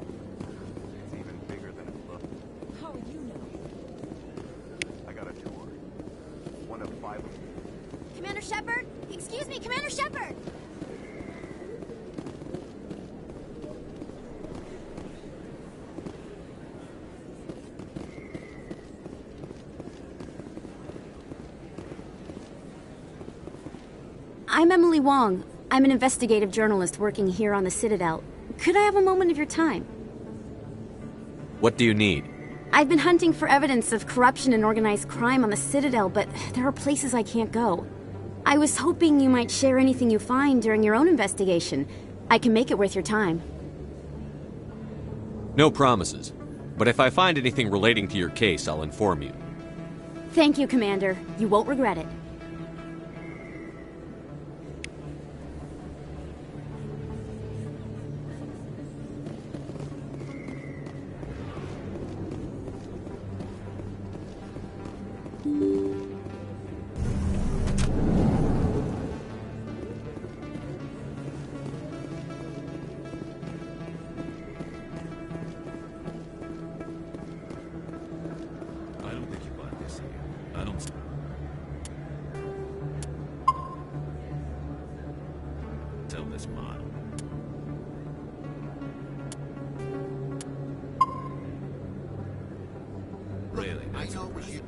It's even bigger than it looks. How would you know? I got a tour. One of 5 of them. Commander Shepard? Excuse me, Commander Shepard! I'm Emily Wong. I'm an investigative journalist working here on the Citadel. Could I have a moment of your time? What do you need? I've been hunting for evidence of corruption and organized crime on the Citadel, but there are places I can't go. I was hoping you might share anything you find during your own investigation. I can make it worth your time. No promises. But if I find anything relating to your case, I'll inform you. Thank you, Commander. You won't regret it. I don't think you bought this here. I don't... Sell this model. Really, I know what you...